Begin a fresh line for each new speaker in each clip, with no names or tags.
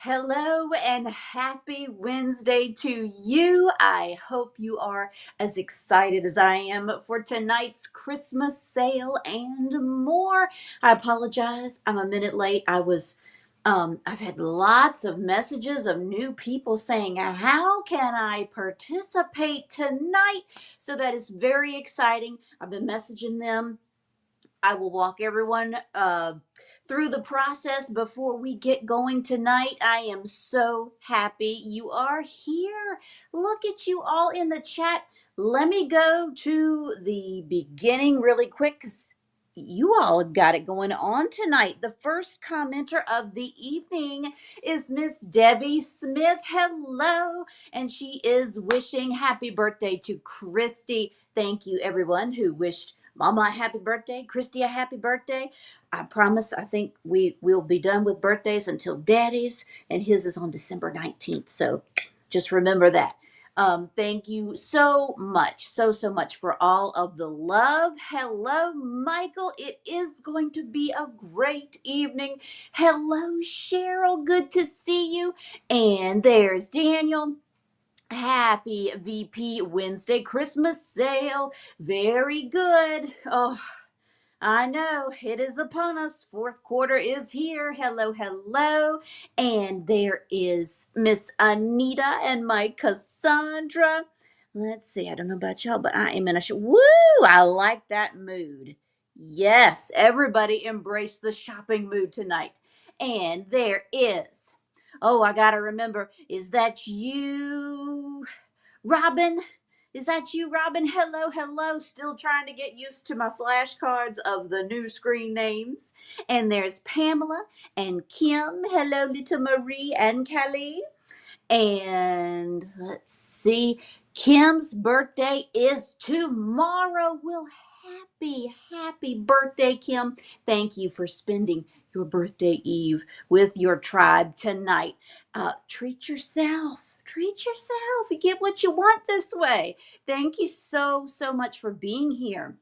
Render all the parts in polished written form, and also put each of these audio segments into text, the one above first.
Hello and happy Wednesday to you. I hope you are as excited as I am for tonight's Christmas sale and more. I apologize. I'm a minute late. I've had lots of messages of new people saying, "How can I participate tonight?" So that is very exciting. I've been messaging them. I will walk everyone through the process before we get going tonight. I am so happy you are here. Look at you all in the chat. Let me go to the beginning really quick because you all have got it going on tonight. The first commenter of the evening is Miss Debbie Smith. Hello. And she is wishing happy birthday to Christy. Thank you, everyone who wished Mama a happy birthday, Christy a happy birthday. I promise I think we will be done with birthdays until Daddy's, and his is on December 19th. So just remember that. Thank you so much, so much for all of the love. Hello, Michael. It is going to be a great evening. Hello, Cheryl. Good to see you. And there's Daniel. Happy VP Wednesday Christmas sale. Very good. Oh, I know it is upon us. Fourth quarter is here. Hello, hello. And there is Miss Anita and my Cassandra. Let's see. I don't know about y'all, but I am in a woo! I like that mood. Yes, everybody embrace the shopping mood tonight. And there is. Oh, I gotta remember. Is that you? Robin, is that you, Robin? Hello, hello. Still trying to get used to my flashcards of the new screen names. And there's Pamela and Kim. Hello, little Marie and Kelly. And let's see. Kim's birthday is tomorrow. Well, happy birthday, Kim. Thank you for spending your birthday eve with your tribe tonight. Treat yourself. Treat yourself. You get what you want this way. Thank you so much for being here.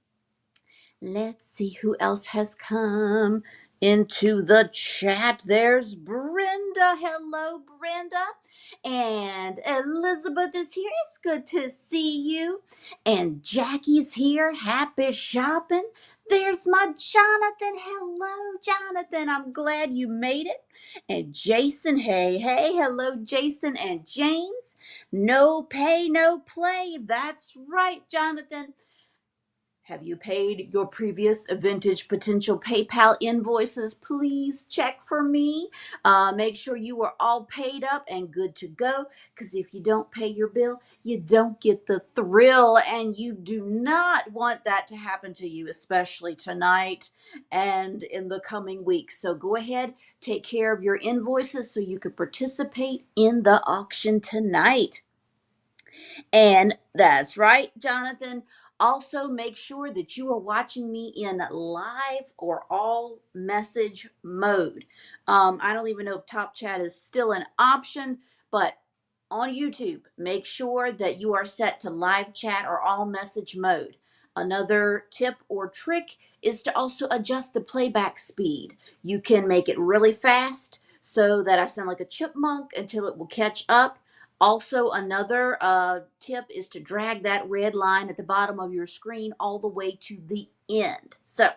Let's see who else has come into the chat. There's Brenda. Hello, Brenda. And Elizabeth is here. It's good to see you. And Jackie's here. Happy shopping. There's my Jonathan. Hello, Jonathan. I'm glad you made it. And Jason, hey. Hello, Jason and James. No pay, no play. That's right, Jonathan. Have you paid your previous vintage potential PayPal invoices? Please check for me. Make sure you are all paid up and good to go. Because if you don't pay your bill, you don't get the thrill. And you do not want that to happen to you, especially tonight and in the coming weeks. So go ahead, take care of your invoices so you can participate in the auction tonight. And that's right, Jonathan. Also, make sure that you are watching me in live or all message mode. I don't even know if Top Chat is still an option, but on YouTube, make sure that you are set to live chat or all message mode. Another tip or trick is to also adjust the playback speed. You can make it really fast so that I sound like a chipmunk until it will catch up. Also, another tip is to drag that red line at the bottom of your screen all the way to the end. So,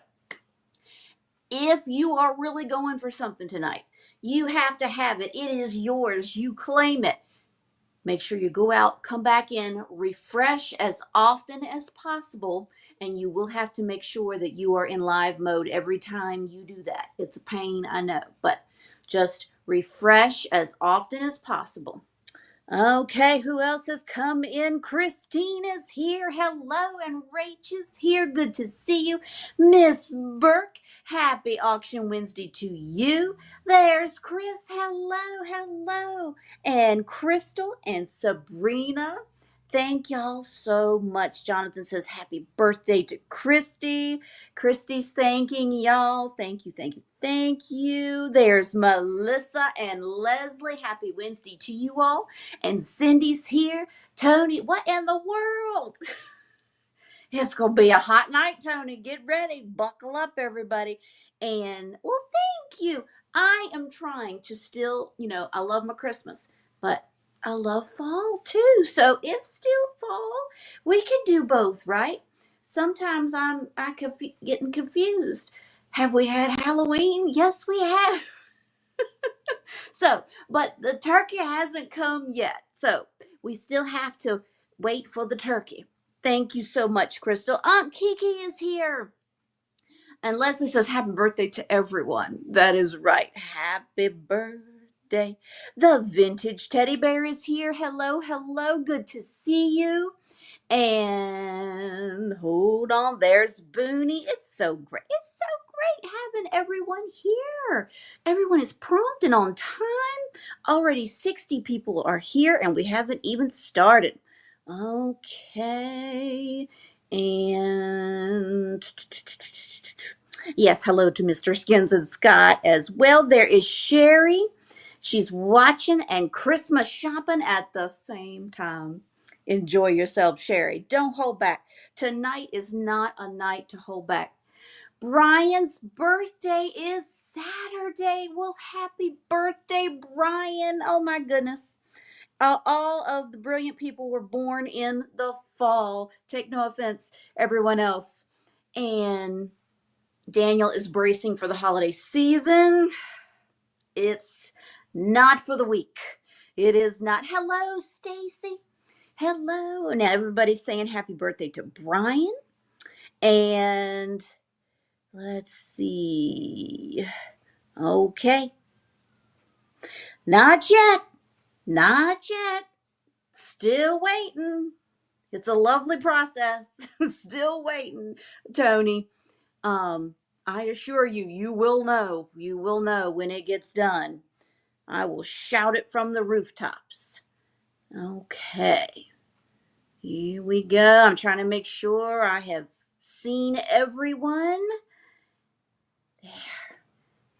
if you are really going for something tonight, you have to have it. It is yours. You claim it. Make sure you go out, come back in, refresh as often as possible, and you will have to make sure that you are in live mode every time you do that. It's a pain, I know, but just refresh as often as possible. Okay, who else has come in? Christine is here. Hello, and Rach is here. Good to see you. Miss Burke, happy Auction Wednesday to you. There's Chris. Hello. And Crystal and Sabrina. Thank y'all so much. Jonathan says happy birthday to Christy. Christy's thanking y'all. Thank you. There's Melissa and Leslie. Happy Wednesday to you all. And Cindy's here. Tony, what in the world? It's going to be a hot night, Tony. Get ready. Buckle up, everybody. And, well, thank you. I am trying to still, I love my Christmas, but I love fall too. So it's still fall. We can do both, right? Sometimes getting confused. Have we had Halloween? Yes, we have. So, but the turkey hasn't come yet. So we still have to wait for the turkey. Thank you so much, Crystal. Aunt Kiki is here. And Leslie says, Happy birthday to everyone. That is right. Happy birthday. The vintage teddy bear is here. Hello, hello. Good to see you. And hold on, there's Booney. It's so great. It's so great having everyone here. Everyone is prompt and on time. Already 60 people are here, and we haven't even started. Okay. And yes, hello to Mr. Skins and Scott as well. There is Sherry. She's watching and Christmas shopping at the same time. Enjoy yourself, Sherry. Don't hold back. Tonight is not a night to hold back. Brian's birthday is Saturday. Well, happy birthday, Brian. Oh, my goodness. All of the brilliant people were born in the fall. Take no offense, everyone else. And Daniel is bracing for the holiday season. It's not for the weak. It is not. Hello, Stacy. Hello. Now everybody's saying happy birthday to Brian. And let's see. Okay. Not yet. Not yet. Still waiting. It's a lovely process. Still waiting, Tony. Um, I assure you, you will know. You will know when it gets done. I will shout it from the rooftops. Okay. Here we go. I'm trying to make sure I have seen everyone. There.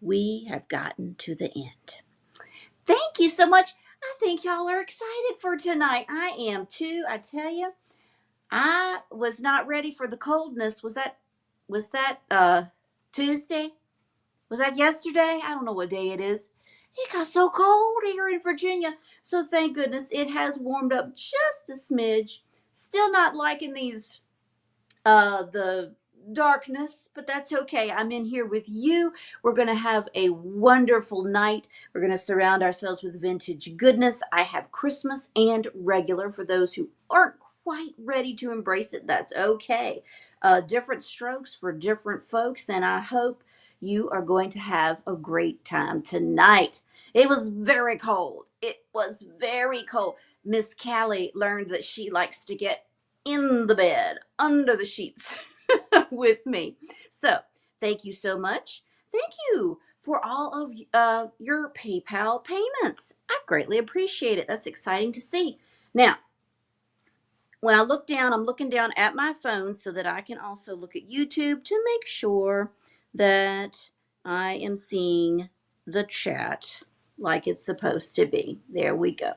We have gotten to the end. Thank you so much. I think y'all are excited for tonight. I am too. I tell you, I was not ready for the coldness. Was that Tuesday? Was that yesterday? I don't know what day it is. It got so cold here in Virginia. So thank goodness it has warmed up just a smidge. Still not liking the darkness, but that's okay. I'm in here with you. We're going to have a wonderful night. We're going to surround ourselves with vintage goodness. I have Christmas and regular for those who aren't quite ready to embrace it. That's okay. Different strokes for different folks, and I hope you are going to have a great time tonight. It was very cold. It was very cold. Miss Callie learned that she likes to get in the bed, under the sheets with me. So, thank you so much. Thank you for all of your PayPal payments. I greatly appreciate it. That's exciting to see. Now, when I look down, I'm looking down at my phone so that I can also look at YouTube to make sure that I am seeing the chat like it's supposed to be. There we go.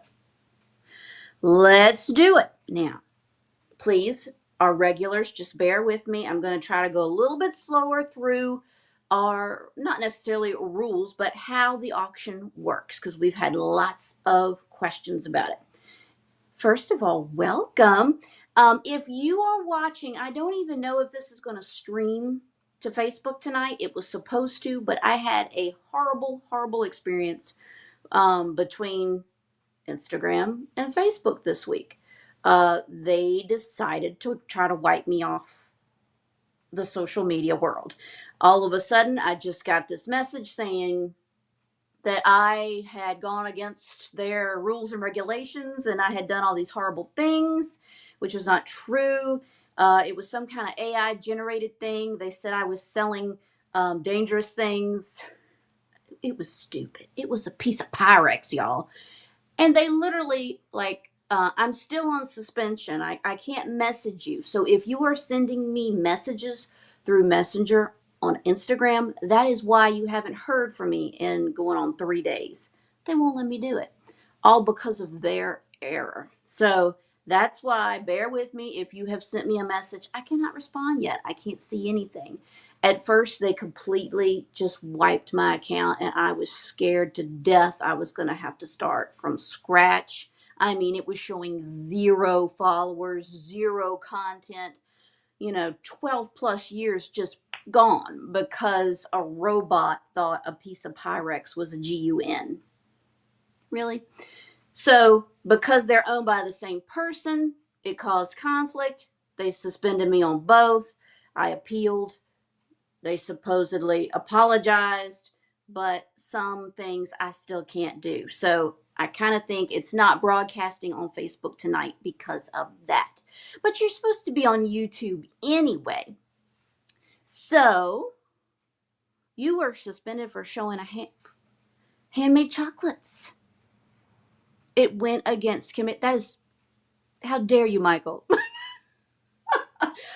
Let's do it now. Please, our regulars, just bear with me. I'm going to try to go a little bit slower through our, not necessarily rules, but how the auction works, because we've had lots of questions about it. First of all, welcome. If you are watching, I don't even know if this is going to stream to Facebook tonight. It was supposed to, but I had a horrible, horrible experience between Instagram and Facebook this week. They decided to try to wipe me off the social media world. All of a sudden, I just got this message saying that I had gone against their rules and regulations and I had done all these horrible things, which was not true. It was some kind of AI generated thing. They said I was selling dangerous things. It was stupid. It was a piece of Pyrex, y'all. And they literally, like, I'm still on suspension. I can't message you. So if you are sending me messages through Messenger on Instagram, that is why you haven't heard from me in going on 3 days. They won't let me do it, all because of their error. So that's why, bear with me. If you have sent me a message, I cannot respond yet. I can't see anything. At first, they completely just wiped my account, and I was scared to death I was going to have to start from scratch. I mean, it was showing zero followers, zero content, 12 plus years just gone because a robot thought a piece of Pyrex was a GUN. Really? So, because they're owned by the same person, it caused conflict. They suspended me on both. I appealed. They supposedly apologized, but some things I still can't do. So I kind of think it's not broadcasting on Facebook tonight because of that. But you're supposed to be on YouTube anyway. So you were suspended for showing handmade chocolates. It went against commit. That is, how dare you, Michael?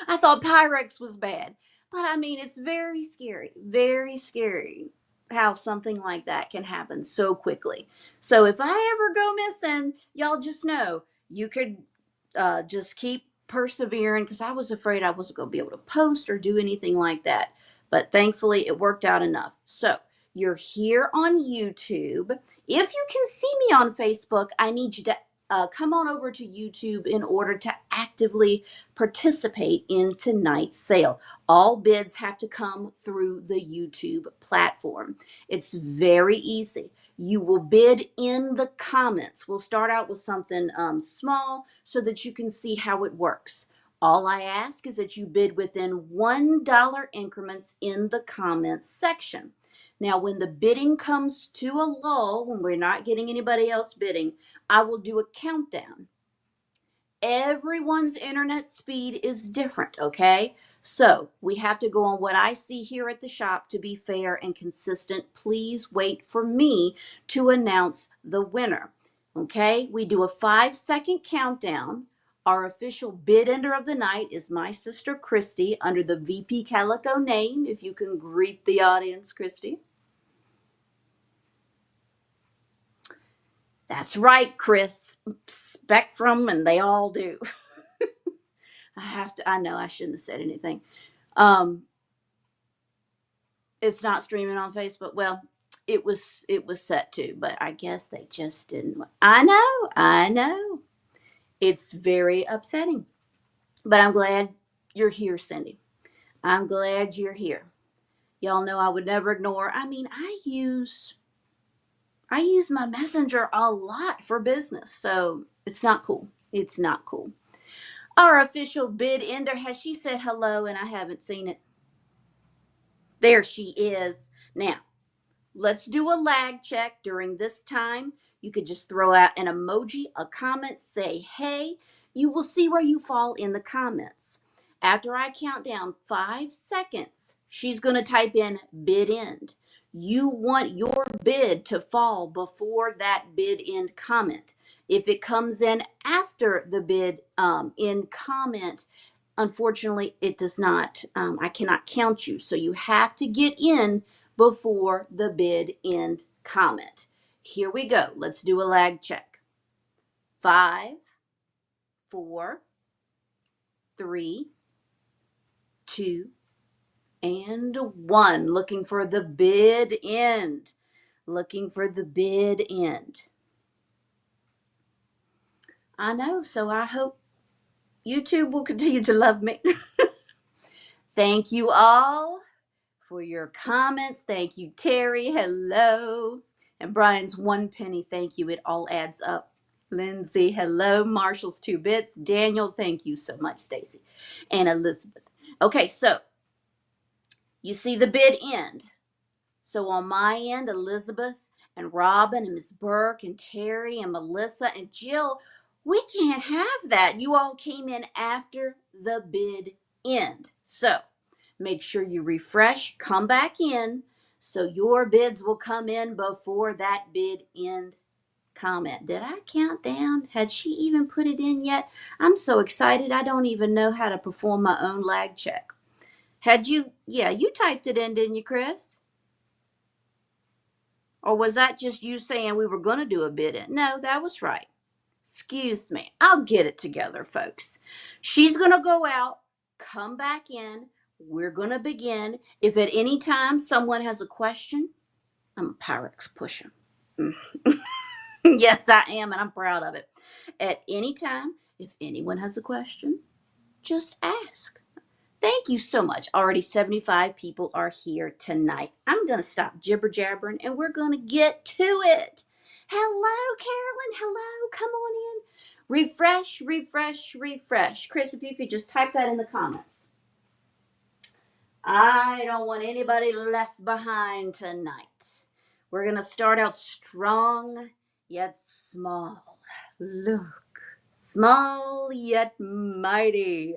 I thought Pyrex was bad. But I mean, it's very scary how something like that can happen so quickly. So if I ever go missing, y'all just know you could just keep persevering because I was afraid I wasn't going to be able to post or do anything like that. But thankfully, it worked out enough. So you're here on YouTube. If you can see me on Facebook, I need you to come on over to YouTube in order to actively participate in tonight's sale. All bids have to come through the YouTube platform. It's very easy. You will bid in the comments. We'll start out with something small so that you can see how it works. All I ask is that you bid within $1 increments in the comments section. Now, when the bidding comes to a lull, when we're not getting anybody else bidding, I will do a countdown. Everyone's internet speed is different, okay? So we have to go on what I see here at the shop to be fair and consistent. Please wait for me to announce the winner, okay? We do a 5-second countdown. Our official bid ender of the night is my sister Christy under the VP Calico name. If you can greet the audience, Christy. That's right, Chris. Spectrum, and they all do. I know I shouldn't have said anything. It's not streaming on Facebook. Well, it was set to, but I guess they just didn't. I know. It's very upsetting. But I'm glad you're here, Cindy. I'm glad you're here. Y'all know I would never ignore. I mean, I use my messenger a lot for business. So it's not cool. It's not cool. Our official bid ender, has she said hello and I haven't seen it? There she is. Now, let's do a lag check during this time. You could just throw out an emoji, a comment, say hey. You will see where you fall in the comments. After I count down 5 seconds, she's going to type in bid end. You want your bid to fall before that bid end comment. If it comes in after the bid end comment, unfortunately, it does not. I cannot count you. So you have to get in before the bid end comment. Here we go. Let's do a lag check. 5, 4, 3, 2, and 1. Looking for the bid end. Looking for the bid end. I know, so I hope YouTube will continue to love me. Thank you all for your comments. Thank you, Terry. Hello. And Brian's 1 penny. Thank you. It all adds up. Lindsay, hello. Marshall's 2 bits. Daniel, thank you so much, Stacy. And Elizabeth. Okay, so you see the bid end. So on my end, Elizabeth and Robin and Miss Burke and Terry and Melissa and Jill, we can't have that. You all came in after the bid end. So make sure you refresh, come back in, so your bids will come in before that bid end comment. Did I count down? Had she even put it in yet? I'm so excited I don't even know how to perform my own lag check. Had you? Yeah, you typed it in, didn't you, Chris? Or was that just you saying we were going to do a bid in? No, that was right. Excuse me. I'll get it together, folks. She's going to go out, come back in. we're going to begin. If at any time someone has a question, I'm a Pyrex pusher. Yes, I am, and I'm proud of it. At any time, if anyone has a question, just ask. Thank you so much. Already 75 people are here tonight. I'm going to stop jibber jabbering and we're going to get to it. Hello, Carolyn. Hello. Come on in. Refresh, refresh, refresh. Chris, if you could just type that in the comments. I don't want anybody left behind tonight. We're going to start out strong yet small. Look, small yet mighty.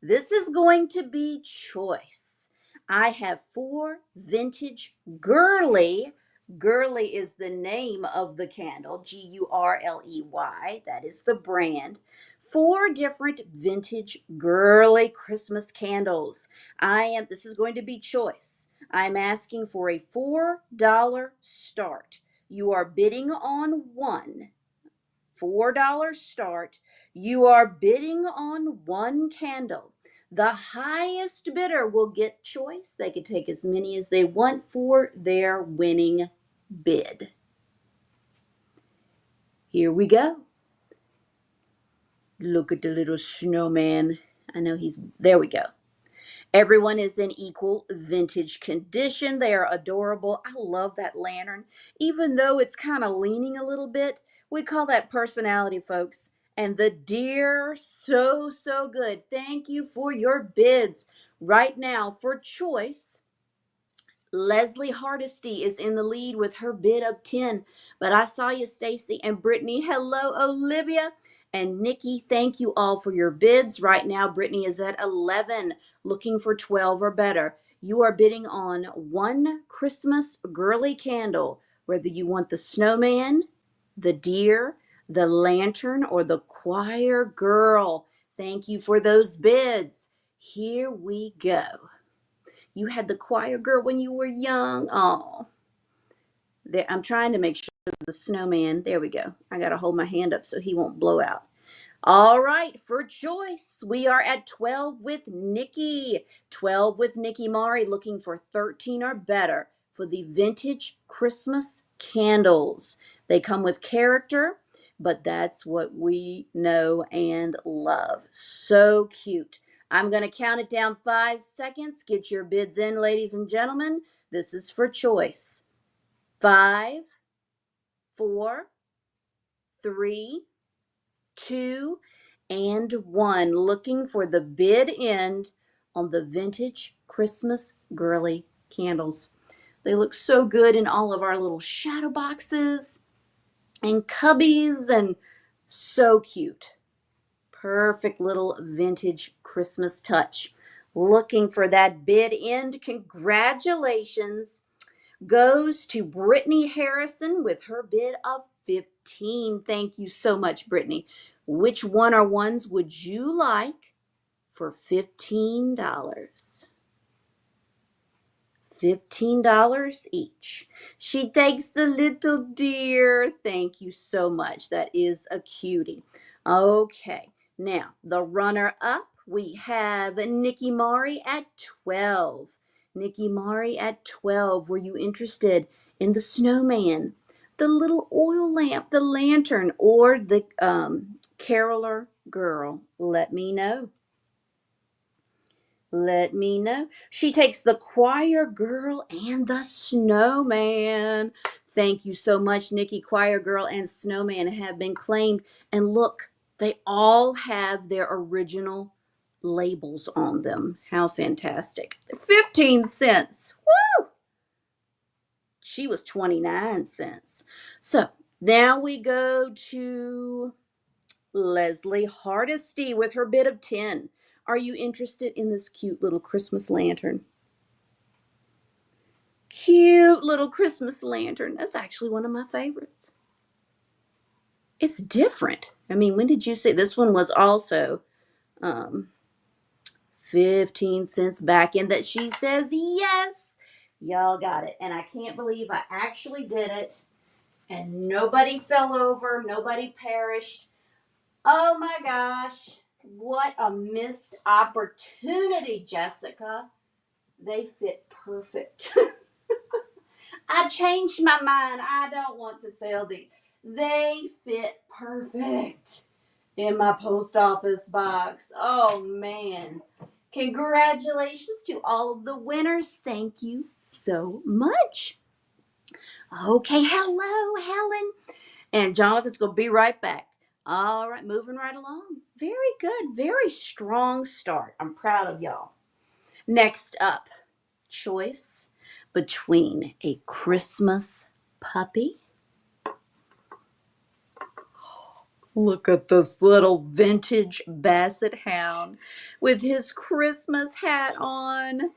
This is going to be choice. I have 4 vintage girly. Girly is the name of the candle, Gurley. That is the brand. 4 different vintage girly Christmas candles. This is going to be choice. I'm asking for a $4 start. You are bidding on one. $4 start. You are bidding on one candle. The highest bidder will get choice. They can take as many as they want for their winning bid. Here we go. Look at the little snowman. I know there we go. Everyone is in equal vintage condition. They are adorable. I love that lantern. Even though it's kind of leaning a little bit, we call that personality, folks. And the deer, so, so good. Thank you for your bids. Right now, for choice, Leslie Hardesty is in the lead with her bid of 10. But I saw you, Stacy and Brittany. Hello, Olivia. And Nikki, thank you all for your bids. Right now, Brittany is at 11, looking for 12 or better. You are bidding on one Christmas girly candle, whether you want the snowman, the deer, the lantern, or the choir girl. Thank you for those bids. Here we go. You had the choir girl when you were young. Oh, I'm trying to make sure the snowman. There we go. I got to hold my hand up so he won't blow out. All right, for choice, we are at 12 with Nikki. 12 with Nikki Mari, looking for 13 or better for the vintage Christmas candles. They come with character, but that's what we know and love. So cute. I'm going to count it down 5 seconds. Get your bids in, ladies and gentlemen. This is for choice. 5, 4, 3, 2, and 1. Looking for the bid end on the vintage Christmas girly candles. They look so good in all of our little shadow boxes and cubbies, and so cute. Perfect little vintage Christmas touch. Looking for that bid end. Congratulations goes to Brittany Harrison with her bid of 15. Thank you so much, Brittany. Which one or ones would you like for $15? $15 each. She takes the little deer. Thank you so much. That is a cutie. Okay, now the runner up, we have Nikki Mari at 12. Nikki Mari at 12. Were you interested in the snowman, the little oil lamp, the lantern, or the caroler girl? Let me know. Let me know. She takes the choir girl and the snowman. Thank you so much, Nikki. Choir girl and snowman have been claimed. And look, they all have their original labels on them. How fantastic. 15 cents. Woo! She was 29 cents. So now we go to Leslie Hardesty with her bid of 10. Are you interested in this cute little Christmas lantern? Cute little Christmas lantern. That's actually one of my favorites. It's different. I mean, when did you see this one was also 15 cents back in that she says yes. Y'all got it. And I can't believe I actually did it. And nobody fell over. Nobody perished. Oh my gosh. What a missed opportunity, Jessica. They fit perfect. I changed my mind. I don't want to sell these. They fit perfect in my post office box. Oh man. Congratulations to all of the winners. Thank you so much. Okay, hello, Helen. And Jonathan's going to be right back. All right, moving right along. Very good. Very strong start. I'm proud of y'all. Next up, choice between a Christmas puppy. Look at this little vintage basset hound with his Christmas hat on.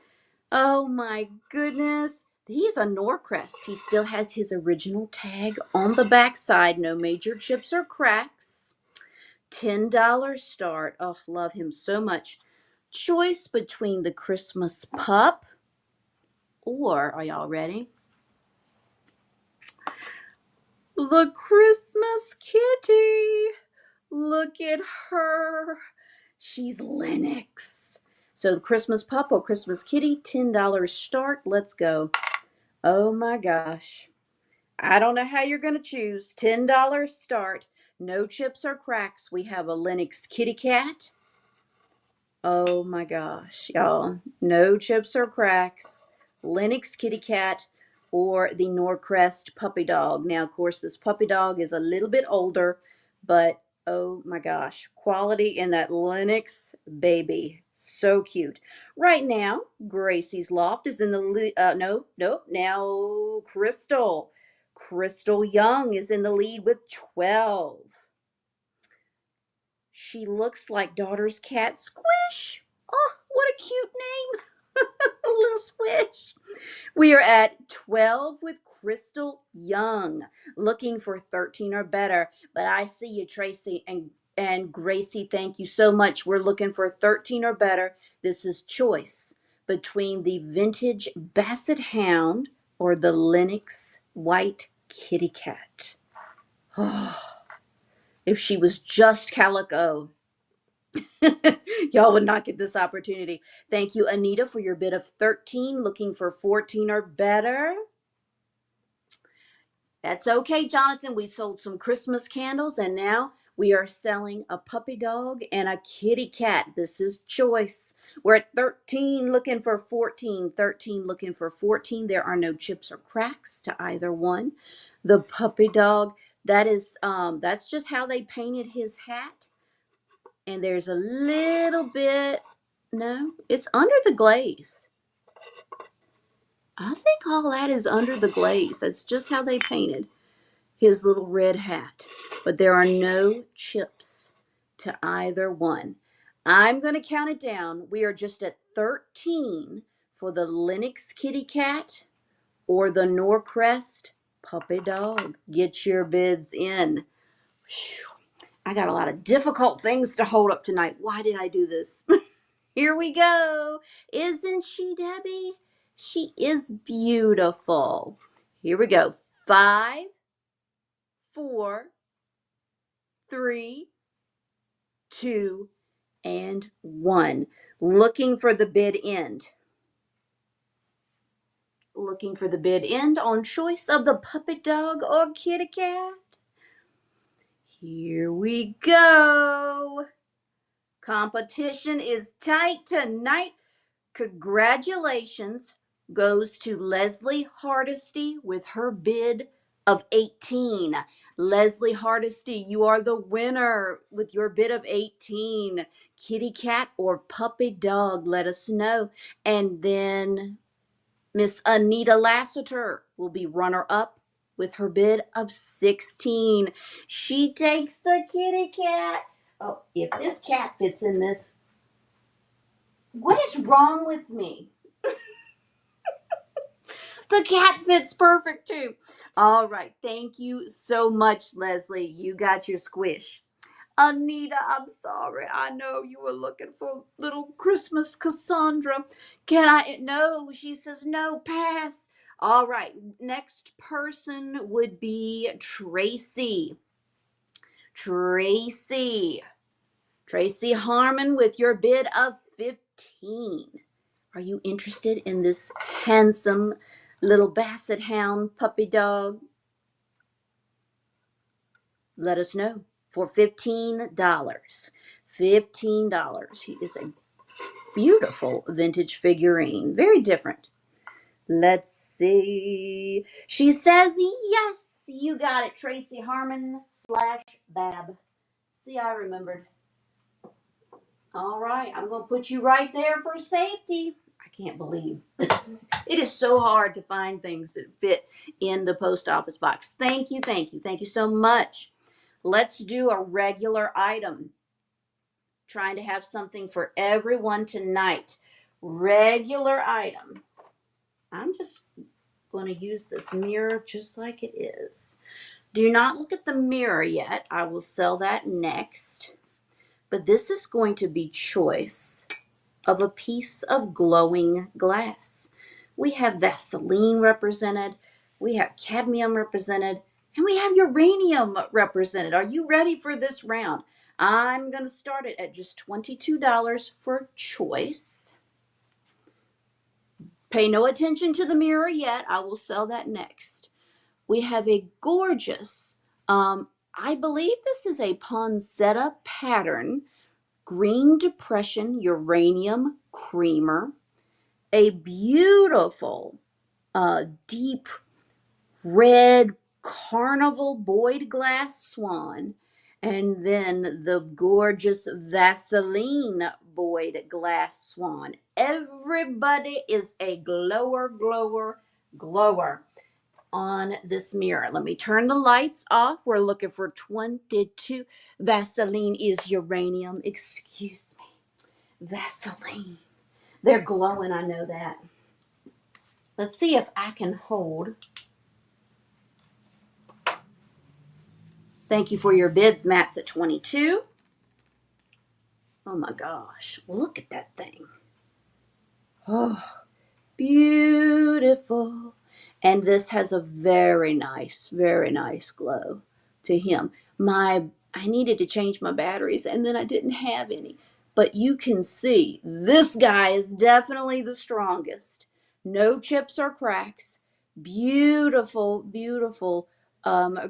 Oh my goodness. He's a Norcrest. He still has his original tag on the backside. No major chips or cracks. $10 start. Oh, love him so much. Choice between the Christmas pup or, are y'all ready? The Christmas kitty. Look at her. She's Lennox. So the Christmas pup or Christmas kitty, $10 start. Let's go. Oh my gosh. I don't know how you're going to choose. $10 start. No chips or cracks. We have a Lennox kitty cat. Oh my gosh, y'all. No chips or cracks. Lennox kitty cat or the Norcrest puppy dog. Now, of course, this puppy dog is a little bit older, but oh my gosh, quality in that Lennox baby. So cute. Right now, Gracie's Loft is in the lead. Now Crystal. Crystal Young is in the lead with 12. She looks like daughter's cat Squish. Oh, what a cute name. A little Squish. We are at 12 with Crystal Young, looking for 13 or better. But I see you, Tracy and Gracie. Thank you so much. We're looking for 13 or better. This is choice between the vintage Basset Hound or the Lennox White Kitty Cat. Oh, if she was just calico, y'all would not get this opportunity. Thank you, Anita, for your bid of 13, looking for 14 or better. That's okay, Jonathan. We sold some Christmas candles and now we are selling a puppy dog and a kitty cat. This is choice. We're at 13 looking for 14. 13 looking for 14. There are no chips or cracks to either one. The puppy dog, that's just how they painted his hat. And there's a little bit, no, it's under the glaze. I think all that is under the glaze. That's just how they painted his little red hat. But there are no chips to either one. I'm going to count it down. We are just at 13 for the Lennox kitty cat or the Norcrest puppy dog. Get your bids in. Whew. I got a lot of difficult things to hold up tonight. Why did I do this? Here we go. Isn't she, Debbie? She is beautiful. Here we go. 5, 4, 3, 2, and 1. Looking for the bid end. Looking for the bid end on choice of the puppy dog or kitty cat. Here we go. Competition is tight tonight. Congratulations goes to Leslie Hardesty with her bid of 18. Leslie Hardesty, you are the winner with your bid of 18. Kitty cat or puppy dog, let us know. And then Miss Anita Lassiter will be runner up with her bid of 16. She takes the kitty cat. Oh, if this cat fits in this, what is wrong with me? The cat fits perfect too. All right. Thank you so much, Leslie. You got your squish. Anita, I'm sorry. I know you were looking for little Christmas Cassandra. Can I? No, she says no, pass. All right. Next person would be Tracy. Tracy. Tracy Harmon with your bid of 15. Are you interested in this handsome little basset hound puppy dog? Let us know for $15. $15. He is a beautiful vintage figurine. Very different. Let's see. She says yes. You got it, Tracy Harmon / Bab. See, I remembered. All right, I'm going to put you right there for safety. I can't believe it is so hard to find things that fit in the post office box. Thank you, thank you, thank you so much. Let's do a regular item. Trying to have something for everyone tonight. Regular item. I'm just going to use this mirror just like it is. Do not look at the mirror yet. I will sell that next. But this is going to be choice of a piece of glowing glass. We have Vaseline represented, we have cadmium represented, and we have uranium represented. Are you ready for this round? I'm going to start it at just $22 for choice. Pay no attention to the mirror yet. I will sell that next. We have a gorgeous, I believe this is a poinsettia pattern, green depression uranium creamer, a beautiful deep red carnival Boyd glass swan, and then the gorgeous Vaseline Boyd glass swan. Everybody is a glower, glower, glower on this mirror. Let me turn the lights off. We're looking for 22. Vaseline is uranium. Excuse me. Vaseline. They're glowing, I know that. Let's see if I can hold. Thank you for your bids, Matt's at 22. Oh my gosh, look at that thing. Oh, beautiful. And this has a very nice glow to him. I needed to change my batteries and then I didn't have any. But you can see this guy is definitely the strongest. No chips or cracks. Beautiful, beautiful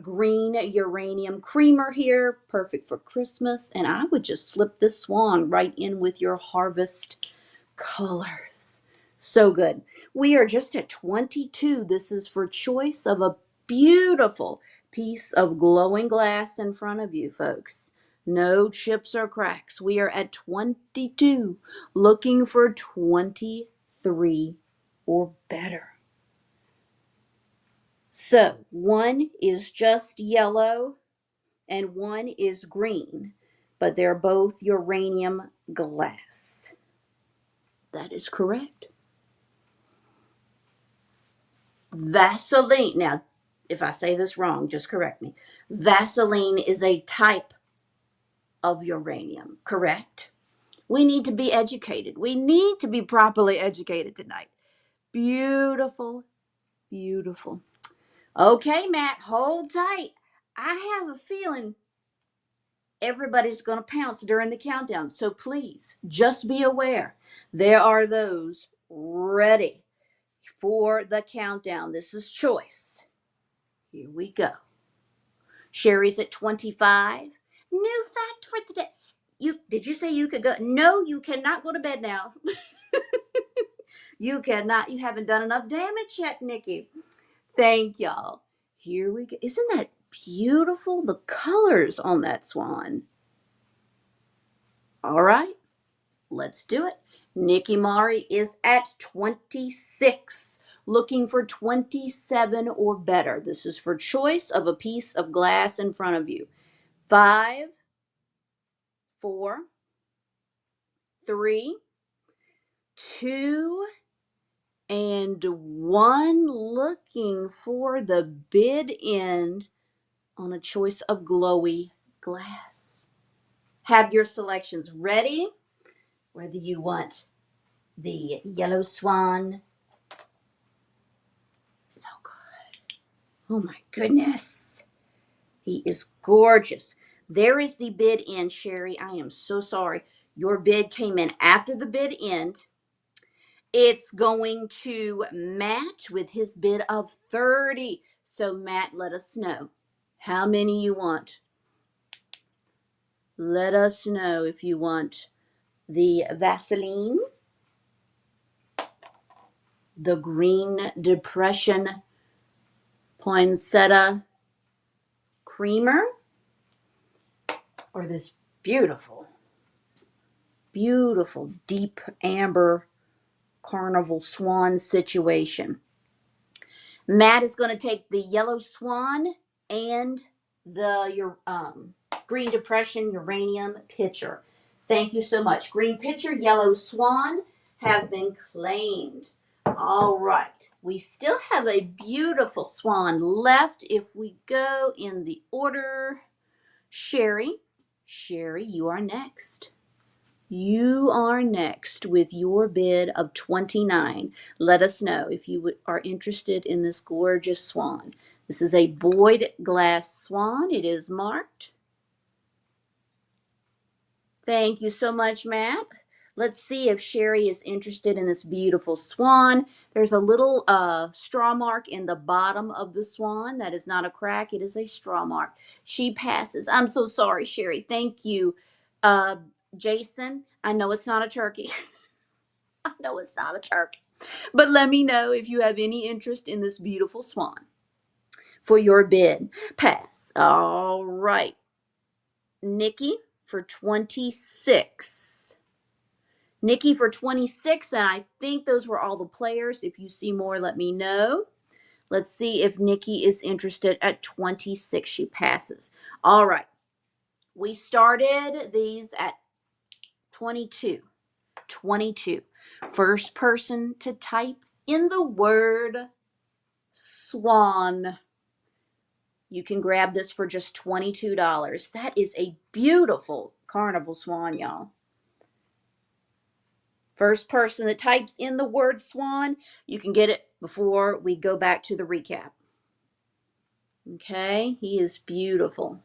green uranium creamer here. Perfect for Christmas. And I would just slip this swan right in with your harvest colors. So good. We are just at 22. This is for choice of a beautiful piece of glowing glass in front of you, folks. No chips or cracks. We are at 22, looking for 23 or better. So one is just yellow and one is green, but they're both uranium glass. That is correct. Vaseline. Now, if I say this wrong, just correct me. Vaseline is a type of uranium, correct? We need to be educated. We need to be properly educated tonight. Beautiful, beautiful. Okay, Matt, hold tight. I have a feeling everybody's going to pounce during the countdown. So please, just be aware. There are those ready for the countdown. This is choice. Here we go. Sherry's at 25. New fact for today. Did you say you could go? No, you cannot go to bed now. You cannot. You haven't done enough damage yet, Nikki. Thank y'all. Here we go. Isn't that beautiful? The colors on that swan. All right, let's do it. Nikki Mari is at 26, looking for 27 or better. This is for choice of a piece of glass in front of you. 5, 4, 3, 2, and 1. Looking for the bid end on a choice of glowy glass. Have your selections ready, whether you want the yellow swan. So good. Oh my goodness. He is gorgeous. There is the bid end, Sherry. I am so sorry. Your bid came in after the bid end. It's going to Matt with his bid of 30. So Matt, let us know how many you want. Let us know if you want the Vaseline, the Green Depression Poinsettia Creamer, or this beautiful, beautiful deep amber Carnival Swan situation. Matt is going to take the Yellow Swan and your Green Depression Uranium Pitcher. Thank you so much. Green Pitcher, Yellow Swan have been claimed. All right. We still have a beautiful swan left if we go in the order. Sherry, you are next. You are next with your bid of 29. Let us know if you are interested in this gorgeous swan. This is a Boyd glass swan. It is marked. Thank you so much, Matt. Let's see if Sherry is interested in this beautiful swan. There's a little straw mark in the bottom of the swan. That is not a crack. It is a straw mark. She passes. I'm so sorry, Sherry. Thank you. Jason, I know it's not a turkey. I know it's not a turkey. But let me know if you have any interest in this beautiful swan for your bid. Pass. All right. Nikki for 26. Nikki for 26, and I think those were all the players. If you see more, let me know. Let's see if Nikki is interested at 26. She passes. All right. We started these at 22. 22. First person to type in the word swan. You can grab this for just $22. That is a beautiful carnival swan, y'all. First person that types in the word swan, you can get it before we go back to the recap. Okay, he is beautiful.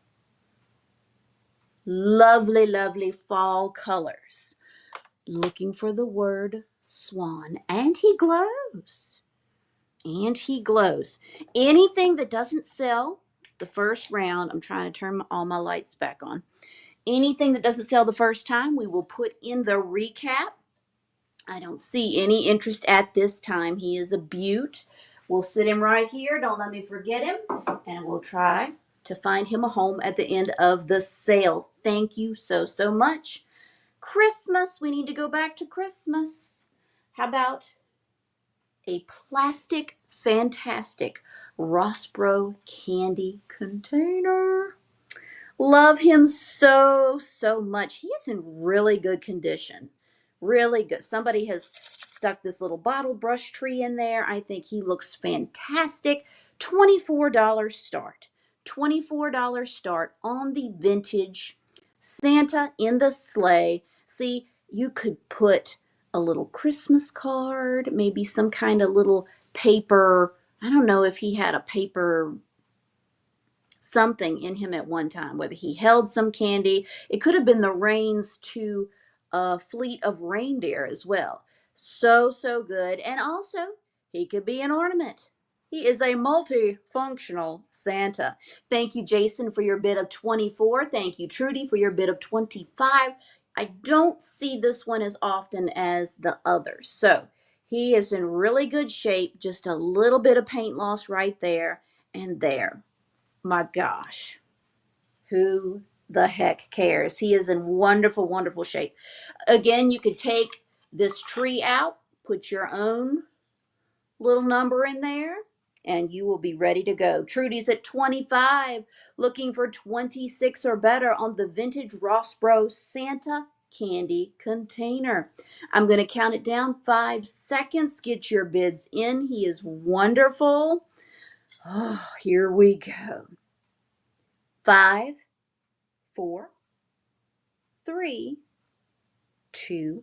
Lovely, lovely fall colors. Looking for the word swan, and he glows. And he glows. Anything that doesn't sell the first round, I'm trying to turn all my lights back on. Anything that doesn't sell the first time, we will put in the recap. I don't see any interest at this time. He is a beaut. We'll sit him right here. Don't let me forget him. And we'll try to find him a home at the end of the sale. Thank you so, so much. Christmas. We need to go back to Christmas. How about a plastic, fantastic Rossbro candy container? Love him so, so much. He is in really good condition. Really good. Somebody has stuck this little bottle brush tree in there. I think he looks fantastic. $24 start. $24 start on the vintage Santa in the sleigh. See, you could put a little Christmas card, maybe some kind of little paper. I don't know if he had a paper something in him at one time, whether he held some candy. It could have been the reins to a fleet of reindeer as well. So, so good. And also, he could be an ornament. He is a multifunctional Santa. Thank you, Jason, for your bid of 24. Thank you, Trudy, for your bid of 25. I don't see this one as often as the others. So he is in really good shape. Just a little bit of paint loss right there and there. My gosh, who the heck cares? He is in wonderful, wonderful shape. Again, you could take this tree out, put your own little number in there, and you will be ready to go. Trudy's at 25, looking for 26 or better on the vintage Rossbro Santa candy container. I'm going to count it down 5 seconds. Get your bids in. He is wonderful. Oh, here we go. 5, 4, 3, 2,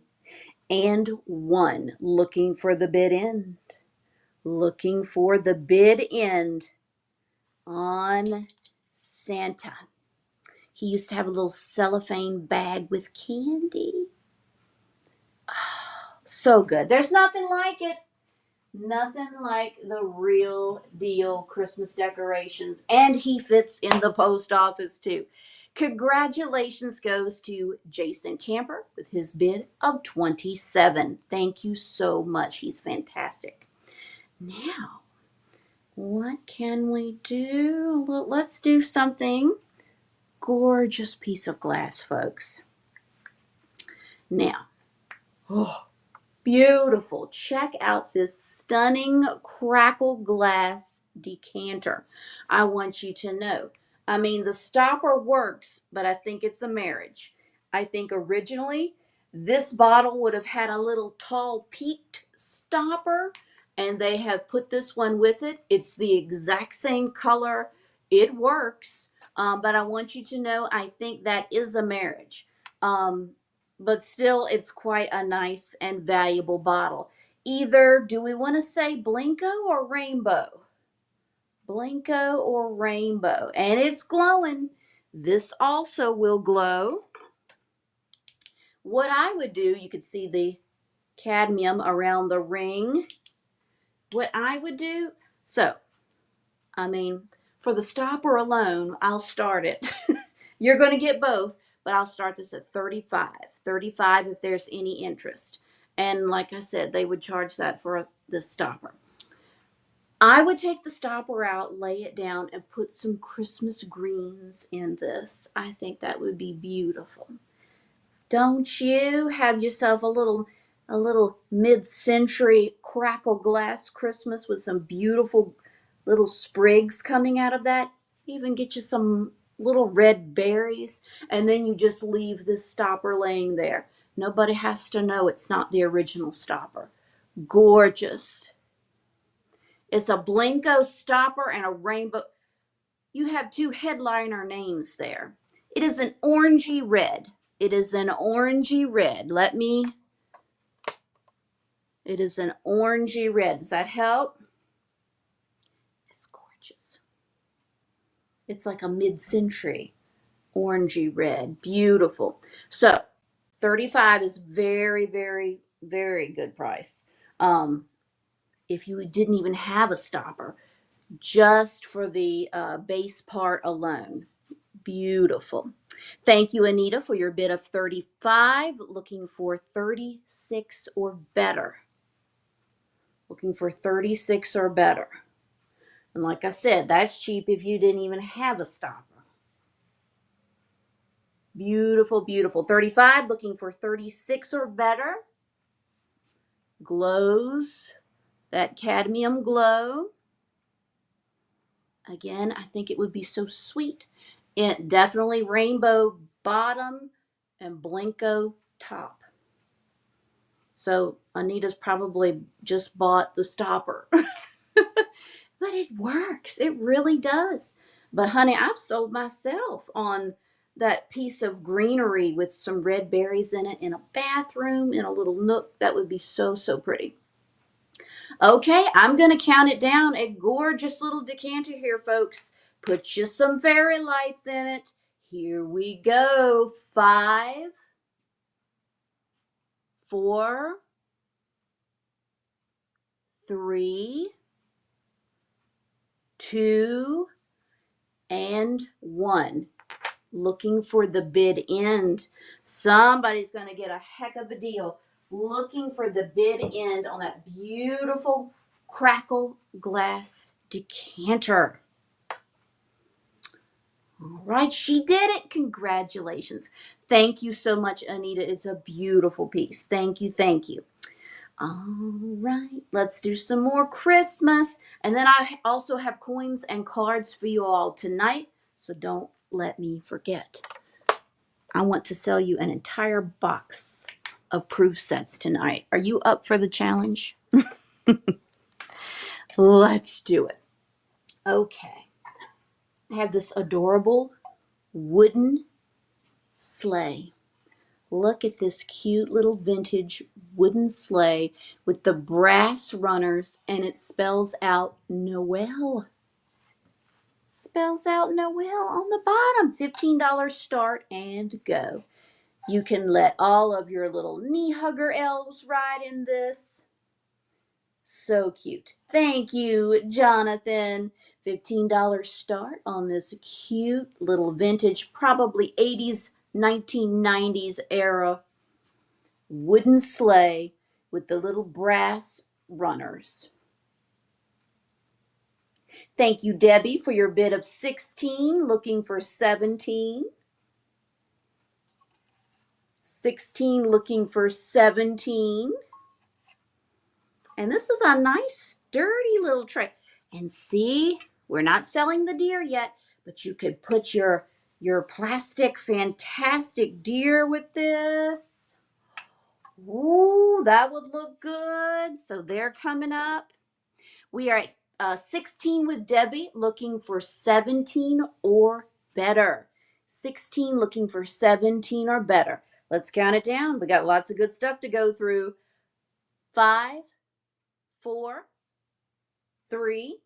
and 1. Looking for the bid end. Looking for the bid end on Santa. He used to have a little cellophane bag with candy. So good. There's nothing like it. Nothing like the real deal Christmas decorations. And he fits in the post office too. Congratulations goes to Jason Camper with his bid of 27. Thank you so much. He's fantastic. Now, what can we do? Well, let's do something. Gorgeous piece of glass, folks. Now, oh, beautiful. Check out this stunning crackle glass decanter. I want you to know. I mean, the stopper works, but I think it's a marriage. I think originally this bottle would have had a little tall peaked stopper, and they have put this one with it. It's the exact same color. It works, but I want you to know I think that is a marriage. But still it's quite a nice and valuable bottle. Either do we want to say Blenko or Rainbow? Blenko or Rainbow. And it's glowing. This also will glow. What I would do, you could see the cadmium around the ring. What I would do, so, I mean, for the stopper alone, I'll start it. You're going to get both, but I'll start this at 35. 35 if there's any interest. And like I said, they would charge that for the stopper. I would take the stopper out, lay it down, and put some Christmas greens in this. I think that would be beautiful. Don't you have yourself a little mid-century crackle glass Christmas with some beautiful little sprigs coming out of that? Even get you some little red berries, and then you just leave this stopper laying there. Nobody has to know it's not the original stopper. Gorgeous. It's a Blenko stopper and a rainbow. You have two headliner names there. It is an orangey red. It is an orangey red. It is an orangey red. Does that help? It's gorgeous. It's like a mid-century orangey red. Beautiful. So 35 is very, very, very good price. If you didn't even have a stopper, just for the base part alone. Beautiful. Thank you, Anita, for your bid of 35. Looking for 36 or better. Looking for 36 or better. And like I said, that's cheap if you didn't even have a stopper. Beautiful, beautiful. 35, looking for 36 or better. Glows, that cadmium glow. Again, I think it would be so sweet. It definitely rainbow bottom and Blenko top. So Anita's probably just bought the stopper. But it works. It really does. But honey, I've sold myself on that piece of greenery with some red berries in it in a bathroom, in a little nook. That would be so, so pretty. Okay, I'm going to count it down. A gorgeous little decanter here, folks. Put you some fairy lights in it. Here we go. 5, 4, 3, 2, and 1. Looking for the bid end. Somebody's going to get a heck of a deal. Looking for the bid end on that beautiful crackle glass decanter. All right, she did it. Congratulations. Thank you so much, Anita. It's a beautiful piece. Thank you, thank you. All right, let's do some more Christmas. And then I also have coins and cards for you all tonight, so don't let me forget. I want to sell you an entire box of proof sets tonight. Are you up for the challenge? Let's do it. Okay. I have this adorable wooden sleigh. Look at this cute little vintage wooden sleigh with the brass runners, and it spells out Noel. Spells out Noel on the bottom. $15 start and go. You can let all of your little knee hugger elves ride in this. So cute. Thank you, Jonathan. $15 start on this cute little vintage, probably 80s, 1990s era wooden sleigh with the little brass runners. Thank you, Debbie, for your bid of 16, looking for 17. 16 looking for 17. And this is a nice, sturdy little tray. And see, we're not selling the deer yet, but you could put your plastic fantastic deer with this. Ooh, that would look good. So they're coming up. We are at 16 with Debbie, looking for 17 or better. 16 looking for 17 or better. Let's count it down. We got lots of good stuff to go through. 5, 4, 3,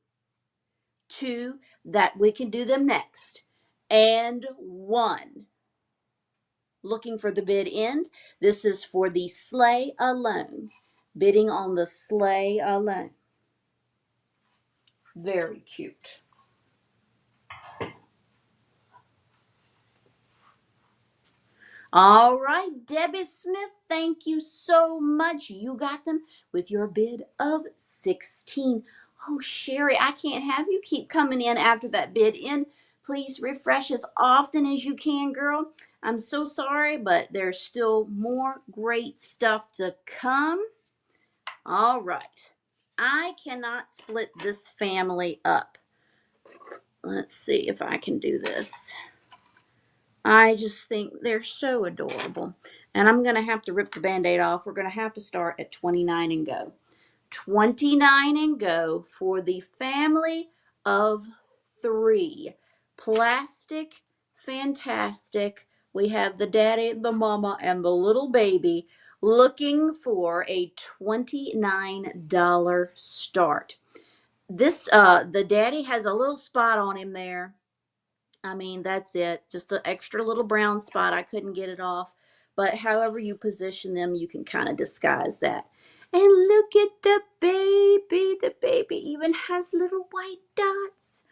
2, that we can do them next. And 1. Looking for the bid end. This is for the sleigh alone. Bidding on the sleigh alone. Very cute. All right, Debbie Smith, thank you so much. You got them with your bid of 16. Oh, Sherry, I can't have you keep coming in after that bid in. Please refresh as often as you can, girl. I'm so sorry, but there's still more great stuff to come. All right. I cannot split this family up. Let's see if I can do this. I just think they're so adorable. And I'm going to have to rip the Band-Aid off. We're going to have to start at 29 and go. 29 and go for the family of 3. Plastic, fantastic. We have the daddy, the mama, and the little baby looking for a $29 start. This, the daddy has a little spot on him there. I mean, that's it. Just an extra little brown spot. I couldn't get it off. But however you position them, you can kind of disguise that. And look at the baby. The baby even has little white dots.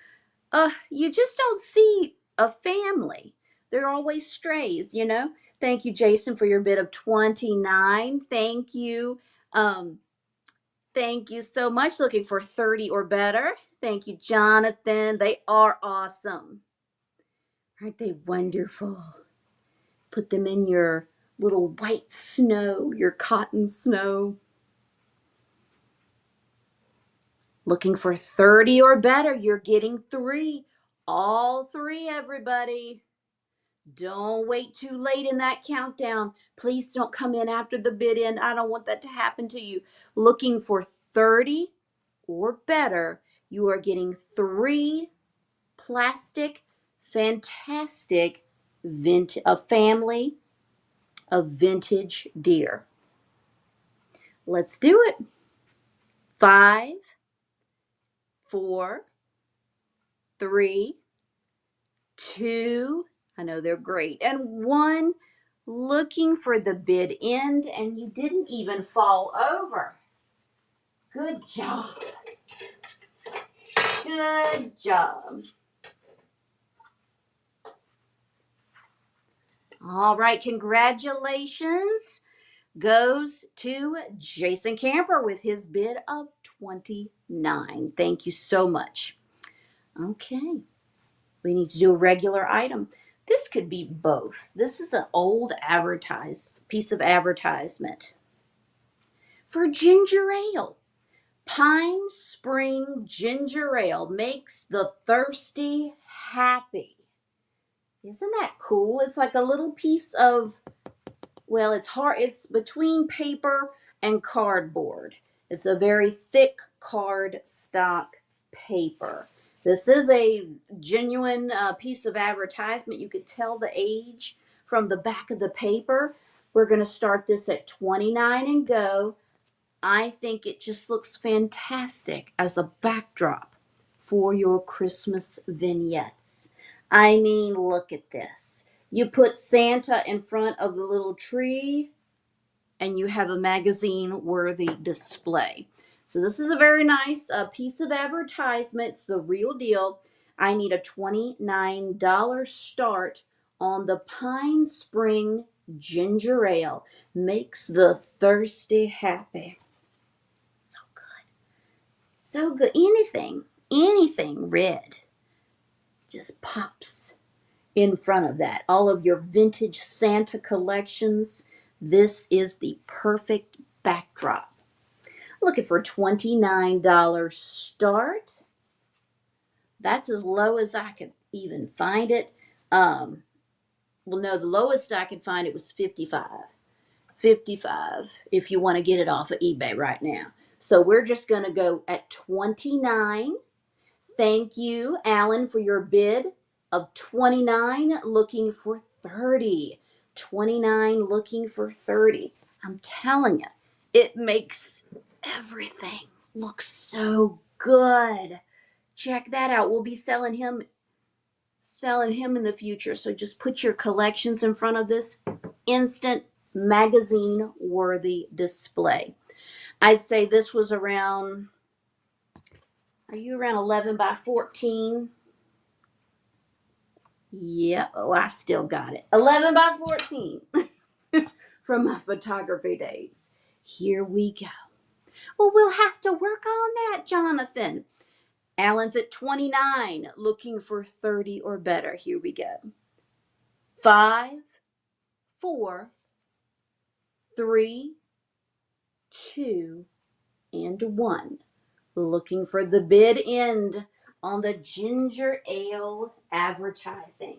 You just don't see a family. They're always strays, you know. Thank you, Jason, for your bid of 29. Thank you. Thank you so much. Looking for 30 or better. Thank you, Jonathan. They are awesome. Aren't they wonderful? Put them in your little white snow, your cotton snow. Looking for 30 or better, you're getting 3. All 3, everybody. Don't wait too late in that countdown. Please don't come in after the bid end. I don't want that to happen to you. Looking for 30 or better, you are getting 3 plastic, fantastic a family of vintage deer. Let's do it. 5, 4, 3, 2, I know they're great, and 1. Looking for the bid end, and you didn't even fall over. Good job. Good job. All right, congratulations goes to Jason Camper with his bid of 29. Thank you so much. Okay, we need to do a regular item. This could be both. This is an old piece of advertisement for ginger ale. Pine Spring Ginger Ale makes the thirsty happy. Isn't that cool? It's like a little piece of, well, it's hard. It's between paper and cardboard. It's a very thick card stock paper. This is a genuine piece of advertisement. You could tell the age from the back of the paper. We're going to start this at 29 and go. I think it just looks fantastic as a backdrop for your Christmas vignettes. I mean, look at this. You put Santa in front of the little tree and you have a magazine worthy display. So this is a very nice piece of advertisement. It's the real deal. I need a $29 start on the Pine Spring Ginger Ale. Makes the thirsty happy. So good. So good. Anything red just pops in front of that. All of your vintage Santa collections, this is the perfect backdrop. Looking for $29 start. That's as low as I could even find it. Well, no, the lowest I could find it was 55. 55 if you want to get it off of eBay right now. So we're just going to go at 29. Thank you, Alan, for your bid of 29, looking for 30. 29, looking for 30. I'm telling you, it makes everything look so good. Check that out. We'll be selling him in the future. So just put your collections in front of this instant magazine worthy display. I'd say this was around, are you around 11 by 14? Yeah, oh, I still got it. 11 by 14 from my photography days. Here we go. Well, we'll have to work on that, Jonathan. Alan's at 29, looking for 30 or better. Here we go. 5, 4, 3, 2, and 1. Looking for the bid end on the ginger ale advertising.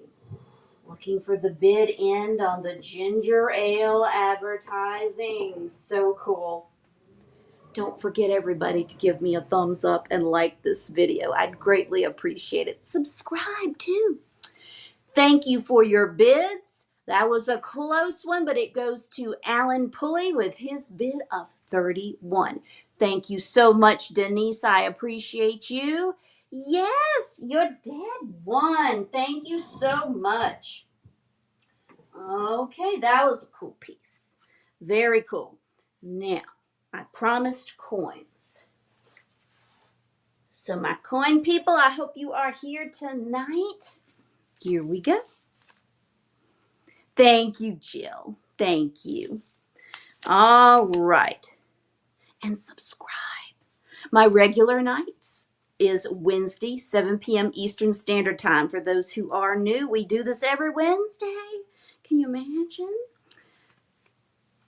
Looking for the bid end on the ginger ale advertising. So cool. Don't forget, everybody, to give me a thumbs up and like this video. I'd greatly appreciate it. Subscribe too. Thank you for your bids. That was a close one, but it goes to Alan Pulley with his bid of 31. Thank you so much, Denise. I appreciate you. Yes, your dad won. Thank you so much. Okay, that was a cool piece. Very cool. Now, I promised coins. So my coin people, I hope you are here tonight. Here we go. Thank you, Jill. Thank you. All right. And subscribe. My regular nights is Wednesday, 7 p.m. Eastern Standard Time. For those who are new, we do this every Wednesday. Can you imagine?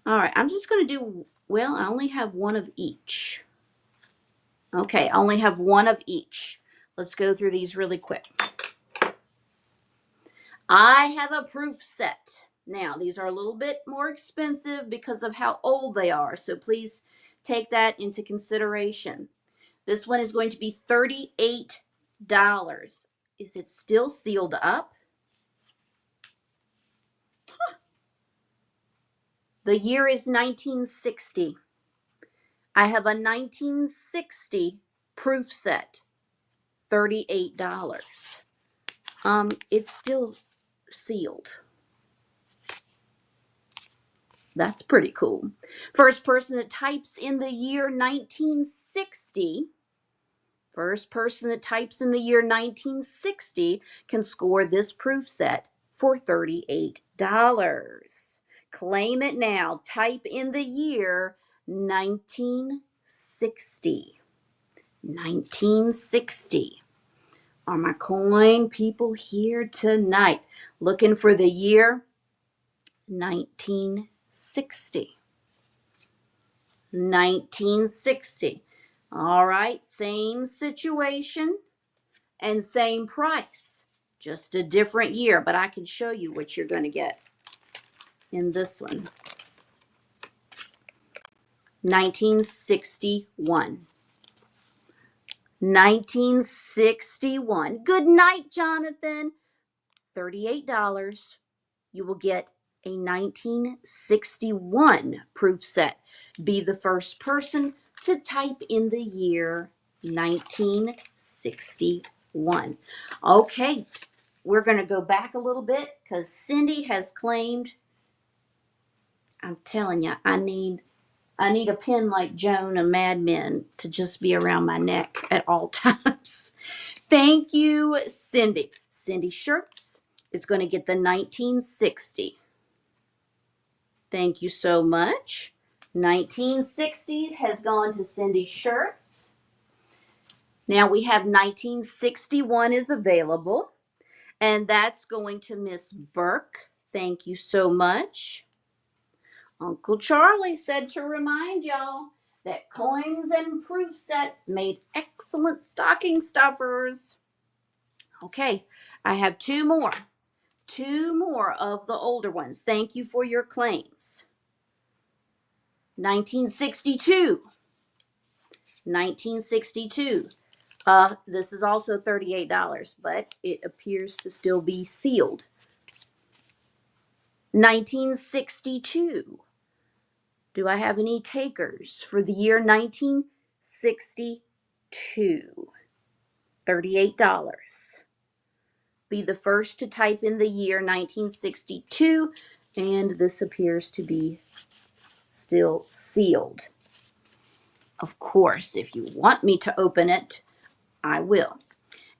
All right, I'm just going to do, well, I only have one of each. Okay, I only have one of each. Let's go through these really quick. I have a proof set. Now, these are a little bit more expensive because of how old they are, so please take that into consideration. This one is going to be $38. Is it still sealed up? Huh. The year is 1960. I have a 1960 proof set, $38. It's still sealed. That's pretty cool. First person that types in the year 1960, can score this proof set for $38. Claim it now. Type in the year 1960. 1960. Are my coin people here tonight? Looking for the year 1960. 1960. All right, same situation and same price. Just a different year, but I can show you what you're going to get in this one. 1961. 1961. Good night, Jonathan. $38. You will get a 1961 proof set. Be the first person to type in the year 1961. Okay, we're going to go back a little bit because Cindy has claimed, I'm telling you, I need a pin like Joan and Mad Men to just be around my neck at all times. Thank you, Cindy. Cindy Shirts is going to get the 1960. Thank you so much. 1960s has gone to Cindy Shirts. Now we have 1961 is available, and that's going to Miss Burke. Thank you so much. Uncle Charlie said to remind y'all that coins and proof sets made excellent stocking stuffers. Okay, I have two more of the older ones. Thank you for your claims. 1962. 1962. This is also $38, but it appears to still be sealed. 1962. Do I have any takers for the year 1962? $38. Be the first to type in the year 1962, and this appears to be still sealed. Of course, if you want me to open it, I will.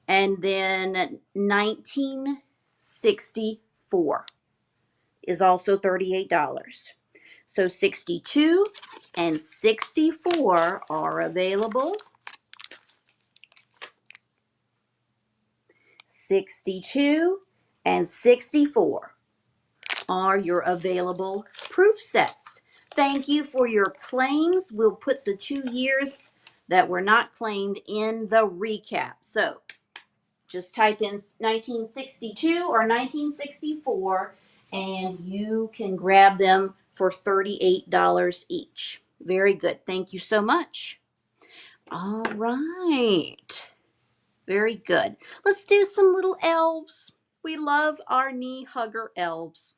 And then 1964 is also $38. So 62 and 64 are available. 62 and 64 are your available proof sets. Thank you for your claims. We'll put the 2 years that were not claimed in the recap. So just type in 1962 or 1964 and you can grab them for $38 each. Very good. Thank you so much. All right. Very good. Let's do some little elves. We love our knee hugger elves.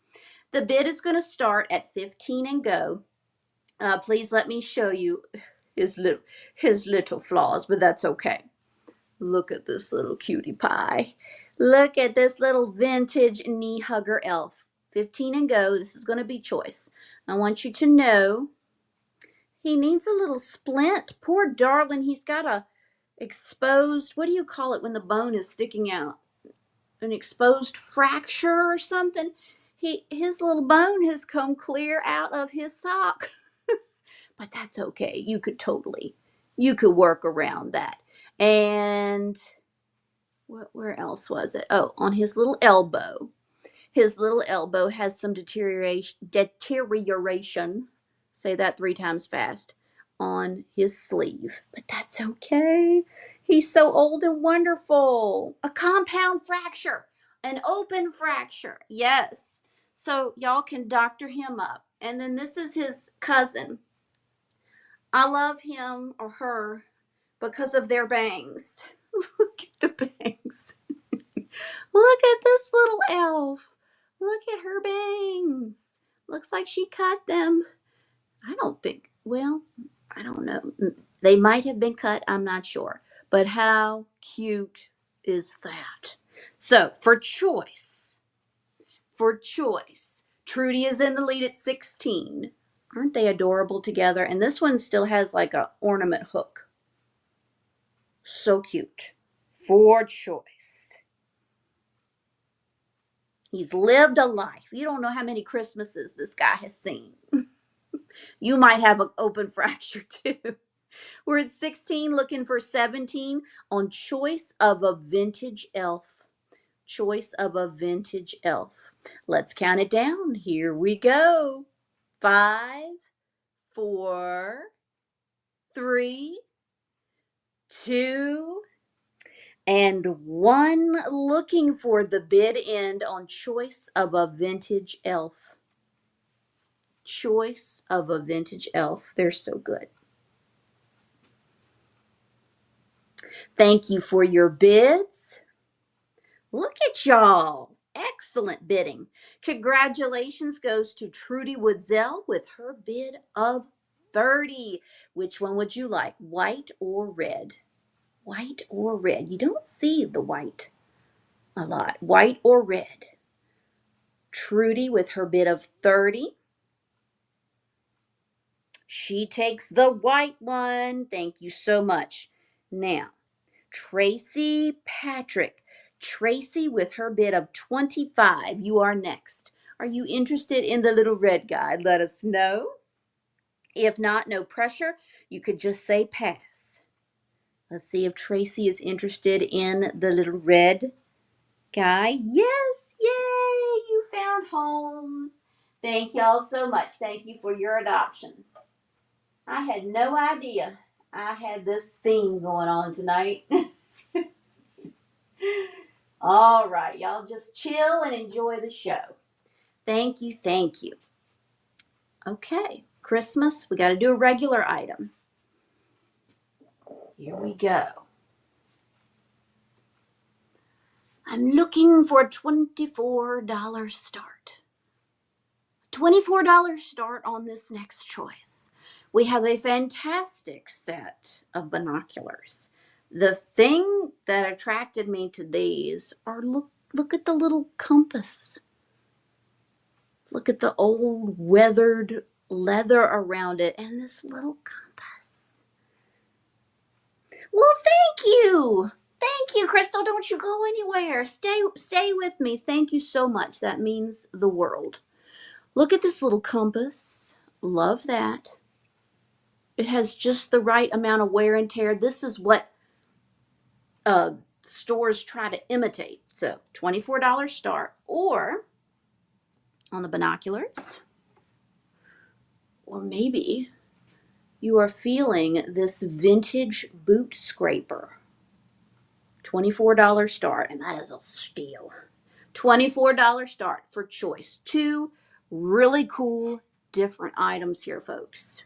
The bid is going to start at 15 and go. Please let me show you his little flaws, but that's okay. Look at this little cutie pie. Look at this little vintage knee hugger elf. 15 and go. This is going to be choice. I want you to know he needs a little splint. Poor darling. He's got a exposed, what do you call it when the bone is sticking out? An exposed fracture or something. His little bone has come clear out of his sock. But that's okay. You could work around that. And where else was it? Oh, on his little elbow. His little elbow has some deterioration. Say that 3 times fast. On his sleeve. But that's okay. He's so old and wonderful. A compound fracture. An open fracture. Yes. So y'all can doctor him up. And then this is his cousin. I love him or her because of their bangs. Look at the bangs. Look at this little elf. Look at her bangs. Looks like she cut them. I don't know. They might have been cut. I'm not sure. But how cute is that? So for choice, Trudy is in the lead at 16. Aren't they adorable together? And this one still has like a ornament hook. So cute. For choice. He's lived a life. You don't know how many Christmases this guy has seen. You might have an open fracture too. We're at 16 looking for 17 on choice of a vintage elf. Choice of a vintage elf. Let's count it down. Here we go. 5, 4, 3, 2, and 1. Looking for the bid end on choice of a vintage elf. Choice of a vintage elf. They're so good. Thank you for your bids. Look at y'all. Excellent bidding. Congratulations goes to Trudy Woodzell with her bid of 30. Which one would you like, white or red? White or red? You don't see the white. A lot. White or red? Trudy with her bid of 30. She takes the white one. Thank you so much. Now, Tracy Patrick. Tracy with her bid of 25. You are next. Are you interested in the little red guy? Let us know. If not, no pressure. You could just say pass. Let's see if Tracy is interested in the little red guy. Yes, yay, you found Holmes. Thank y'all so much. Thank you for your adoption. I had no idea I had this theme going on tonight. All right, y'all just chill and enjoy the show. Thank you, thank you. Okay, Christmas, we got to do a regular item. Here we go. I'm looking for a $24 start. $24 start on this next choice. We have a fantastic set of binoculars. The thing that attracted me to these are look at the little compass. Look at the old weathered leather around it and this little compass. Well, thank you. Thank you, Crystal. Don't you go anywhere. Stay with me. Thank you so much. That means the world. Look at this little compass. Love that. It has just the right amount of wear and tear. This is what stores try to imitate. So $24 start. Or on the binoculars. Or maybe you are feeling this vintage boot scraper. $24 start. And that is a steal. $24 start for choice. Two really cool different items here, folks.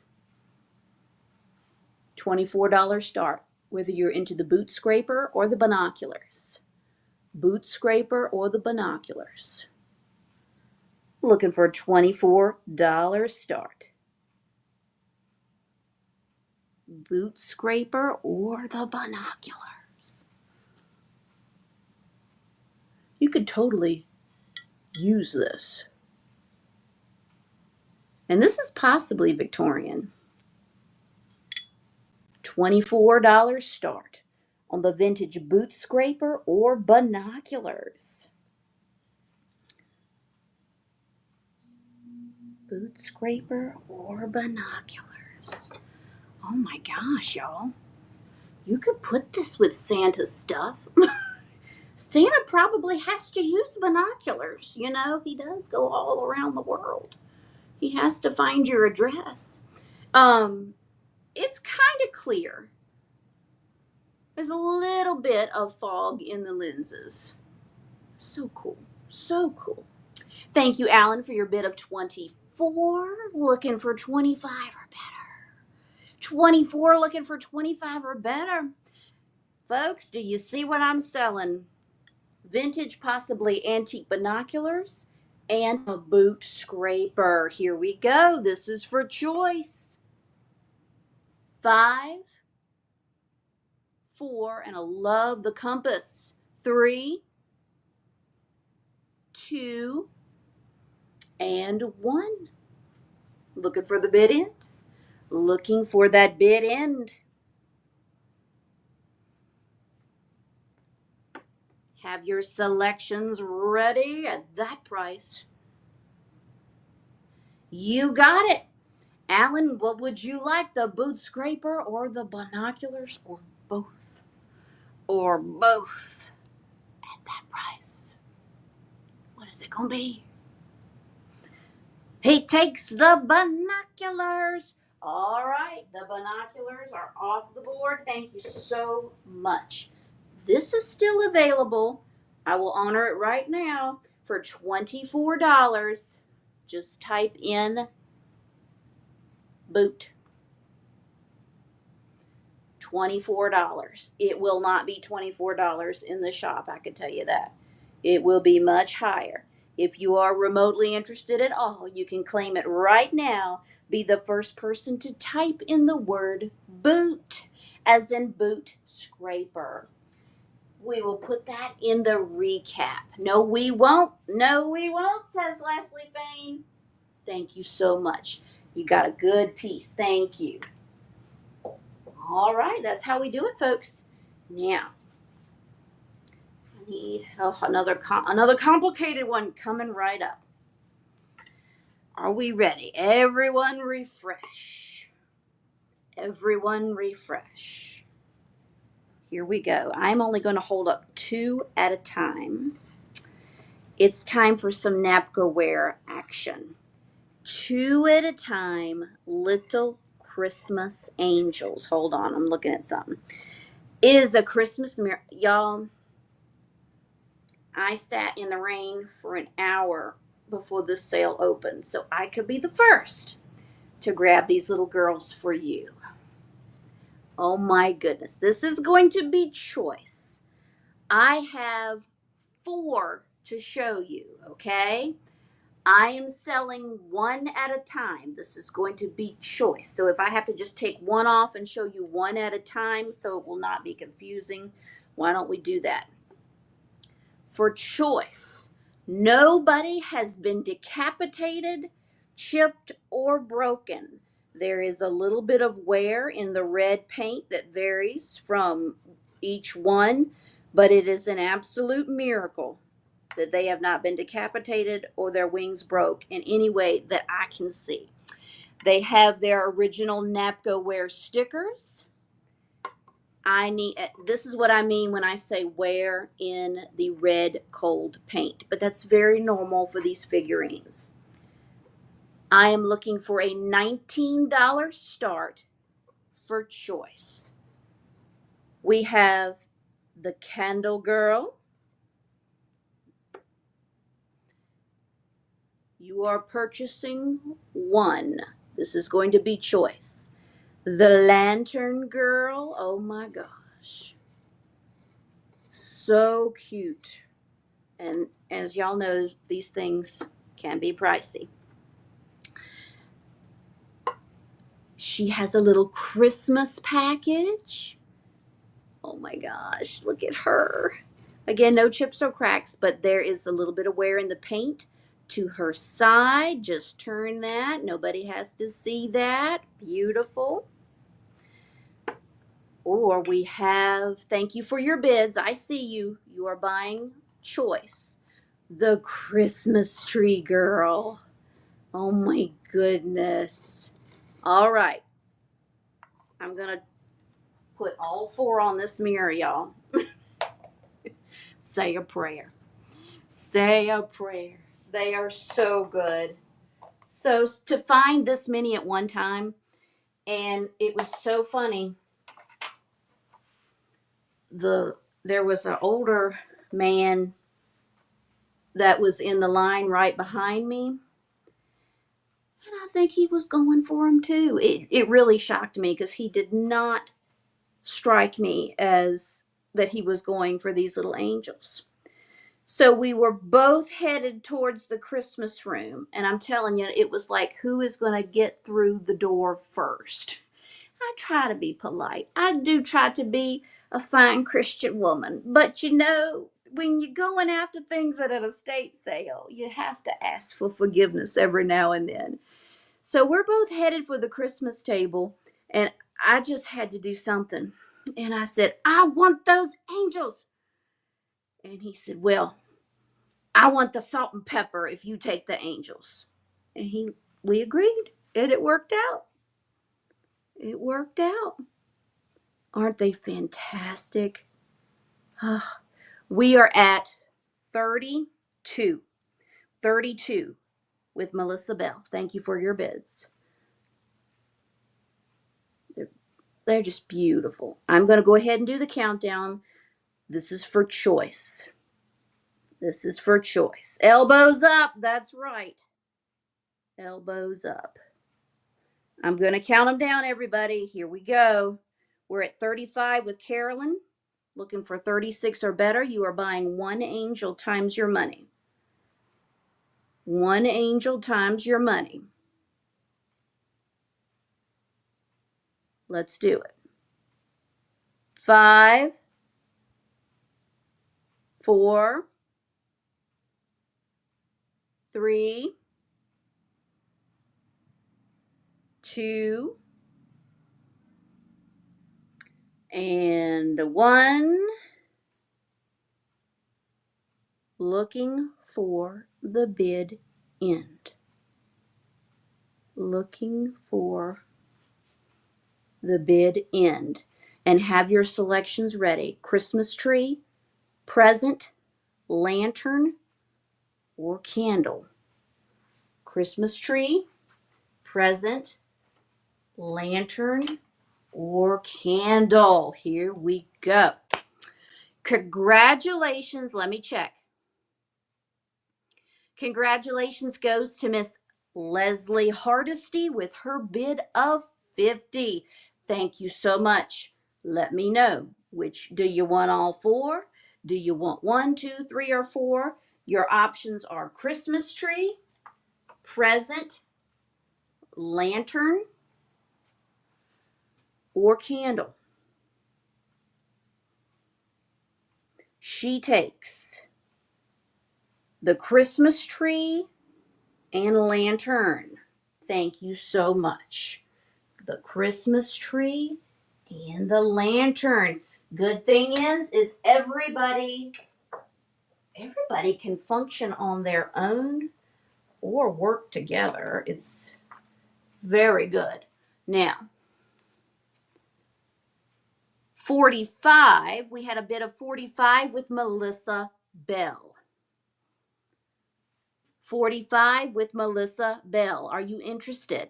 $24 start, whether you're into the boot scraper or the binoculars. Boot scraper or the binoculars. Looking for a $24 start. Boot scraper or the binoculars. You could totally use this. And this is possibly Victorian. $24 start on the vintage boot scraper or binoculars. Boot scraper or binoculars. Oh my gosh, y'all. You could put this with Santa's stuff. Santa probably has to use binoculars. You know, he does go all around the world. He has to find your address. It's kind of clear. There's a little bit of fog in the lenses. So cool. So cool. Thank you, Alan, for your bid of 24. Looking for 25 or better. 24 looking for 25 or better. Folks, do you see what I'm selling? Vintage, possibly antique binoculars and a boot scraper. Here we go. This is for choice. 5, 4, and I love the compass. 3, 2, and 1. Looking for the bid end. Looking for that bid end. Have your selections ready at that price. You got it. Alan, what would you like? The boot scraper or the binoculars or both? Or both at that price? What is it going to be? He takes the binoculars. All right, the binoculars are off the board. Thank you so much. This is still available. I will honor it right now for $24. Just type in boot. $24. It will not be $24 in the shop, I can tell you that. It will be much higher. If you are remotely interested at all, you can claim it right now. Be the first person to type in the word boot, as in boot scraper. We will put that in the recap. No, we won't. No, we won't, says Leslie Fain. Thank you so much. You got a good piece. Thank you. All right, that's how we do it, folks. Now, I need another complicated one coming right up. Are we ready? Everyone refresh. Everyone refresh. Here we go. I'm only going to hold up 2 at a time. It's time for some Napkoware action. 2 at a time, little Christmas angels. Hold on, I'm looking at something. It is a Christmas miracle. Y'all, I sat in the rain for an hour before this sale opened, so I could be the first to grab these little girls for you. Oh my goodness, this is going to be choice. I have 4 to show you, okay? I am selling 1 at a time. This is going to be choice. So if I have to just take one off and show you 1 at a time so it will not be confusing, why don't we do that? For choice, nobody has been decapitated, chipped, or broken. There is a little bit of wear in the red paint that varies from each one, but it is an absolute miracle that they have not been decapitated or their wings broke in any way that I can see. They have their original Napkoware stickers. This is what I mean when I say wear in the red cold paint, but that's very normal for these figurines. I am looking for a $19 start for choice. We have the Candle Girl. You are purchasing 1. This is going to be choice. The Lantern Girl. Oh my gosh. So cute. And as y'all know, these things can be pricey. She has a little Christmas package. Oh my gosh, look at her. Again, no chips or cracks, but there is a little bit of wear in the paint to her side. Just turn that. Nobody has to see that. Beautiful. Or we have, thank you for your bids. I see you. You are buying choice. The Christmas Tree Girl. Oh my goodness. All right. I'm going to put all 4 on this mirror, y'all. Say a prayer. Say a prayer. They are so good. So to find this many at one time, and it was so funny. There was an older man that was in the line right behind me, and I think he was going for him too. It really shocked me because he did not strike me as that he was going for these little angels. So we were both headed towards the Christmas room, and I'm telling you, it was like, who is going to get through the door first? I try to be polite. I do try to be a fine Christian woman, but when you're going after things at an estate sale, you have to ask for forgiveness every now and then. So we're both headed for the Christmas table, and I just had to do something. And I said, I want those angels. And he said, well, I want the salt and pepper if you take the angels. And we agreed, and it worked out. It worked out. Aren't they fantastic? We are at 32. 32 with Melissa Bell. Thank you for your bids. They're just beautiful. I'm going to go ahead and do the countdown. This is for choice. This is for choice. Elbows up. That's right. Elbows up. I'm going to count them down, everybody. Here we go. We're at 35 with Carolyn. Looking for 36 or better. You are buying 1 angel times your money. 1 angel times your money. Let's do it. 5, 4, 3, 2, and 1. Looking for the bid end. Looking for the bid end. And have your selections ready. Christmas tree, present, lantern, or candle. Christmas tree, present, lantern, or candle. Here we go. Congratulations. Let me check. Congratulations goes to Miss Leslie Hardesty with her bid of 50. Thank you so much. Let me know, which do you want all 4? Do you want 1, 2, 3, or 4? Your options are Christmas tree, present, lantern, or candle. She takes the Christmas tree and lantern. Thank you so much. The Christmas tree and the lantern. Good thing is everybody can function on their own or work together. It's very good. Now, 45, we had a bit of 45 with Melissa Bell. 45 with Melissa Bell. Are you interested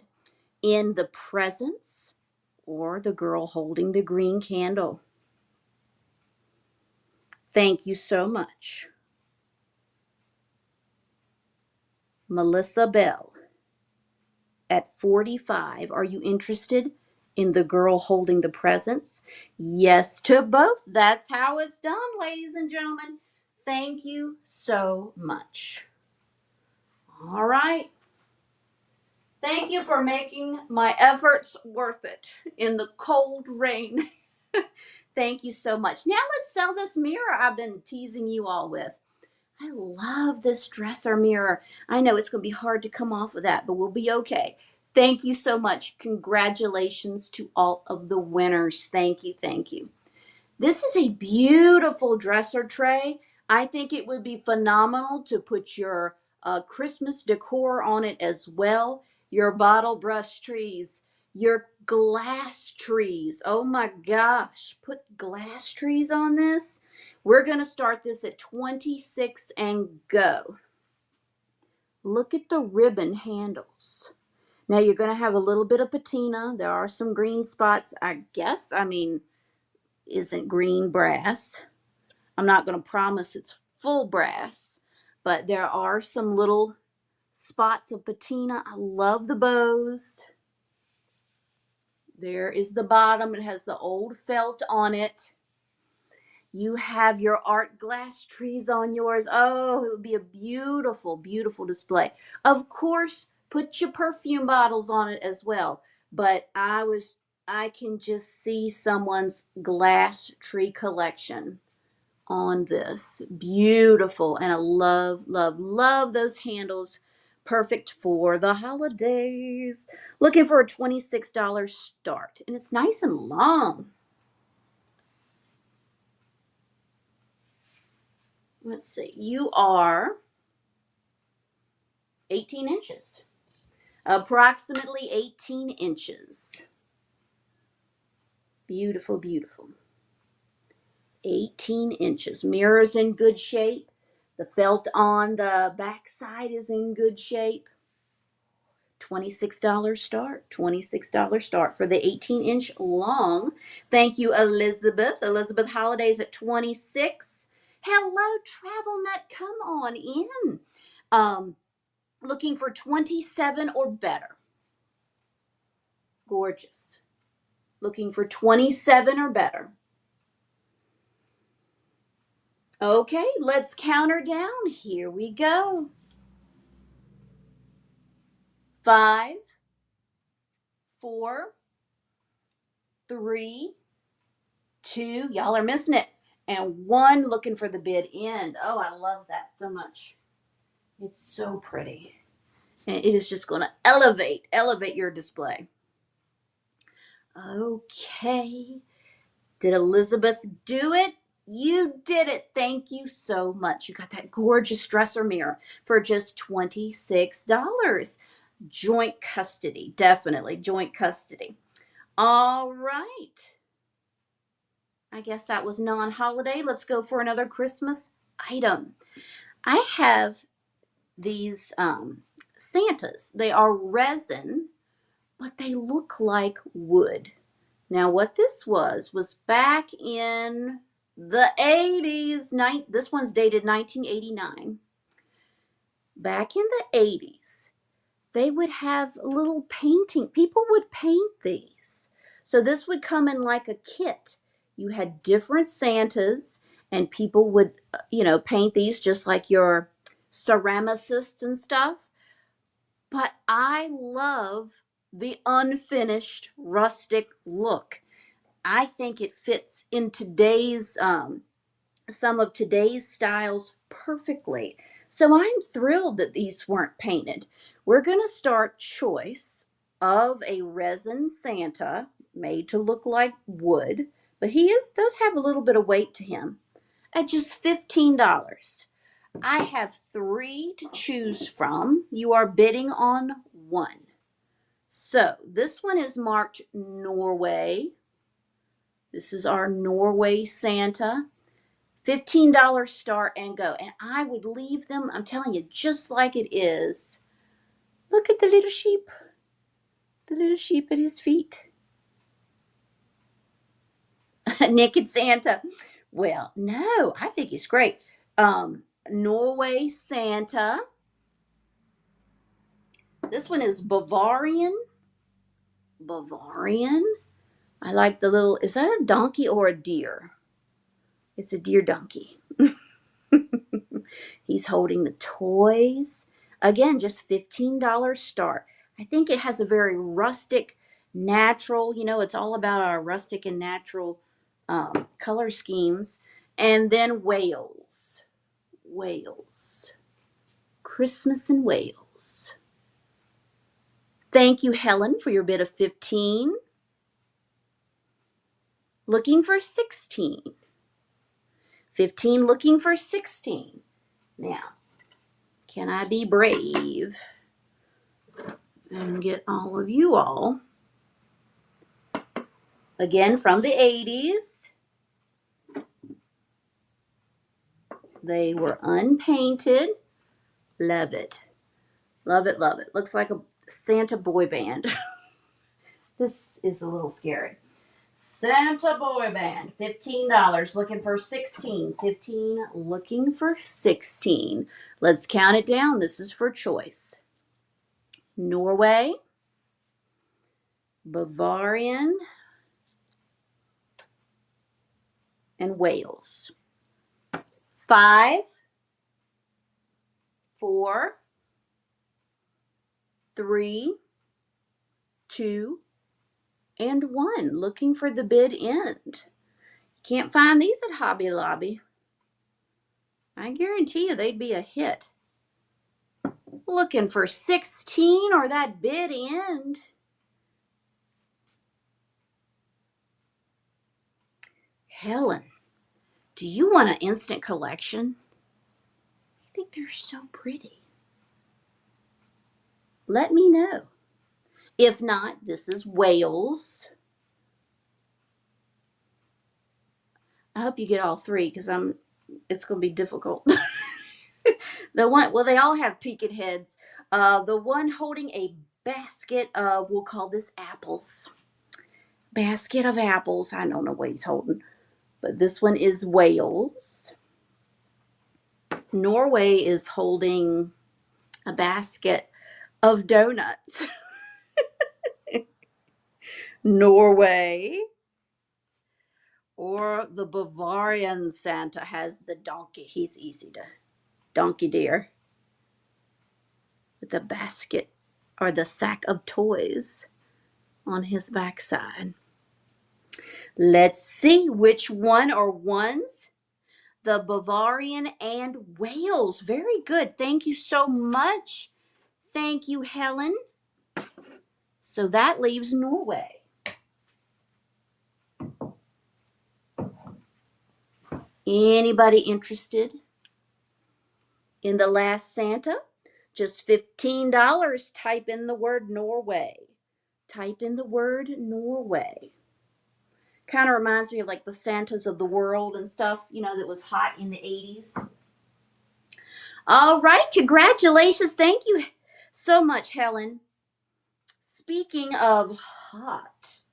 in the presents or the girl holding the green candle? Thank you so much. Melissa Bell at 45. Are you interested in the girl holding the presents? Yes to both. That's how it's done, ladies and gentlemen. Thank you so much. All right. Thank you for making my efforts worth it in the cold rain. Thank you so much. Now let's sell this mirror I've been teasing you all with. I love this dresser mirror. I know it's going to be hard to come off of that, but we'll be okay. Thank you so much. Congratulations to all of the winners. Thank you. Thank you. This is a beautiful dresser tray. I think it would be phenomenal to put your Christmas decor on it as well. Your bottle brush trees, your glass trees. Oh my gosh, put glass trees on this. We're going to start this at 26 and go. Look at the ribbon handles. Now you're going to have a little bit of patina. There are some green spots, I guess. I mean, isn't green brass. I'm not going to promise it's full brass, but there are some little spots of patina. I love the bows. There is the bottom. It has the old felt on it. You have your art glass trees on yours. Oh, it would be a beautiful, beautiful display. Of course, put your perfume bottles on it as well. But I can just see someone's glass tree collection on this. Beautiful. And I love, love, love those handles. Perfect for the holidays. Looking for a $26 start. And it's nice and long. Let's see. You are 18 inches. Approximately 18 inches. Beautiful, beautiful. 18 inches. Mirror's in good shape. The felt on the back side is in good shape. $26 start. $26 start for the 18-inch long. Thank you, Elizabeth. Elizabeth Holiday's at 26. Hello, Travel Nut. Come on in. Looking for 27 or better. Gorgeous. Looking for 27 or better. Okay, let's count her down. Here we go. 5, 4, 3, 2. Y'all are missing it. and 1 looking for the bid end. Oh, I love that so much. It's so pretty. And it is just going to elevate your display. Okay. Did Elizabeth do it? You did it. Thank you so much. You got that gorgeous dresser mirror for just $26. Joint custody. Definitely joint custody. All right. I guess that was non-holiday. Let's go for another Christmas item. I have these Santas. They are resin, but they look like wood. Now, what this was back in the 80s. This one's dated 1989. Back in the 80s, they would have little painting. People would paint these. So this would come in like a kit. You had different Santas, and people would, paint these just like your ceramicists and stuff. But I love the unfinished rustic look. I think it fits in today's some of today's styles perfectly. So I'm thrilled that these weren't painted. We're going to start choice of a resin Santa made to look like wood, but does have a little bit of weight to him at just $15. I have 3 to choose from. You are bidding on 1. So this one is marked Norway. This is our Norway Santa. $15 start and go. And I would leave them, I'm telling you, just like it is. Look at the little sheep. The little sheep at his feet. Naked Santa. Well, no, I think he's great. Norway Santa. This one is Bavarian. Bavarian. I like the little, is that a donkey or a deer? It's a deer donkey. He's holding the toys. Again, just $15 start. I think it has a very rustic, natural, it's all about our rustic and natural color schemes. And then Wales. Wales. Christmas in Wales. Thank you, Helen, for your bid of 15. Looking for 16. 15 looking for 16. Now, can I be brave and get all of you all? Again, from the 80s. They were unpainted. Love it. Love it, love it. Looks like a Santa boy band. This is a little scary. Santa boy band, $15. Looking for 16. 15 looking for 16. Let's count it down. This is for choice. Norway, Bavarian, and Wales. 5, 4, 3, 2, and 1. Looking for the bid end. Can't find these at Hobby Lobby. I guarantee you they'd be a hit. Looking for 16 or that bid end. Helen, do you want an instant collection? I think they're so pretty. Let me know. If not, this is Wales. I hope you get all 3 because it's going to be difficult. They all have peaked heads. The one holding a basket of, we'll call this apples. Basket of apples. I don't know what he's holding. But this one is Wales. Norway is holding a basket of donuts. Norway. Or the Bavarian Santa has the donkey. He's easy to donkey deer. With the basket or the sack of toys on his backside. Let's see which one or ones the Bavarian, and Wales. Very good. Thank you so much. Thank you, Helen. So that leaves Norway. Anybody interested in the last Santa? Just $15. Type in the word Norway. Type in the word Norway. Kind of reminds me of like the Santas of the world and stuff, that was hot in the 80s. All right, congratulations. Thank you so much, Helen. Speaking of hot,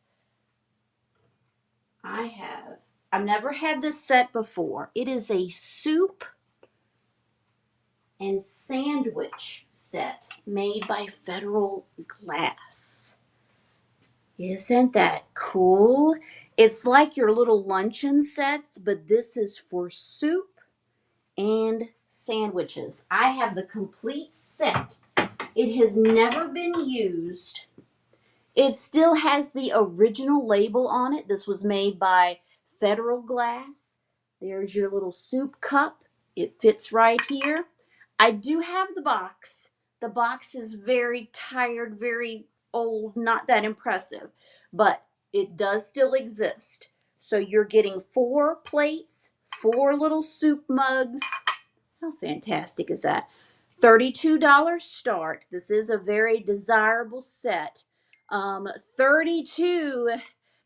I've never had this set before. It is a soup and sandwich set made by Federal Glass. Isn't that cool? It's like your little luncheon sets, but this is for soup and sandwiches. I have the complete set. It has never been used. It still has the original label on it. This was made by Federal Glass. There's your little soup cup. It fits right here. I do have the box. The box is very tired, very old, not that impressive, but it does still exist. So you're getting 4 plates, 4 little soup mugs. How fantastic is that? $32 start. This is a very desirable set. 32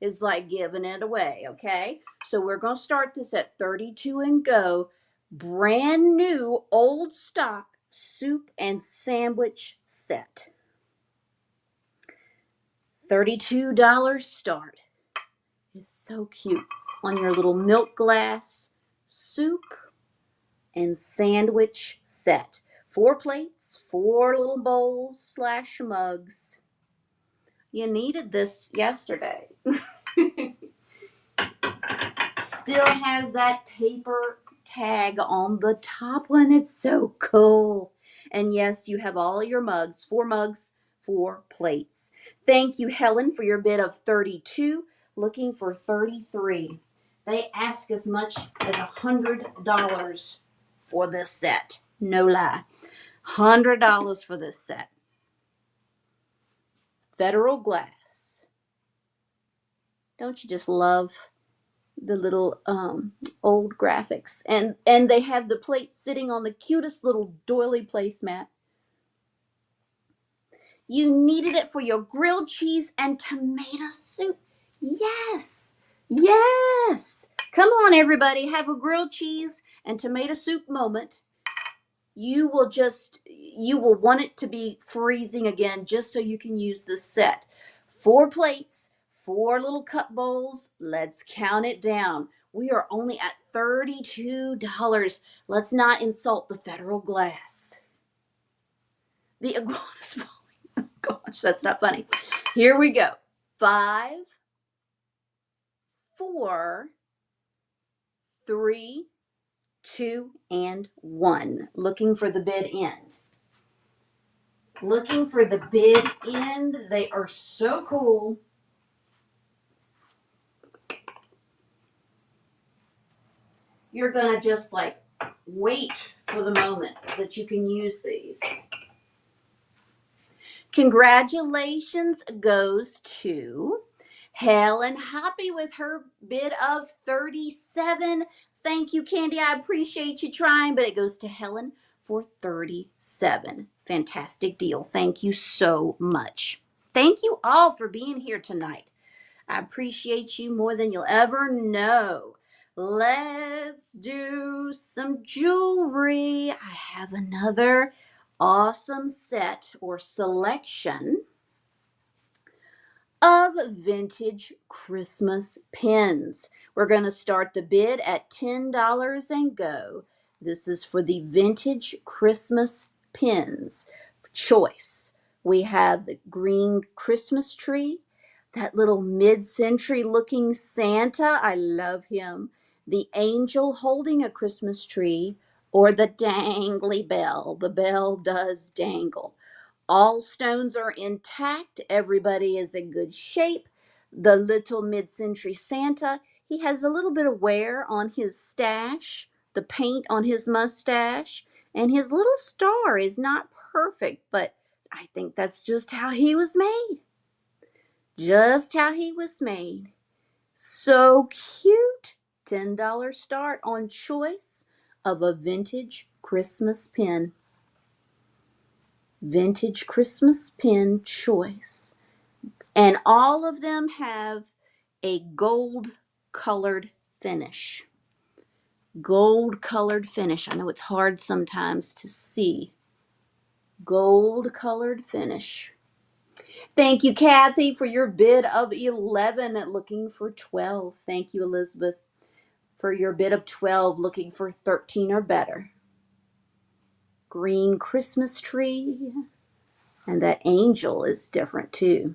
is like giving it away, okay? So we're going to start this at 32 and go. Brand new old stock soup and sandwich set. $32 start. It's so cute. On your little milk glass soup and sandwich set. 4 plates, 4 little bowls / mugs. You needed this yesterday. Still has that paper tag on the top one. It's so cool. And yes, you have all your mugs, 4 plates. Thank you, Helen, for your bid of 32. Looking for 33. They ask as much as $100 for this set. No lie. $100 for this set. Federal Glass. Don't you just love the little old graphics? And they have the plate sitting on the cutest little doily placemat. You needed it for your grilled cheese and tomato soup. Yes. Yes. Come on, everybody. Have a grilled cheese and tomato soup moment. You will want it to be freezing again just so you can use this set. 4 plates, 4 little cup bowls. Let's count it down. We are only at $32. Let's not insult the Federal Glass. The iguana's falling. Oh gosh, that's not funny. Here we go. 5, 4, 3, 2, and 1. Looking for the bid end. Looking for the bid end. They are so cool. You're going to just like wait for the moment that you can use these. Congratulations goes to Helen Hoppy with her bid of 37. Thank you, Candy. I appreciate you trying, but it goes to Helen for 37. Fantastic deal. Thank you so much. Thank you all for being here tonight. I appreciate you more than you'll ever know. Let's do some jewelry. I have another awesome set or selection of vintage Christmas pins. We're going to start the bid at $10 and go. This is for the vintage Christmas pins choice. We have the green Christmas tree, that little mid-century looking Santa. I love him. The angel holding a Christmas tree, or the dangly bell. The bell does dangle. All stones are intact. Everybody is in good shape. The little mid-century Santa, he has a little bit of wear on his stash the paint on his mustache, and his little star is not perfect, but I think that's just how he was made. Just how he was made. So cute. $10 start on choice of a vintage Christmas pin. Vintage Christmas pin choice. And all of them have a gold colored finish. Gold colored finish. I know it's hard sometimes to see. Gold colored finish. Thank you, Kathy, for your bid of 11 looking for 12. Thank you, Elizabeth, for your bid of 12 looking for 13 or better. Green Christmas tree. And that angel is different too.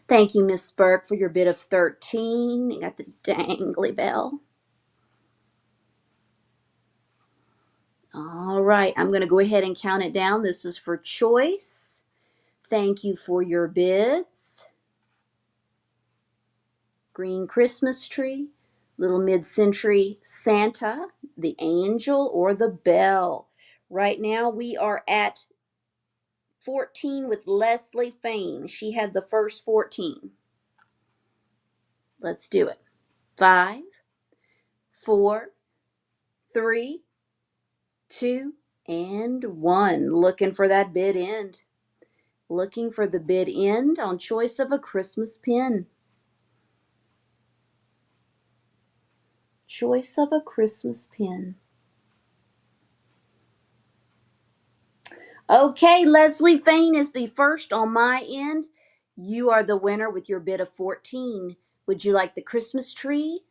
Thank you, Miss Burke, for your bid of 13. You got the dangly bell. All right, I'm going to go ahead and count it down. This is for choice. Thank you for your bids. Green Christmas tree, little mid-century Santa, the angel, or the bell. Right now we are at 14 with Leslie Fain. She had the first 14. Let's do it. 5, 4, 3, 2, and 1. Looking for that bid end. Looking for the bid end on choice of a Christmas pin. Choice of a Christmas pin. Okay, Leslie Fain is the first on my end. You are the winner with your bid of 14. Would you like the Christmas tree,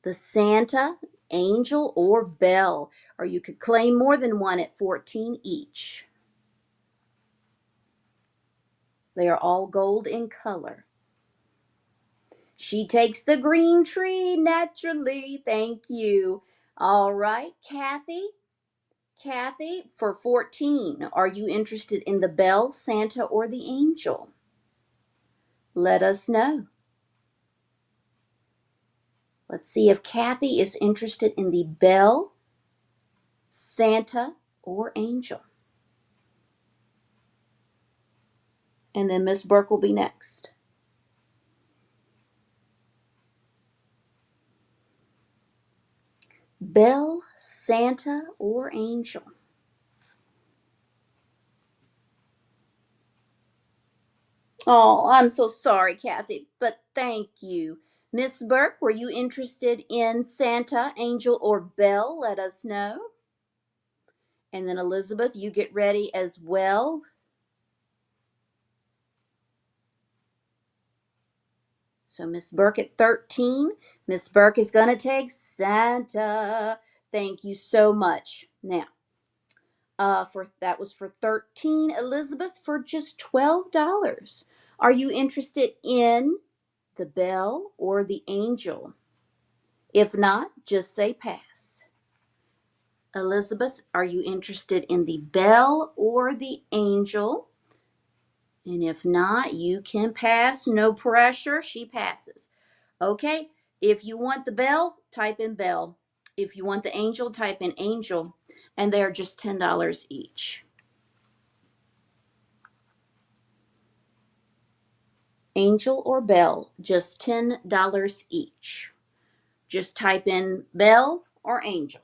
the Santa, angel, or bell? Or you could claim more than one at 14 each. They are all gold in color. She takes the green tree naturally. Thank you. All right, Kathy. Kathy, for 14, are you interested in the bell, Santa, or the angel? Let us know. Let's see if Kathy is interested in the bell, Santa, or angel. And then Miss Burke will be next. Bell, Santa, or angel? Oh, I'm so sorry, Kathy, but thank you. Miss Burke, were you interested in Santa, angel, or bell? Let us know. And then Elizabeth, you get ready as well. So Miss Burke at 13. Miss Burke is going to take Santa. Thank you so much. Now, that was for 13. Elizabeth, for just $12. Are you interested in the bell or the angel? If not, just say pass. Elizabeth, are you interested in the bell or the angel? And if not, you can pass. No pressure. She passes. Okay, if you want the bell, type in bell. If you want the angel, type in angel. And they are just $10 each. Angel or bell, just $10 each. Just type in bell or angel.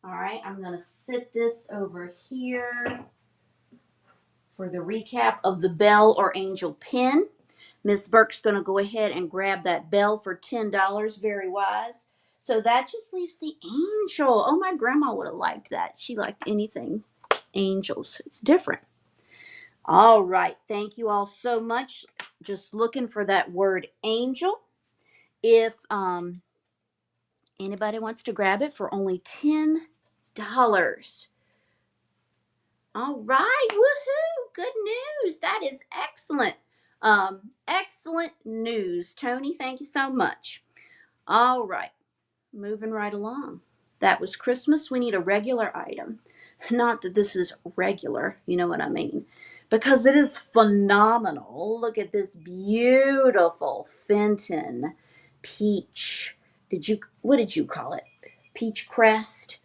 All right, I'm going to sit this over here for the recap of the bell or angel pin. Miss Burke's going to go ahead and grab that bell for $10. Very wise. So that just leaves the angel. Oh, my grandma would have liked that. She liked anything angels. It's different. All right. Thank you all so much. Just looking for that word angel. If anybody wants to grab it for only $10. All right. Woohoo. Good news. That is excellent. Excellent news. Tony, thank you so much. All right. Moving right along. That was Christmas. We need a regular item. Not that this is regular, you know what I mean. Because it is phenomenal. Look at this beautiful Fenton peach. What did you call it? peach crest.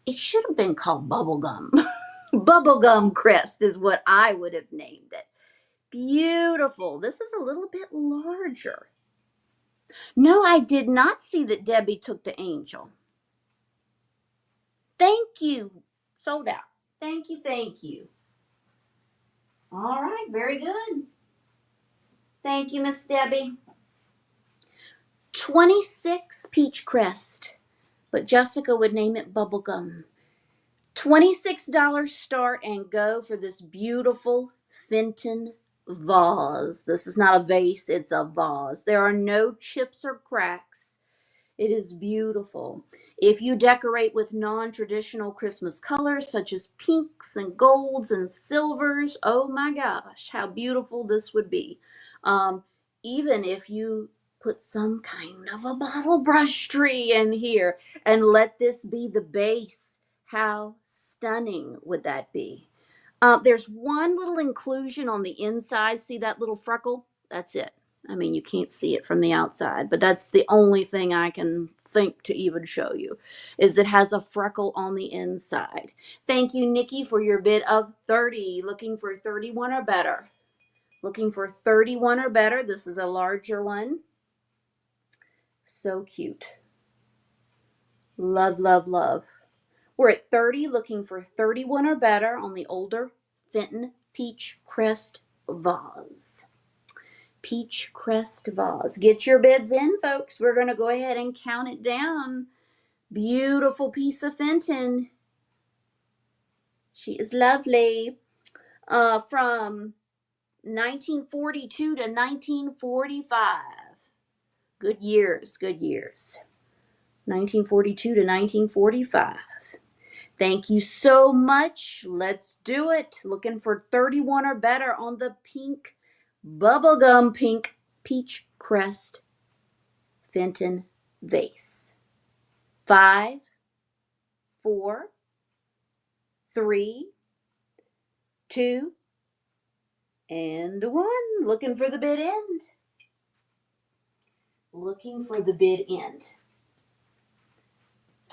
It should have been called bubblegum. Bubblegum crest is what I would have named it. Beautiful. This is a little bit larger. No, I did not see that Debbie took the angel. Thank you. Sold out. Thank you. Thank you. All right. Very good. Thank you, Miss Debbie. 26 peach crest, but Jessica would name it bubblegum. $26 start and go for this beautiful Fenton vase. This is not a vase, it's a vase. There are no chips or cracks. It is beautiful. If you decorate with non-traditional Christmas colors such as pinks and golds and silvers, oh my gosh, how beautiful this would be. Even if you put some kind of a bottle brush tree in here and let this be the base, how stunning would that be? There's one little inclusion on the inside. See that little freckle? That's it. I mean, you can't see it from the outside, but that's the only thing I can think to even show you, is it has a freckle on the inside. Thank you, Nikki, for your bid of 30. Looking for 31 or better. Looking for 31 or better. This is a larger one. So cute. Love, love, love. We're at 30, looking for 31 or better on the older Fenton Peach Crest vase. Peach Crest vase. Get your bids in, folks. We're going to go ahead and count it down. Beautiful piece of Fenton. She is lovely. From 1942 to 1945. Good years, good years. 1942 to 1945. Thank you so much. Let's do it. Looking for 31 or better on the pink, bubblegum pink peach crest Fenton vase. 5, 4, 3, 2, and 1. Looking for the bid end. Looking for the bid end.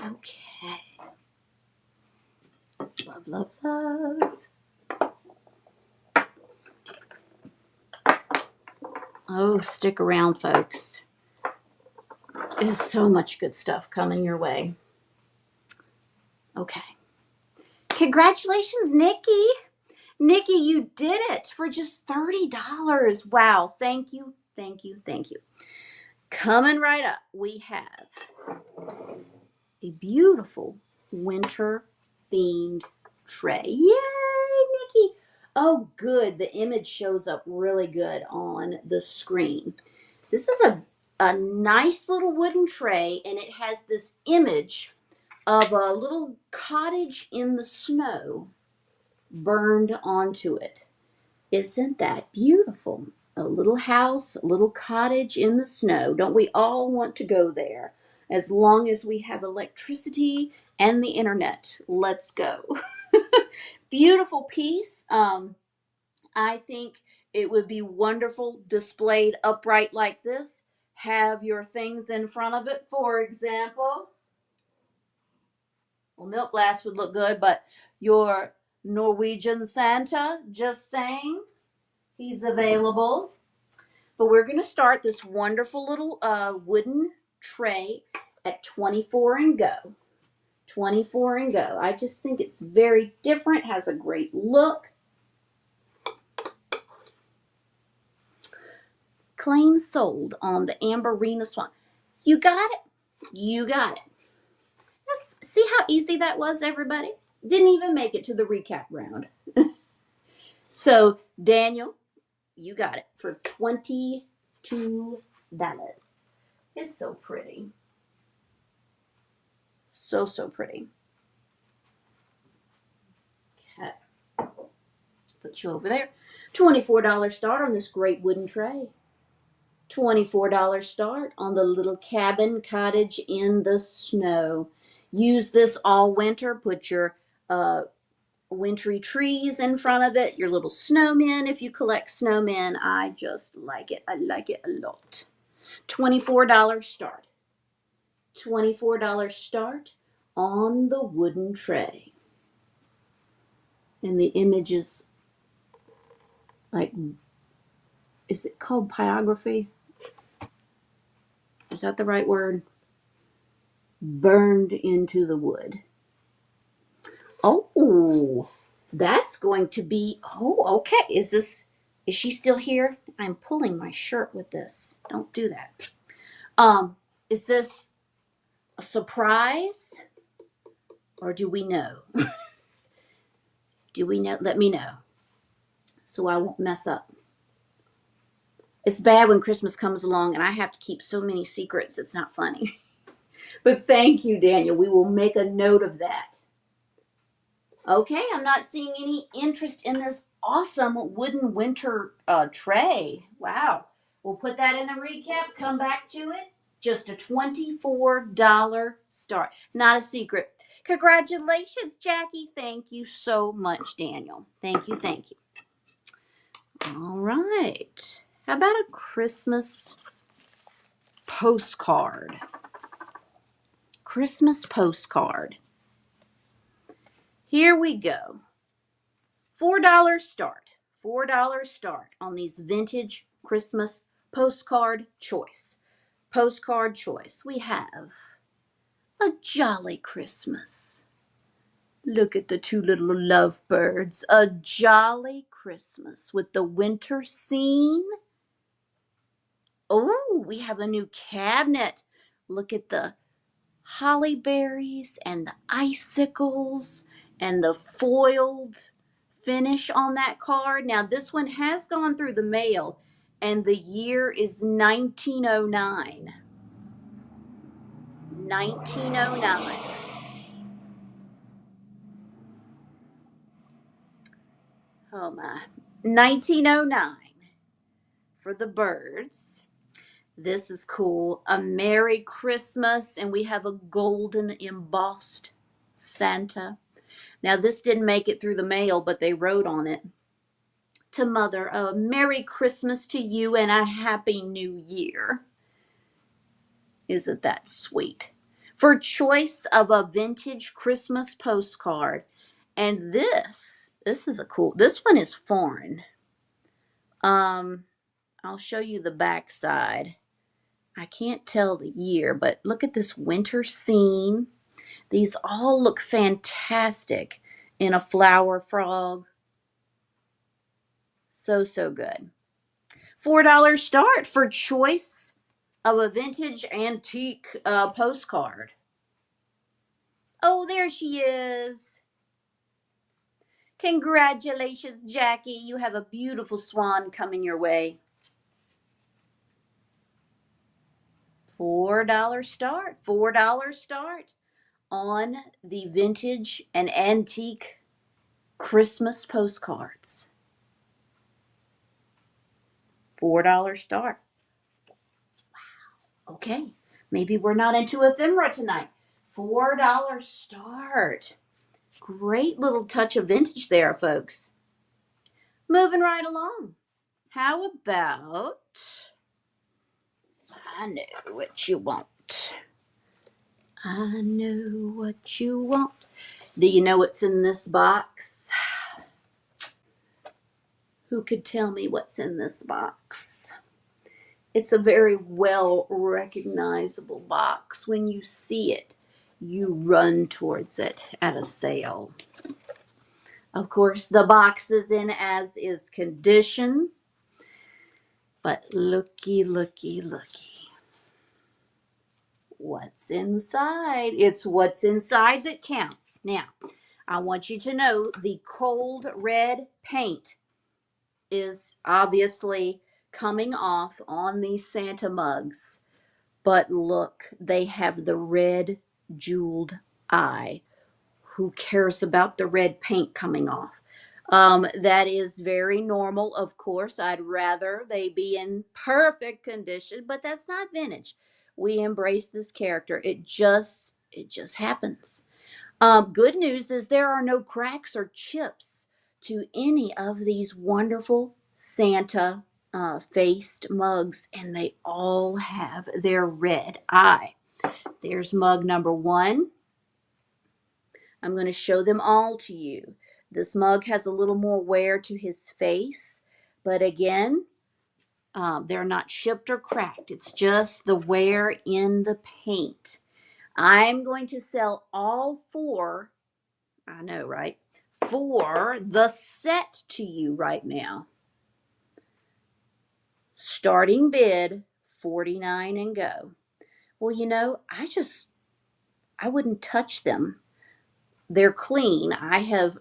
Okay. Love, love, love. Oh, stick around, folks. There's so much good stuff coming your way. Okay. Congratulations, Nikki. Nikki, you did it for just $30. Wow. Thank you, thank you, thank you. Coming right up, we have a beautiful winter-themed tray. Yay, Nikki. Oh, good. The image shows up really good on the screen. This is a nice little wooden tray, and it has this image of a little cottage in the snow burned onto it. Isn't that beautiful? A little house, a little cottage in the snow. Don't we all want to go there? As long as we have electricity and the internet. Let's go. Beautiful piece. I think it would be wonderful displayed upright like this. Have your things in front of it, for example. Well, milk glass would look good, but your Norwegian Santa, just saying, he's available. But we're going to start this wonderful little wooden tray at 24 and go. 24 and go. I just think it's very different, has a great look. Claim sold on the Amberina Swan. You got it. You got it. See how easy that was, everybody? Didn't even make it to the recap round. So, Daniel, you got it for $22. It's so pretty. So, so pretty. Okay. Put you over there. $24 start on this great wooden tray. $24 start on the little cabin cottage in the snow. Use this all winter. Put your wintry trees in front of it, your little snowmen if you collect snowmen. I just like it. I like it a lot. $24 start. $24 start on the wooden tray. And the image is like, is it called pyrography? Is that the right word? Burned into the wood. Oh, that's going to be, oh, okay. Is she still here? I'm pulling my shirt with this. Don't do that. Is this a surprise or do we know? Do we know? Let me know so I won't mess up. It's bad when Christmas comes along and I have to keep so many secrets. It's not funny. But thank you, Daniel. We will make a note of that. Okay, I'm not seeing any interest in this awesome wooden winter tray. Wow. We'll put that in the recap, come back to it. Just a $24 start. Not a secret. Congratulations, Jackie. Thank you so much, Daniel. Thank you, thank you. All right. How about a Christmas postcard? Christmas postcard. Here we go. $4 start. $4 start on these vintage Christmas postcard choice. Postcard choice. We have a jolly Christmas. Look at the two little lovebirds. A jolly Christmas with the winter scene. Oh, we have a new cabinet. Look at the holly berries and the icicles and the foiled finish on that card. Now, this one has gone through the mail, and the year is 1909. 1909. Oh my. 1909 for the birds. This is cool. A Merry Christmas, and we have a golden embossed Santa. Now, this didn't make it through the mail, but they wrote on it, to Mother, a Merry Christmas to you and a Happy New Year. Isn't that sweet? For choice of a vintage Christmas postcard. And this is a cool, this one is foreign. I'll show you the back side. I can't tell the year, but look at this winter scene. These all look fantastic in a flower frog. So, so good. $4 start for choice of a vintage antique postcard. Oh, there she is. Congratulations, Jackie. You have a beautiful swan coming your way. $4 start. $4 start on the vintage and antique Christmas postcards. $4 start. Wow. Okay. Maybe we're not into ephemera tonight. $4 start. Great little touch of vintage there, folks. Moving right along. How about, I know what you want. I know what you want. Do you know what's in this box? Who could tell me what's in this box? It's a very well recognizable box. When you see it, you run towards it at a sale. Of course, the box is in as is condition. But looky, looky, looky. What's inside? It's what's inside that counts. Now, I want you to know the cold red paint is obviously coming off on these Santa mugs. But look, they have the red jeweled eye. Who cares about the red paint coming off? That is very normal, of course. I'd rather they be in perfect condition, but that's not vintage. We embrace this character. It just happens. Good news is there are no cracks or chips to any of these wonderful Santa faced mugs, and they all have their red eye. There's mug number 1. I'm going to show them all to you. This mug has a little more wear to his face, but again, they're not chipped or cracked. It's just the wear in the paint. I'm going to sell all 4, I know, right? For the set to you right now. Starting bid $49 and go. Well, you know, I wouldn't touch them. They're clean. I have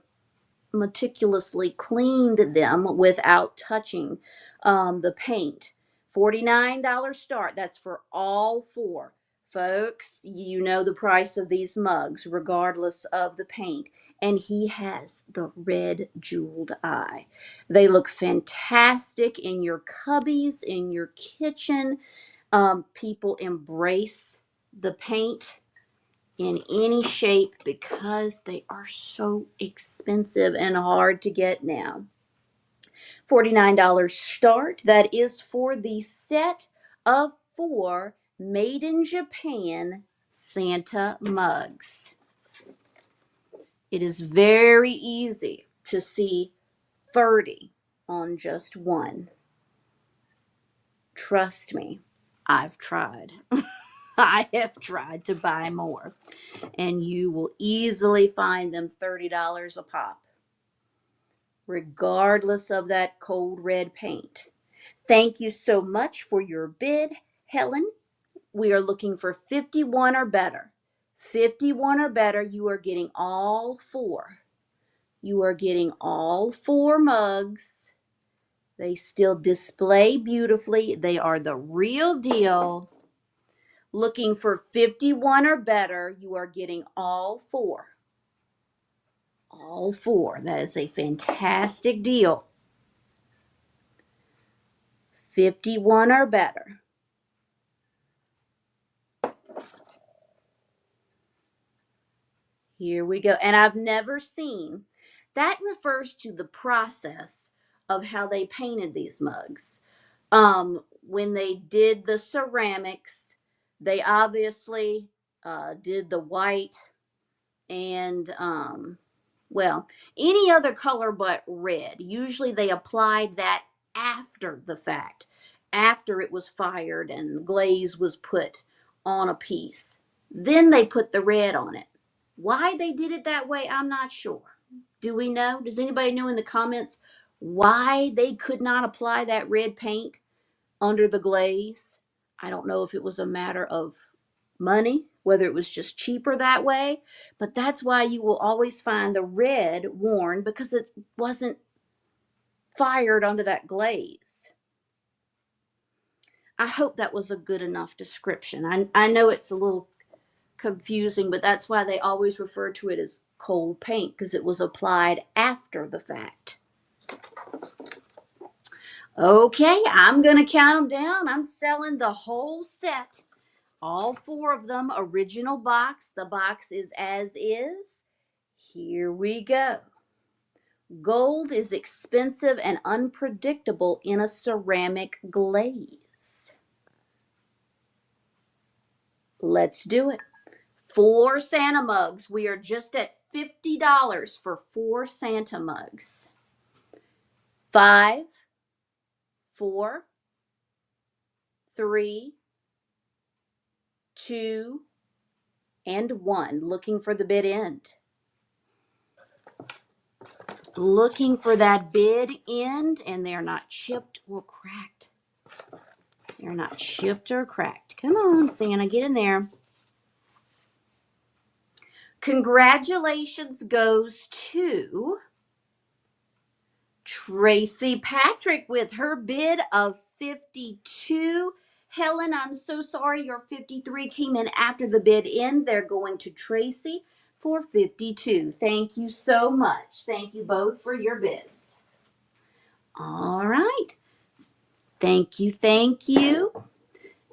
meticulously cleaned them without touching the paint. $49 start. That's for all 4. Folks, you know the price of these mugs, regardless of the paint. And he has the red jeweled eye. They look fantastic in your cubbies, in your kitchen. People embrace the paint in any shape because they are so expensive and hard to get now. $49 start. That is for the set of 4 made in Japan Santa mugs. It is very easy to see 30 on just one. Trust me, I've tried. I have tried to buy more, and you will easily find them $30 a pop, regardless of that cold red paint. Thank you so much for your bid, Helen. We are looking for 51 or better. 51 or better, you are getting all 4. You are getting all 4 mugs. They still display beautifully. They are the real deal. Looking for 51 or better, you are getting all 4. All 4. That is a fantastic deal. 51 or better. Here we go. And I've never seen, that refers to the process of how they painted these mugs. When they did the ceramics, they obviously did the white and well, any other color but red. Usually they applied that after the fact, after it was fired and glaze was put on a piece. Then they put the red on it. Why they did it that way, I'm not sure. Do we know? Does anybody know in the comments why they could not apply that red paint under the glaze? I don't know if it was a matter of money, whether it was just cheaper that way, but that's why you will always find the red worn, because it wasn't fired under that glaze. I hope that was a good enough description. I know it's a little confusing, but that's why they always refer to it as cold paint, because it was applied after the fact. Okay, I'm going to count them down. I'm selling the whole set. All 4 of them, original box. The box is as is. Here we go. Gold is expensive and unpredictable in a ceramic glaze. Let's do it. 4 Santa mugs. We are just at $50 for 4 Santa mugs. 5, 4, 3, 2, and 1. Looking for the bid end. Looking for that bid end, and they're not chipped or cracked. They're not chipped or cracked. Come on, Santa, get in there. Congratulations goes to Tracy Patrick with her bid of 52. Helen, I'm so sorry your 53 came in after the bid end. They're going to Tracy for 52. Thank you so much. Thank you both for your bids. All right. Thank you. Thank you.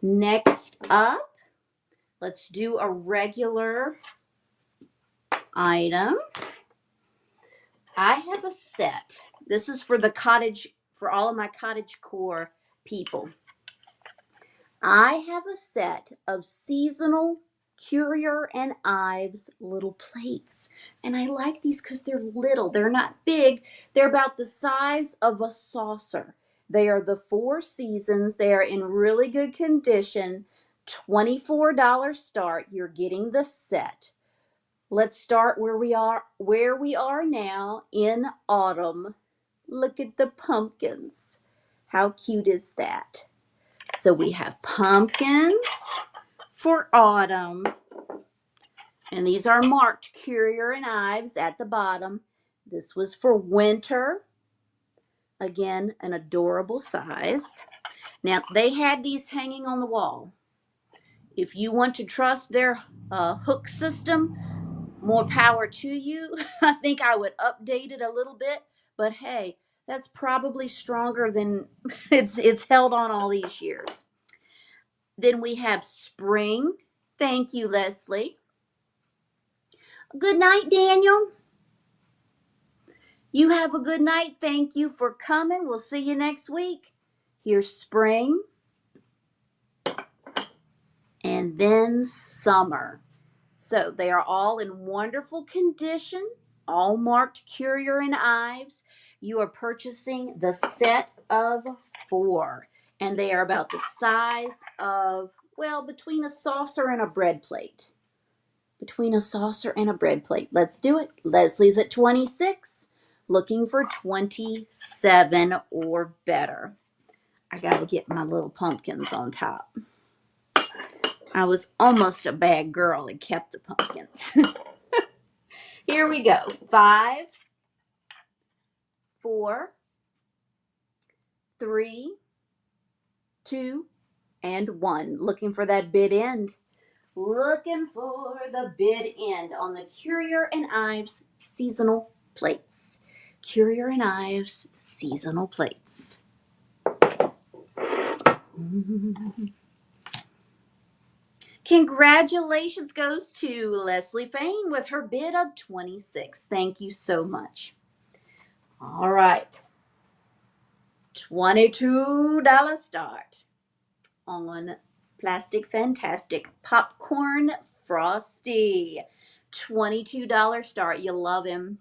Next up, let's do a regular item. I have a set. This is for the cottage, for all of my cottage core people. I have a set of seasonal Currier and Ives little plates. And I like these because they're little. They're not big. They're about the size of a saucer. They are the Four Seasons. They are in really good condition. $24 start. You're getting the set. Let's start where we are now in autumn. Look at the pumpkins. How cute is that? So we have pumpkins for autumn. And these are marked Currier and Ives at the bottom. This was for winter. Again, an adorable size. Now, they had these hanging on the wall. If you want to trust their hook system, more power to you. I think I would update it a little bit, but hey, that's probably stronger than it's held on all these years. Then we have spring. Thank you, Leslie. Good night, Daniel. You have a good night. Thank you for coming. We'll see you next week. Here's spring and then summer. So they are all in wonderful condition, all marked Currier and Ives. You are purchasing the set of 4, and they are about the size of, well, between a saucer and a bread plate. Between a saucer and a bread plate. Let's do it. Leslie's at 26, looking for 27 or better. I got to get my little pumpkins on top. I was almost a bad girl and kept the pumpkins. Here we go. 5, 4, 3, 2, and 1. Looking for that bid end. Looking for the bid end on the Currier and Ives seasonal plates. Currier and Ives seasonal plates. Congratulations goes to Leslie Fain with her bid of 26. Thank you so much. All right. $22 start on Plastic Fantastic Popcorn Frosty. $22 start. You love him.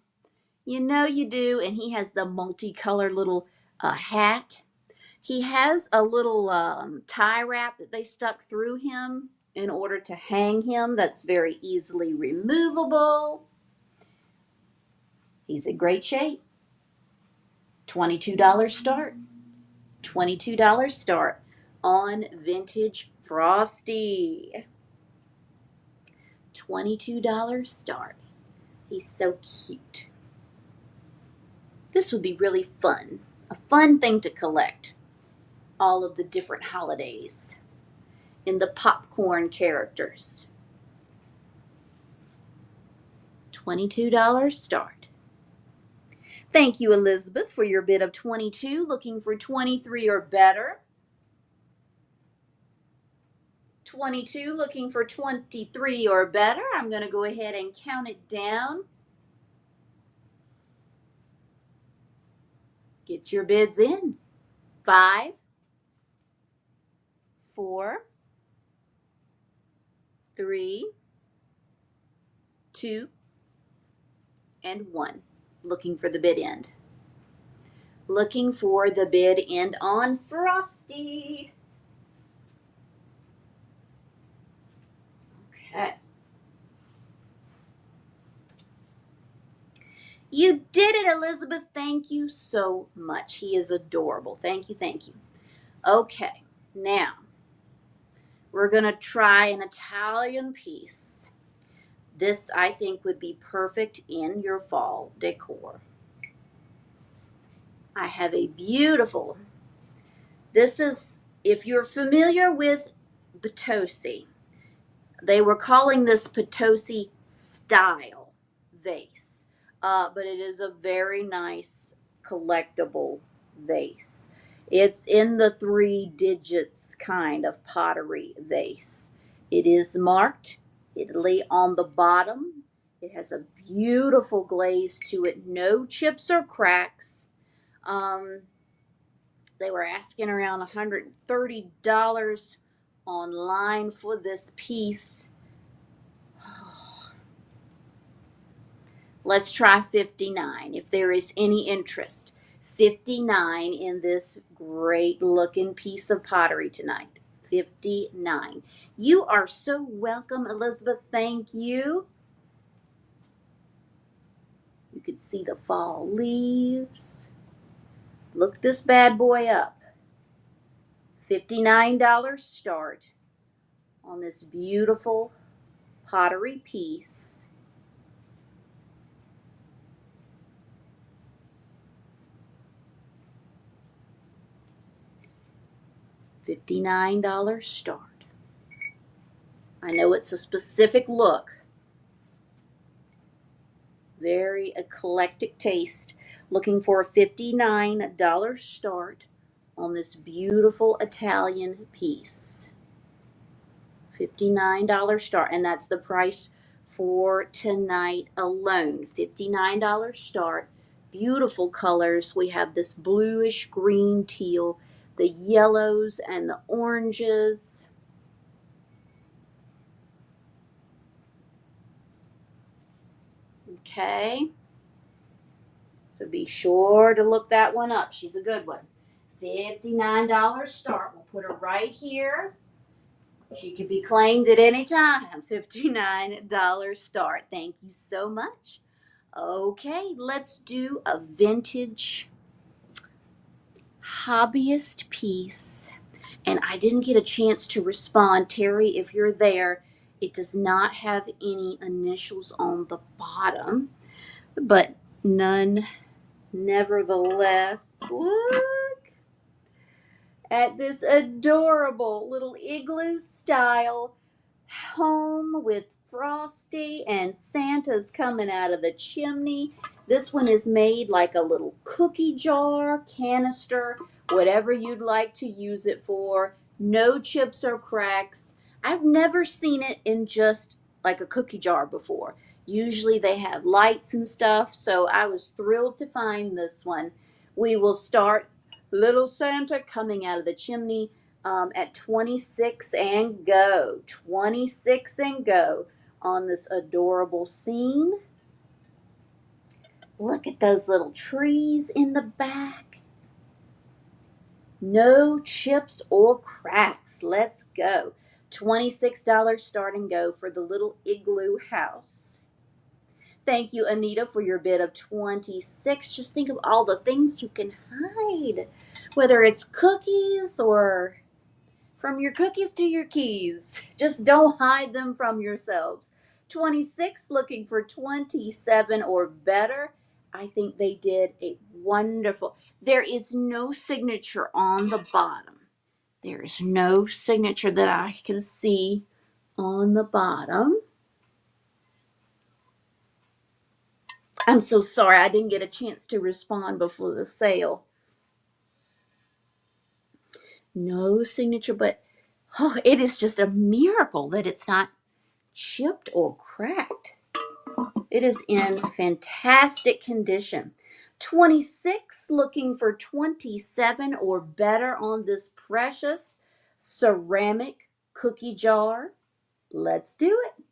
You know you do. And he has the multicolored little hat. He has a little tie wrap that they stuck through him in order to hang him. That's very easily removable. He's in great shape. $22 start. $22 start on Vintage Frosty. $22 start. He's so cute. This would be really fun. A fun thing to collect. All of the different holidays in the popcorn characters. $22 start. Thank you, Elizabeth, for your bid of 22. Looking for 23 or better. 22, looking for 23 or better. I'm going to go ahead and count it down. Get your bids in. 5, 4, 3, 2, and 1. Looking for the bid end. Looking for the bid end on Frosty. Okay. You did it, Elizabeth. Thank you so much. He is adorable. Thank you, thank you. Okay, now we're going to try an Italian piece. This, I think, would be perfect in your fall decor. I have a beautiful, this is, if you're familiar with Potosi, they were calling this Potosi style vase, but it is a very nice collectible vase. It's in the 3 digits kind of pottery vase. It is marked Italy on the bottom. It has a beautiful glaze to it, no chips or cracks. They were asking around $130 online for this piece. Let's try 59 if there is any interest. 59 in this great looking piece of pottery tonight. 59. You are so welcome, Elizabeth. Thank you. You can see the fall leaves. Look this bad boy up. $59 start on this beautiful pottery piece. $59 start. I know it's a specific look. Very eclectic taste. Looking for a $59 start on this beautiful Italian piece. $59 start, and that's the price for tonight alone. $59 start. Beautiful colors. We have this bluish green teal, the yellows and the oranges. Okay. So be sure to look that one up. She's a good one. $59 start. We'll put her right here. She could be claimed at any time. $59 start. Thank you so much. Okay, let's do a vintage hobbyist piece. And I didn't get a chance to respond. Terry, if you're there, it does not have any initials on the bottom, but none nevertheless. Look at this adorable little igloo style home with Frosty and Santa's coming out of the chimney. This one is made like a little cookie jar, canister, whatever you'd like to use it for. No chips or cracks. I've never seen it in just like a cookie jar before. Usually they have lights and stuff, so I was thrilled to find this one. We will start Little Santa coming out of the chimney at 26 and go. 26 and go on this adorable scene. Look at those little trees in the back. No chips or cracks. Let's go. $26 start and go for the little igloo house. Thank you, Anita, for your bid of 26. Just think of all the things you can hide, whether it's cookies or from your cookies to your keys. Just don't hide them from yourselves. 26, looking for 27 or better. I think they did a wonderful. There is no signature on the bottom. There is no signature that I can see on the bottom. I'm so sorry I didn't get a chance to respond before the sale. No signature, but oh, it is just a miracle that it's not chipped or cracked. It is in fantastic condition. 26, looking for 27 or better on this precious ceramic cookie jar. Let's do it.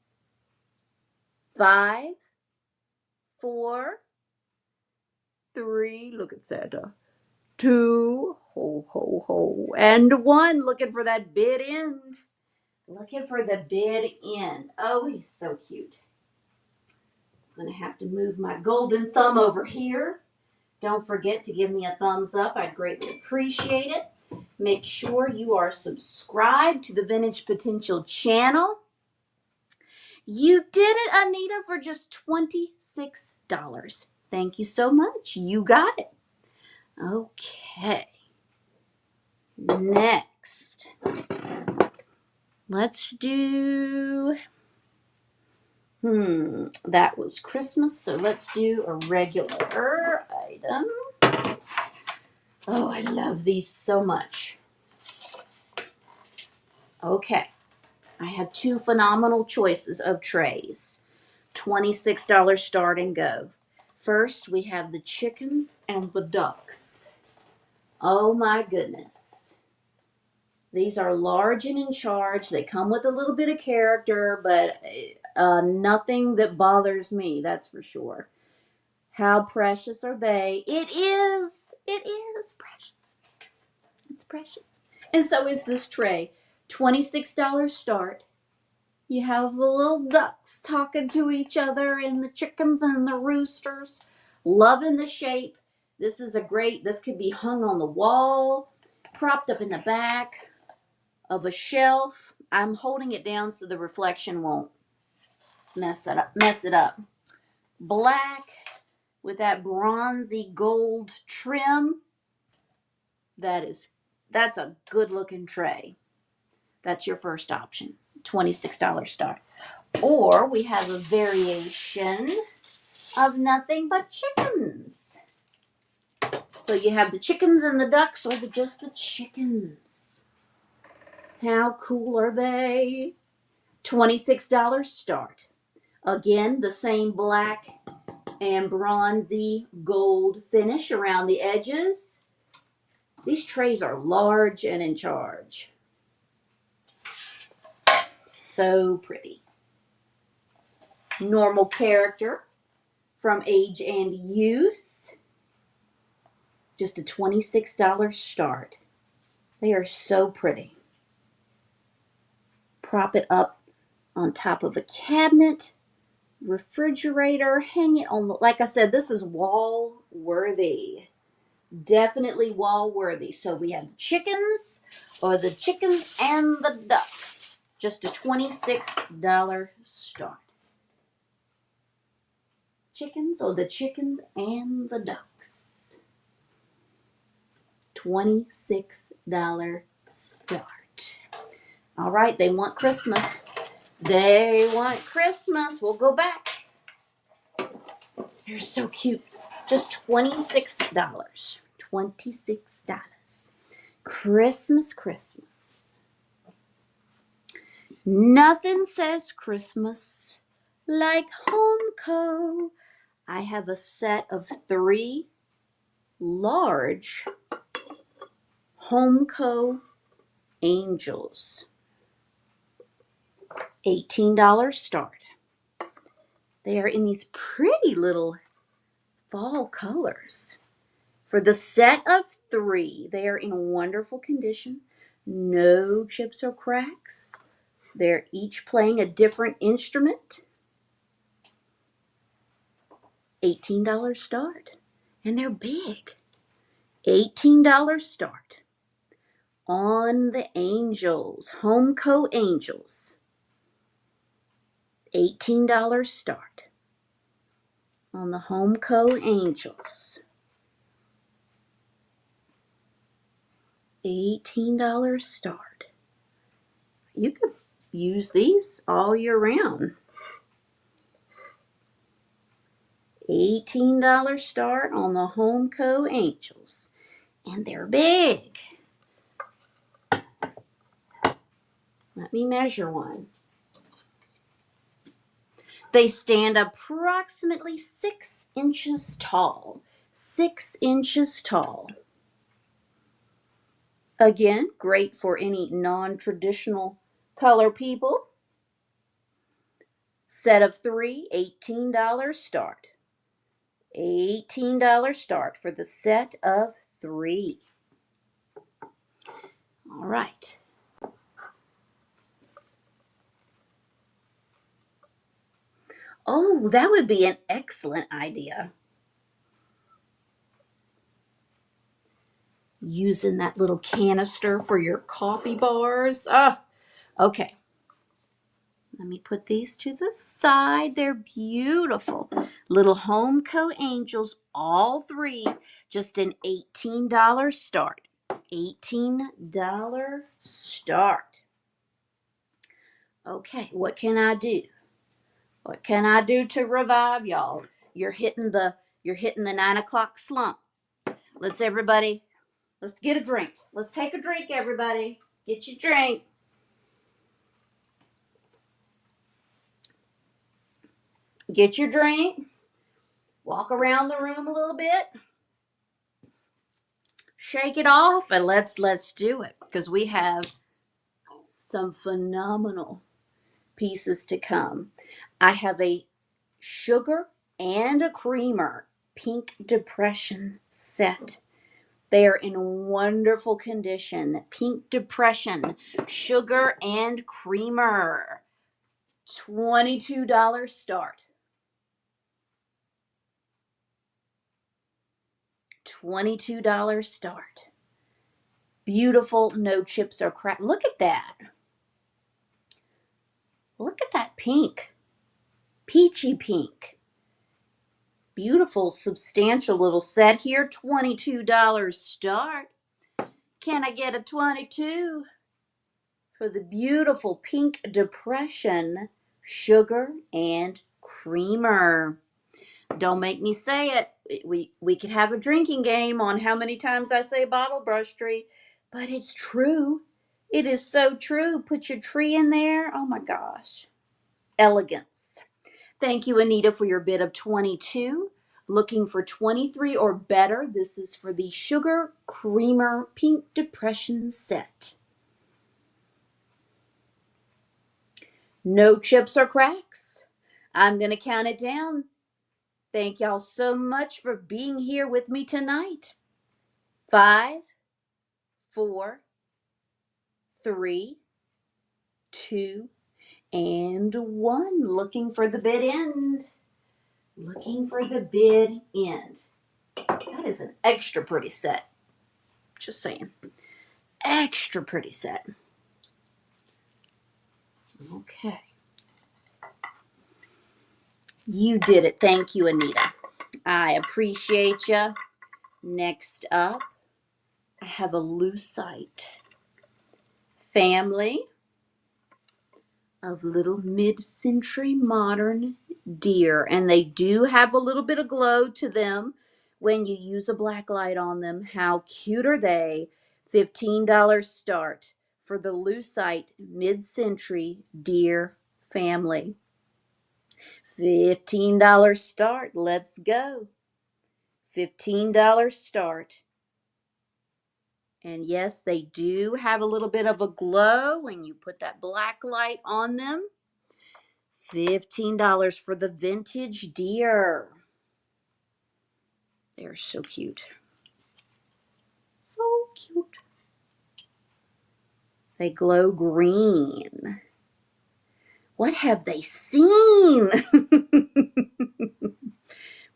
5, 4, 3, look at Santa. 2, ho, ho, ho, and 1, looking for that bid end. Looking for the bid end. Oh, he's so cute. I'm going to have to move my golden thumb over here. Don't forget to give me a thumbs up. I'd greatly appreciate it. Make sure you are subscribed to the Vintage Potential channel. You did it, Anita, for just $26. Thank you so much. You got it. Okay. Next, let's do, that was Christmas, so let's do a regular item. Oh, I love these so much. Okay, I have 2 phenomenal choices of trays. $26 start and go. First, we have the chickens and the ducks. Oh my goodness. These are large and in charge. They come with a little bit of character, but nothing that bothers me, that's for sure. How precious are they? It is. It is precious. It's precious. And so is this tray. $26 start. You have the little ducks talking to each other and the chickens and the roosters. Loving the shape. This could be hung on the wall, propped up in the back of a shelf. I'm holding it down so the reflection won't mess it up. Black with that bronzy gold trim. That's a good looking tray. That's your first option. $26 start. Or we have a variation of nothing but chickens. So you have the chickens and the ducks, or just the chickens. How cool are they? $26 start. Again, the same black and bronzy gold finish around the edges. These trays are large and in charge. So pretty. Normal character from age and use. Just a $26 start. They are so pretty. Prop it up on top of a cabinet, refrigerator, hang it on the, like I said, this is wall worthy. Definitely wall worthy. So we have chickens and the ducks. Just a $26 start. Chickens and the ducks. $26 start. All right, they want Christmas. They want Christmas. We'll go back. They're so cute. Just $26. $26. Christmas, Christmas. Nothing says Christmas like Homeco. I have a set of 3 large Homeco angels. $18 start. They are in these pretty little fall colors. For the set of 3, they are in wonderful condition. No chips or cracks. They're each playing a different instrument. $18 start. And they're big. $18 start. On the angels, Homeco angels. $18 start. On the Homeco angels. $18 start. You could use these all year round. $18 start on the Homeco angels. And they're big. Let me measure one. They stand approximately 6 inches tall. 6 inches tall. Again, great for any non-traditional color people. Set of 3, $18 start. $18 start for the set of 3. All right. Oh, that would be an excellent idea. Using that little canister for your coffee bars. Okay. Let me put these to the side. They're beautiful. Little Homeco angels, all 3, just an $18 start. $18 start. Okay, what can I do? What can I do to revive y'all? You're hitting the 9 o'clock slump. Let's get a drink. Let's take a drink, everybody. Get your drink. Get your drink. Walk around the room a little bit. Shake it off and let's do it, because we have some phenomenal pieces to come. I have a sugar and a creamer Pink Depression set. They are in wonderful condition. Pink Depression, sugar and creamer. $22 start. $22 start. Beautiful, no chips or crack. Look at that. Look at that pink. Peachy pink. Beautiful, substantial little set here. $22 start. Can I get a 22 for the beautiful Pink Depression sugar and creamer? Don't make me say it. We could have a drinking game on how many times I say bottle brush tree, but it's true. It is so true. Put your tree in there. Oh my gosh. Elegance. Thank you, Anita, for your bid of 22. Looking for 23 or better. This is for the Sugar Creamer Pink Depression set. No chips or cracks. I'm going to count it down. Thank y'all so much for being here with me tonight. 5, 4, 3, 2, and 1. Looking for the bid end. Looking for the bid end. That is an extra pretty set. Just saying. Extra pretty set. Okay. You did it. Thank you, Anita. I appreciate you. Next up, I have a lucite family of little mid-century modern deer, and they do have a little bit of glow to them when you use a black light on them. How cute are they? $15 start for the lucite mid-century deer family. $15 start. Let's go. $15 start. And yes, they do have a little bit of a glow when you put that black light on them. $15 for the vintage deer. They're so cute. So cute. They glow green. What have they seen?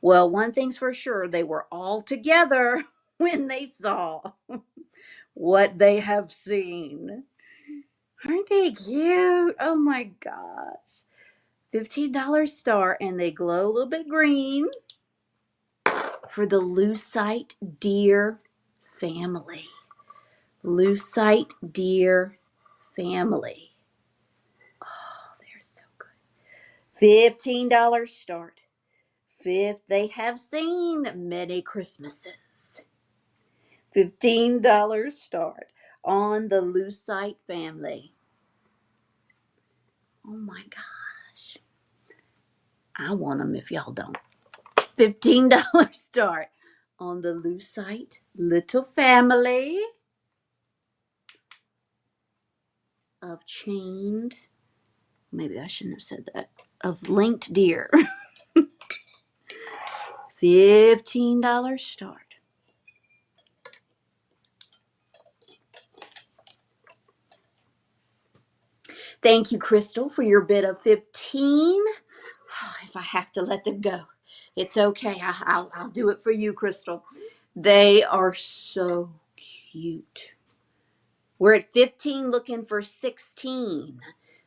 Well, one thing's for sure, they were all together when they saw what they have seen. Aren't they cute? Oh my gosh. $15 star, and they glow a little bit green for the lucite deer family. Lucite deer family. Oh, they're so good. $15 start. Fifth, they have seen many Christmases. $15 start on the lucite family. Oh my gosh. I want them if y'all don't. $15 start on the lucite little family of chained, maybe I shouldn't have said that, of linked deer. $15 start. Thank you, Crystal, for your bid of 15. Oh, if I have to let them go, it's okay. I'll do it for you, Crystal. They are so cute. We're at 15 looking for 16.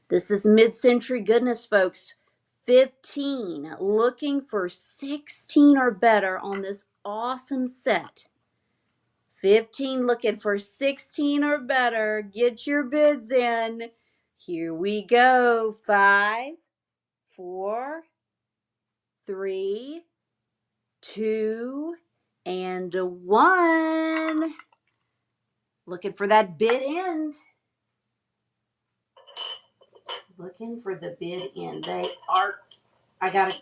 This is mid-century goodness, folks. 15 looking for 16 or better on this awesome set. 15 looking for 16 or better. Get your bids in. Here we go. 5, 4, 3, 2, and 1. Looking for that bid end. Looking for the bid end. They are. I gotta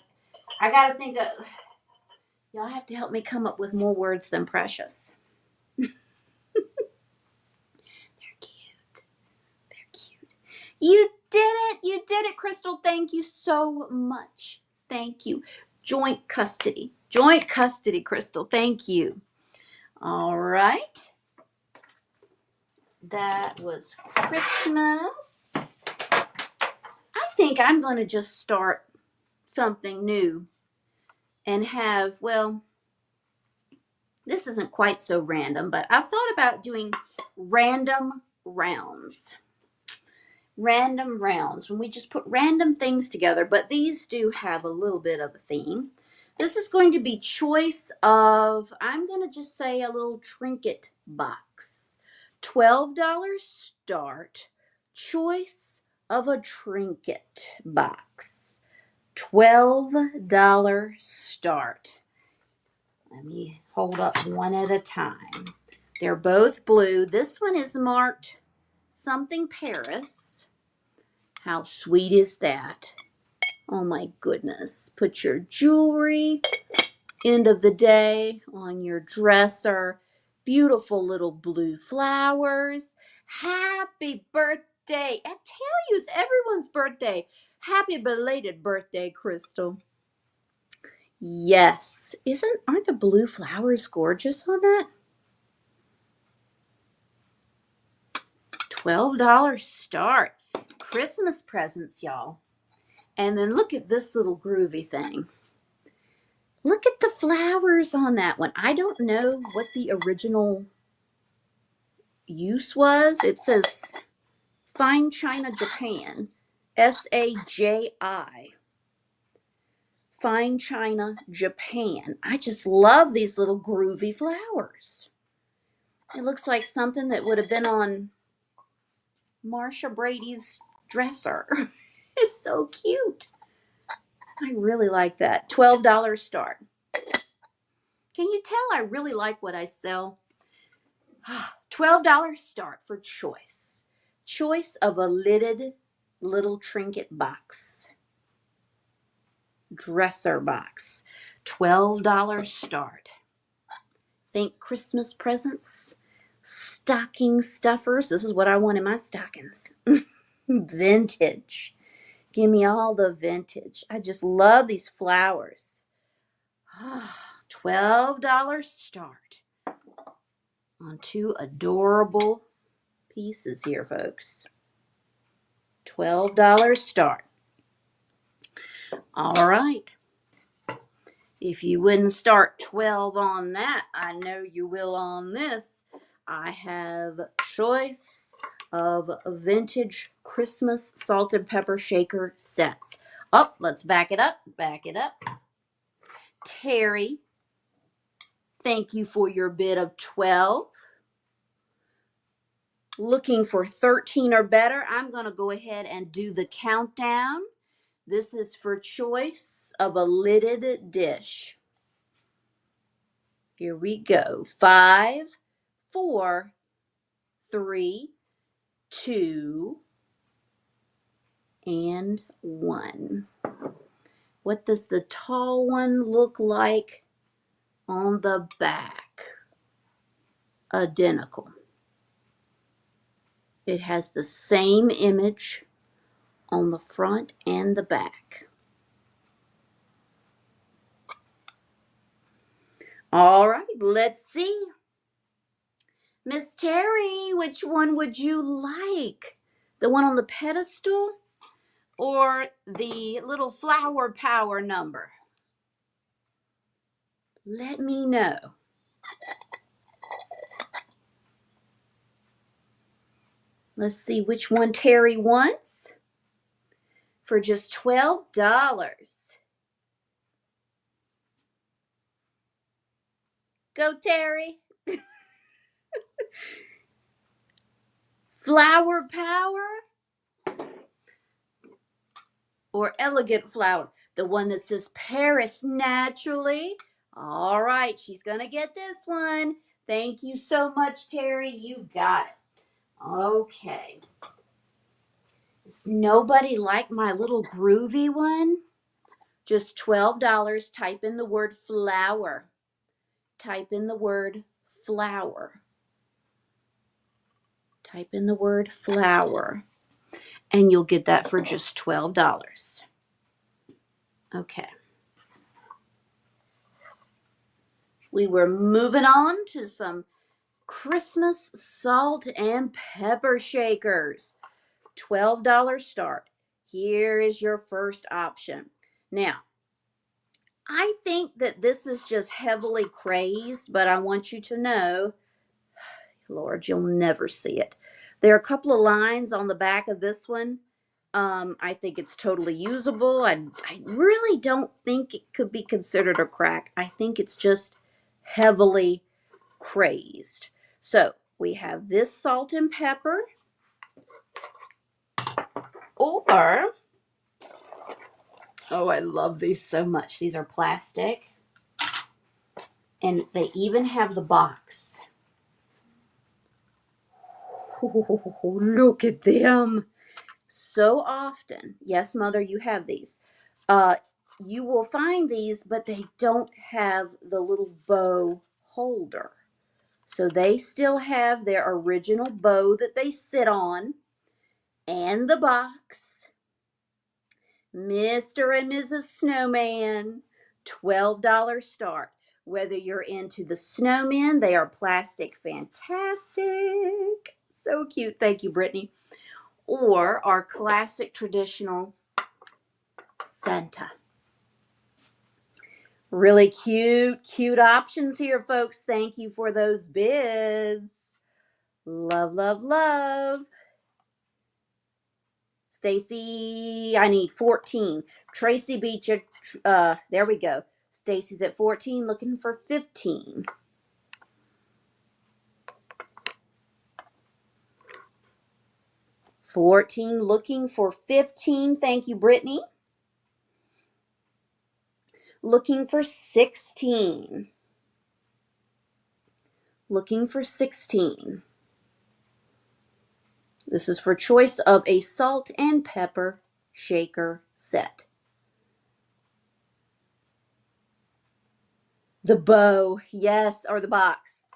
think of. Y'all have to help me come up with more words than precious. They're cute. They're cute. You did it. You did it, Crystal. Thank you so much. Thank you. Joint custody. Joint custody, Crystal. Thank you. All right. That was Christmas. I think I'm going to just start something new and have, well, this isn't quite so random, but I've thought about doing random rounds. Random rounds, when we just put random things together, but these do have a little bit of a theme. This is going to be choice of, I'm going to just say a little trinket box. $12 start. Choice of a trinket box. $12 start. Let me hold up one at a time. They're both blue. This one is marked something Paris. How sweet is that? Oh my goodness. Put your jewelry, end of the day, on your dresser. Beautiful little blue flowers. Happy birthday. I tell you, it's everyone's birthday. Happy belated birthday, Crystal. Yes. Aren't the blue flowers gorgeous on that? $12 start. Christmas presents, y'all. And then look at this little groovy thing. Look at the flowers on that one. I don't know what the original use was. It says Fine China Japan. SAJI. Fine China Japan. I just love these little groovy flowers. It looks like something that would have been on Marsha Brady's dresser. It's so cute. I really like that. $12 start. Can you tell I really like what I sell? $12 start for choice. Choice of a lidded little trinket box. Dresser box. $12 start. Think Christmas presents. Stocking stuffers. This is what I want in my stockings. Vintage. Give me all the vintage. I just love these flowers. $12 start on two adorable pieces here, folks. $12 start. All right. If you wouldn't start 12 on that, I know you will on this. I have choice of vintage Christmas salt and pepper shaker sets. Oh, let's back it up. Back it up. Terry, thank you for your bid of 12. Looking for 13 or better, I'm going to go ahead and do the countdown. This is for choice of a lidded dish. Here we go. 5, 4, 3, 2, and 1. What does the tall one look like on the back? Identical. It has the same image on the front and the back. All right, let's see. Miss Terry, which one would you like? The one on the pedestal or the little flower power number? Let me know. Let's see which one Terry wants for just $12. Go, Terry. Flower power or elegant flower? The one that says Paris naturally. All right, she's going to get this one. Thank you so much, Terry. You got it. Okay. Does nobody like my little groovy one? Just $12. Type in the word flower. Type in the word flower. Type in the word flower. And you'll get that for just $12. Okay. We were moving on to some Christmas salt and pepper shakers. $12 start. Here is your first option. Now, I think that this is just heavily crazed, but I want you to know, Lord, you'll never see it. There are a couple of lines on the back of this one. I think it's totally usable. I really don't think it could be considered a crack. I think it's just heavily crazed. So we have this salt and pepper, or, oh, I love these so much. These are plastic, and they even have the box. Oh, look at them. So often, yes, Mother, you have these. You will find these, but they don't have the little bow holder. So they still have their original bow that they sit on and the box. Mr. and Mrs. Snowman, $12 start. Whether you're into the snowmen, they are plastic fantastic. So cute. Thank you, Brittany. Or our classic traditional Santa. Really cute options here, folks. Thank you for those bids. Love, love, love. Stacy, I need 14. Tracy beat you. There we go. Stacy's at 14, looking for 15. Looking for 15. Thank you, Brittany. Looking for 16. Looking for 16. This is for choice of a salt and pepper shaker set. The bow, yes, or the box.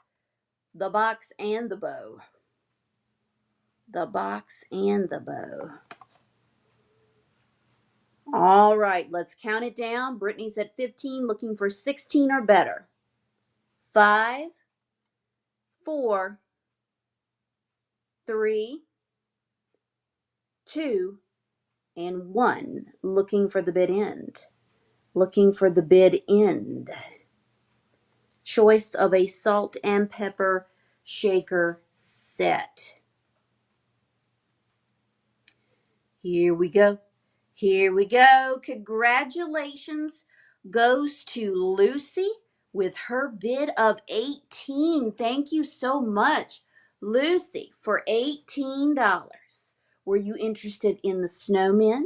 The box and the bow. The box and the bow. All right, let's count it down. Brittany's at 15, looking for 16 or better. 5, 4, 3, 2, and 1. Looking for the bid end. Looking for the bid end. Choice of a salt and pepper shaker set. Here we go. Here we go. Congratulations goes to Lucy with her bid of 18. Thank you so much, Lucy, for $18. Were you interested in the snowmen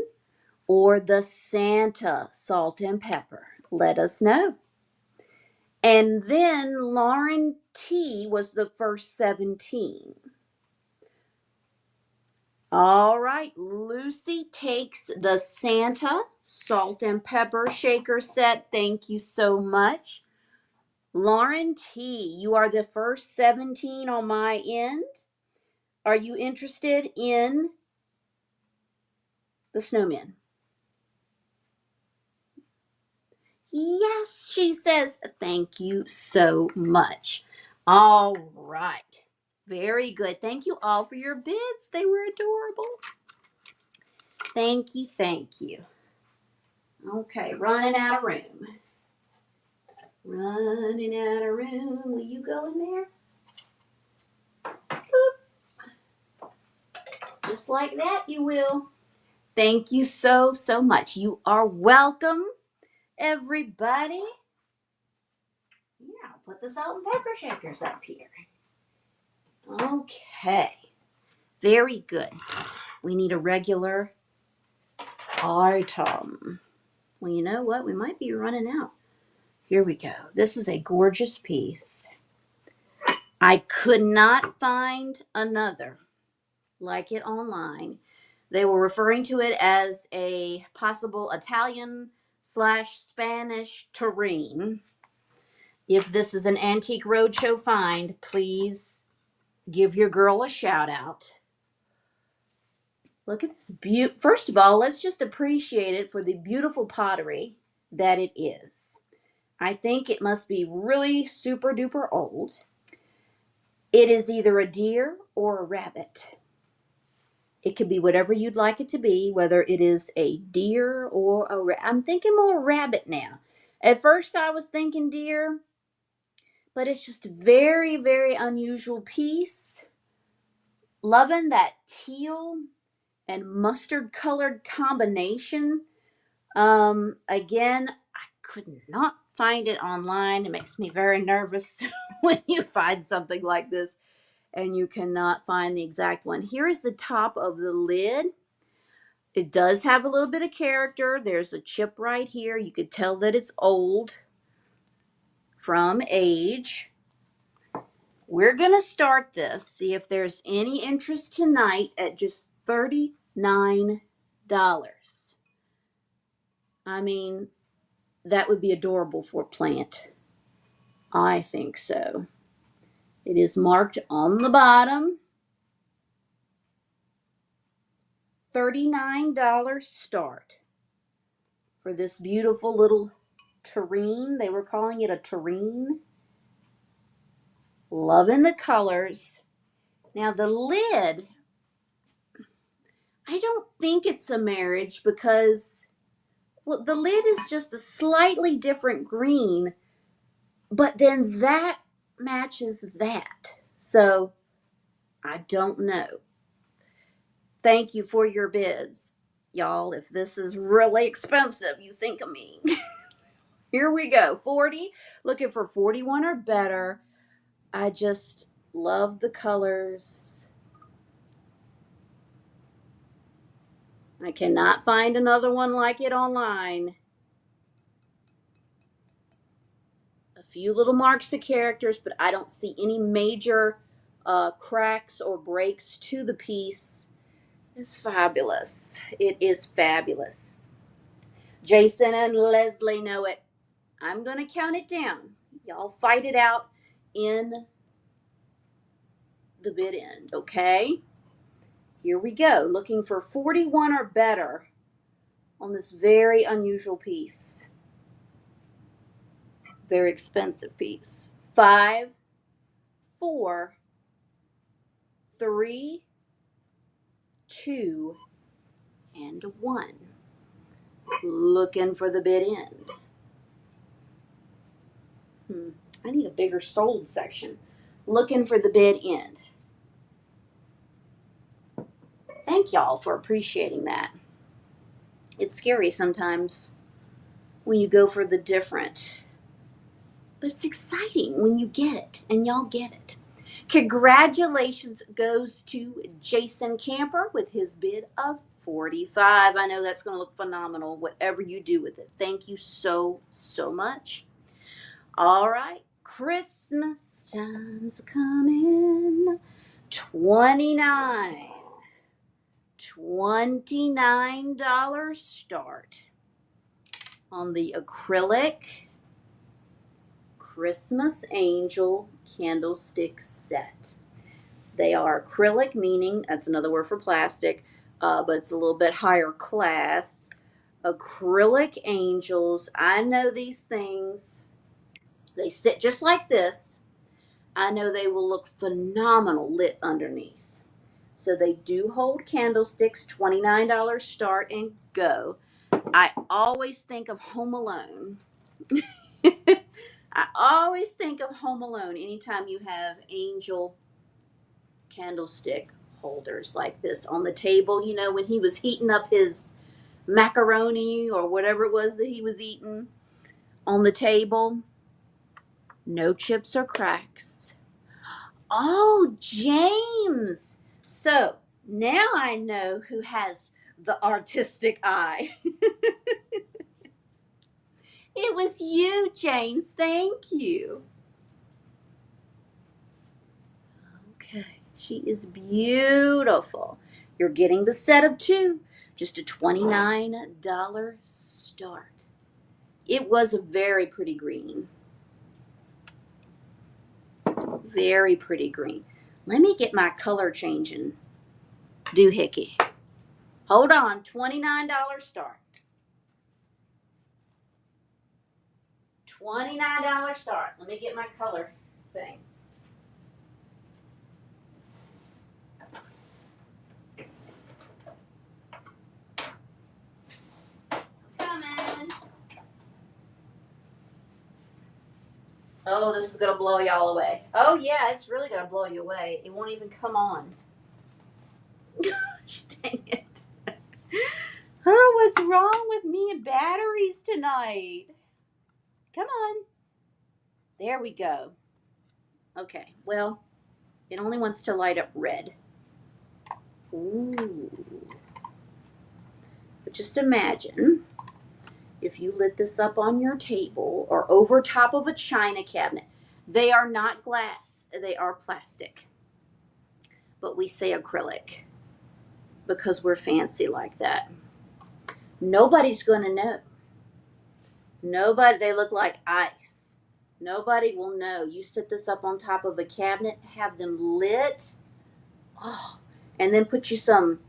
or the Santa salt and pepper? Let us know. And then Lauren T was the first 17. All right, Lucy takes the Santa salt and pepper shaker set. Thank you so much. Lauren T, you are the first 17 on my end. Are you interested in the snowman? Yes, she says. Thank you so much. All right. Very good. Thank you all for your bids. They were adorable. Thank you, thank you. Okay, running out of room. Running out of room. Will you go in there? Boop. Just like that, you will. Thank you so much. You are welcome, everybody. Yeah, I'll put the salt and pepper shakers up here. Okay. Very good. We need a regular item. Well, you know what? We might be running out. Here we go. This is a gorgeous piece. I could not find another like it online. They were referring to it as a possible Italian/Spanish terrine. If this is an Antique Roadshow find, please give your girl a shout out. Look at this First of all, let's just appreciate it for the beautiful pottery that it is. I think it must be really super duper old. It is either a deer or a rabbit. It could be whatever you'd like it to be, whether it is a deer or a rabbit. I'm thinking more rabbit now. At first I was thinking deer, but it's just a very, very unusual piece. Loving that teal and mustard colored combination. Again, I could not find it online. It makes me very nervous when you find something like this and you cannot find the exact one. Here is the top of the lid. It does have a little bit of character. There's a chip right here. You could tell that it's old from age. We're going to start this, see if there's any interest tonight at just $39. I mean, that would be adorable for a plant. I think so. It is marked on the bottom. $39 start for this beautiful little terrine. They were calling it a terrine. Loving the colors. Now the lid, I don't think it's a marriage because, well, the lid is just a slightly different green, but then that matches that. So I don't know. Thank you for your bids, y'all. If this is really expensive, you think of me. Here we go. 40. Looking for 41 or better. I just love the colors. I cannot find another one like it online. A few little marks of characters, but I don't see any major cracks or breaks to the piece. It's fabulous. It is fabulous. Jason and Leslie know it. I'm going to count it down. Y'all fight it out in the bid end, okay? Here we go. Looking for 41 or better on this very unusual piece. Very expensive piece. 5, 4, 3, 2, and 1. Looking for the bid end. I need a bigger sold section. Looking for the bid end. Thank y'all for appreciating that. It's scary sometimes when you go for the different, but it's exciting when you get it, and y'all get it. Congratulations goes to Jason Camper with his bid of 45. I know that's going to look phenomenal, whatever you do with it. Thank you so, so much. All right, Christmas time's coming. 29. $29 start on the acrylic Christmas Angel candlestick set. They are acrylic, meaning that's another word for plastic, but it's a little bit higher class. Acrylic angels. I know these things. They sit just like this. I know they will look phenomenal lit underneath. So they do hold candlesticks, $29 start and go. I always think of Home Alone. I always think of Home Alone anytime you have angel candlestick holders like this on the table. You know, when he was heating up his macaroni or whatever it was that he was eating on the table. No chips or cracks. Oh, James. So now I know who has the artistic eye. It was you, James. Thank you. Okay. She is beautiful. You're getting the set of two. Just a $29 start. It was a very pretty green. Very pretty green. Let me get my color changing doohickey. Hold on. $29 start. $29 start. Let me get my color thing. Coming. Oh, this is going to blow y'all away. Oh, yeah, it's really going to blow you away. It won't even come on. Gosh, dang it. Oh, what's wrong with me and batteries tonight? Come on. There we go. Okay, well, it only wants to light up red. Ooh. But just imagine if you lit this up on your table or over top of a china cabinet. They are not glass, they are plastic. But we say acrylic because we're fancy like that. Nobody's going to know. Nobody, they look like ice. Nobody will know. You set this up on top of a cabinet, have them lit, and then put you some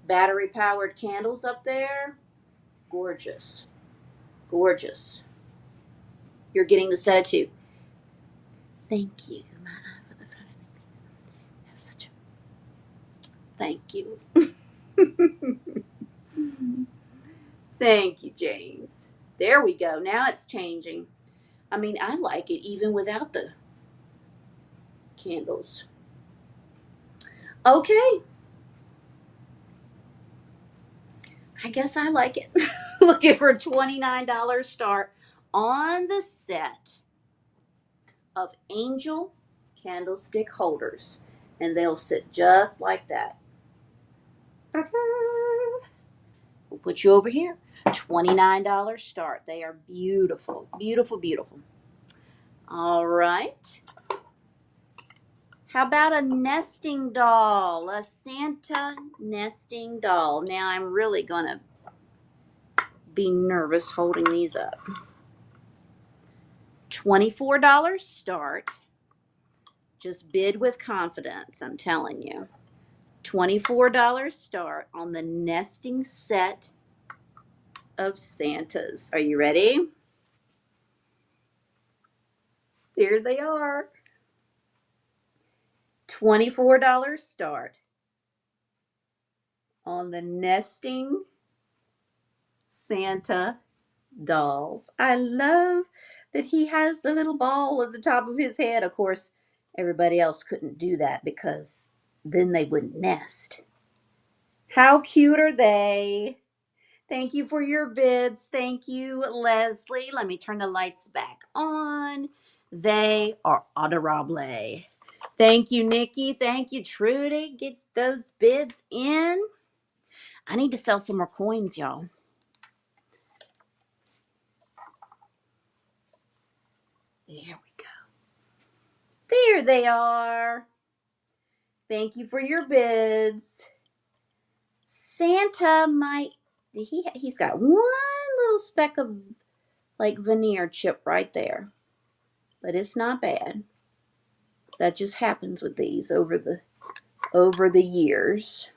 battery powered candles up there. Gorgeous. Gorgeous. You're getting the set of two. Thank you, my eye for the front of me. Have such a thank you. Thank you, James. There we go. Now it's changing. I mean, I like it even without the candles. Okay. I guess I like it. Looking for a $29 start on the set of angel candlestick holders. And they'll sit just like that. We'll put you over here. $29 start. They are beautiful. Beautiful, beautiful. All right. How about a nesting doll? A Santa nesting doll. Now I'm really going to be nervous holding these up. $24 start. Just bid with confidence, I'm telling you. $24 start on the nesting set of Santas. Are you ready? Here they are. $24 start on the nesting Santa dolls. I love that he has the little ball at the top of his head. Of course, everybody else couldn't do that because then they wouldn't nest. How cute are they? Thank you for your bids. Thank you, Leslie. Let me turn the lights back on. They are adorable. Thank you, Nikki. Thank you, Trudy. Get those bids in. I need to sell some more coins, y'all. There we go. There they are. Thank you for your bids. Santa might, he's got one little speck of like veneer chip right there. But it's not bad. That just happens with these over the years.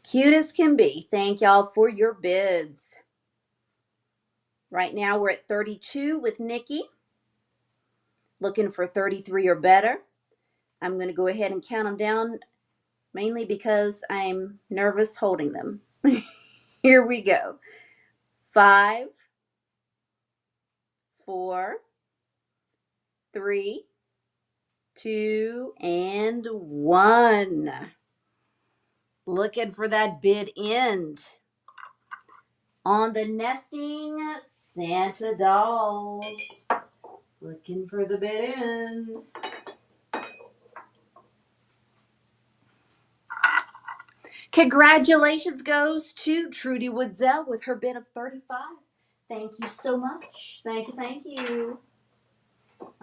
Cute as can be. Thank y'all for your bids. Right now we're at 32 with Nikki. Looking for 33 or better. I'm going to go ahead and count them down, mainly because I'm nervous holding them. Here we go. 5, 4, 3, 2, and 1. Looking for that bid end on the nesting Santa dolls. Looking for the bid end. Congratulations goes to Trudy Woodzell with her bid of 35. Thank you so much. Thank you, thank you.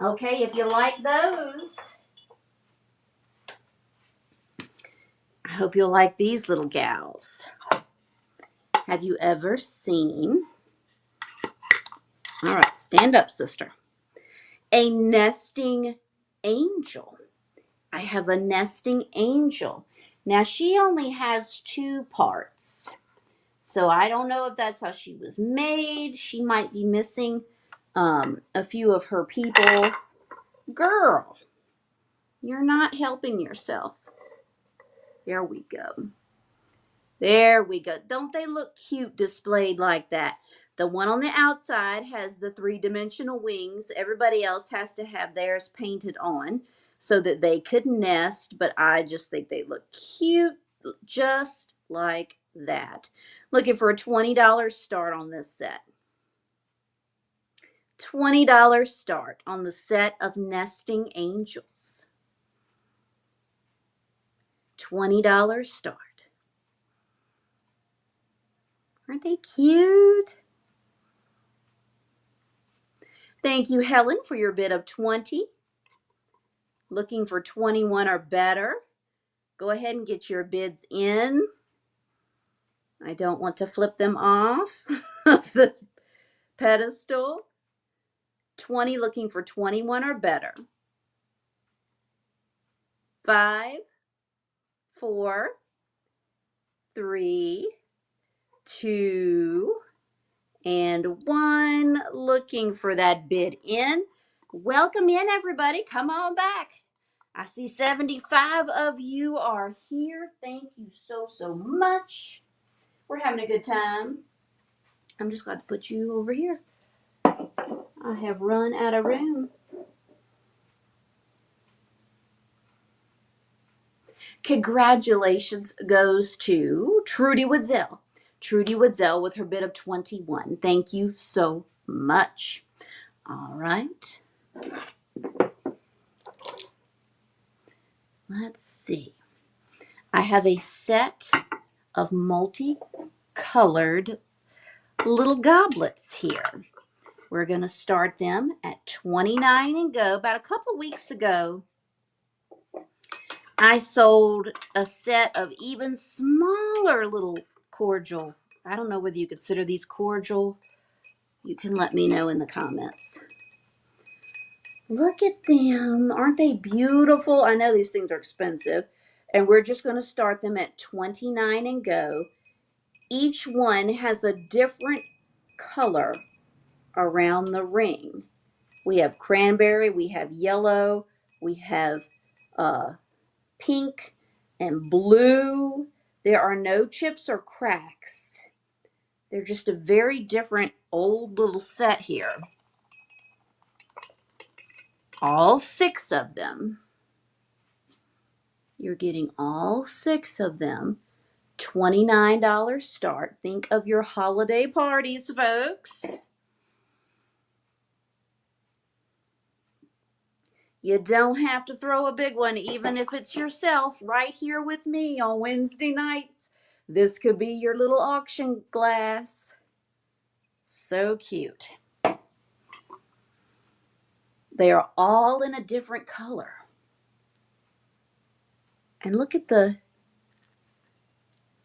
Okay, if you like those, I hope you'll like these little gals. Have you ever seen, all right, stand up, sister, a nesting angel? I have a nesting angel. Now, she only has 2 parts. So I don't know if that's how she was made. She might be missing a few of her people. Girl, you're not helping yourself. There we go. There we go. Don't they look cute displayed like that? The one on the outside has the three-dimensional wings. Everybody else has to have theirs painted on so that they could nest, but I just think they look cute just like that. Looking for a $20 start on this set. $20 start on the set of Nesting Angels. $20 start. Aren't they cute? Thank you, Helen, for your bid of 20. Looking for 21 or better. Go ahead and get your bids in. I don't want to flip them off of the pedestal. 20 looking for 21 or better. 5, 4, 3, 2, and 1. Looking for that bid in. Welcome in, everybody. Come on back. I see 75 of you are here. Thank you so, so much. We're having a good time. I'm just going to put you over here. I have run out of room. Congratulations goes to Trudy Woodzell. Trudy Woodzell with her bid of 21. Thank you so much. All right. Let's see. I have a set of multicolored little goblets here. We're going to start them at 29 and go. About a couple weeks ago, I sold a set of even smaller little cordial. I don't know whether you consider these cordial. You can let me know in the comments. Look at them. Aren't they beautiful? I know these things are expensive. And we're just going to start them at 29 and go. Each one has a different color around the ring. We have cranberry, we have yellow, we have pink and blue. There are no chips or cracks. They're just a very different old little set here. All 6 of them. You're getting all 6 of them. $29 start. Think of your holiday parties, folks. You don't have to throw a big one, even if it's yourself, right here with me on Wednesday nights. This could be your little auction glass. So cute. They are all in a different color. And look at the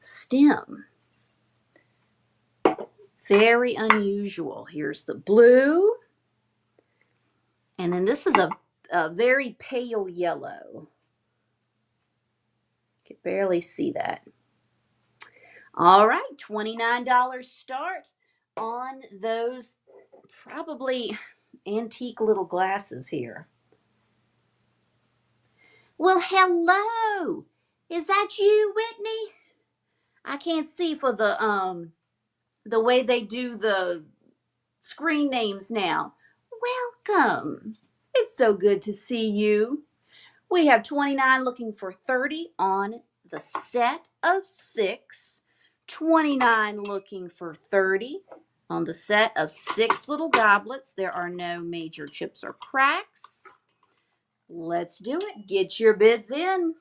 stem. Very unusual. Here's the blue. And then this is a very pale yellow. You can barely see that. All right, $29 start on those probably antique little glasses here. Well, hello. Is that you, Whitney? I can't see for the way they do the screen names now. Welcome. It's so good to see you. We have 29 looking for 30 on the set of 6. 29 looking for 30 on the set of 6 little goblets. There are no major chips or cracks. Let's do it. Get your bids in.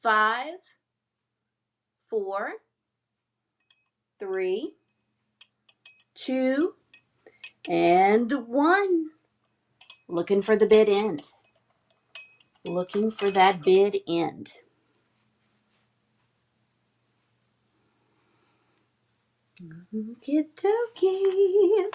5, 4, 3, 2, and 1. Looking for the bid end. Looking for that bid end. Okie dokie.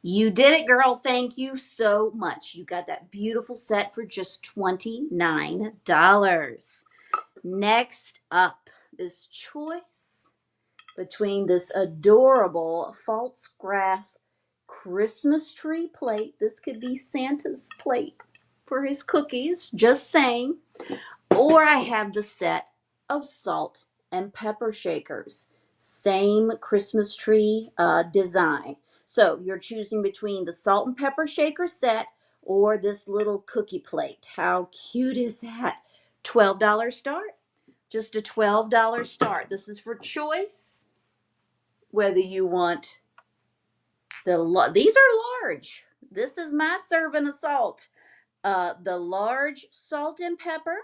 You did it, girl. Thank you so much. You got that beautiful set for just $29. Next up is choice between this adorable false graph Christmas tree plate. This could be Santa's plate for his cookies, just saying. Or I have the set of salt and pepper shakers. Same Christmas tree design. So you're choosing between the salt and pepper shaker set or this little cookie plate. How cute is that? $12 start. Just a $12 start. This is for choice. Whether you want these are large. This is my serving of salt. The large salt and pepper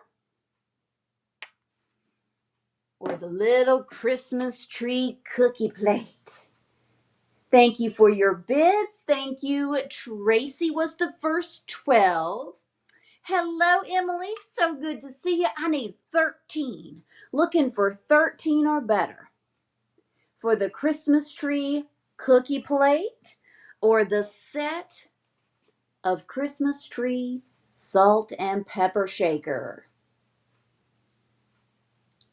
or the little Christmas tree cookie plate. Thank you for your bids. Thank you. Tracy was the first 12. Hello, Emily. So good to see you. I need 13. Looking for 13 or better for the Christmas tree cookie plate or the set of Christmas tree salt and pepper shaker.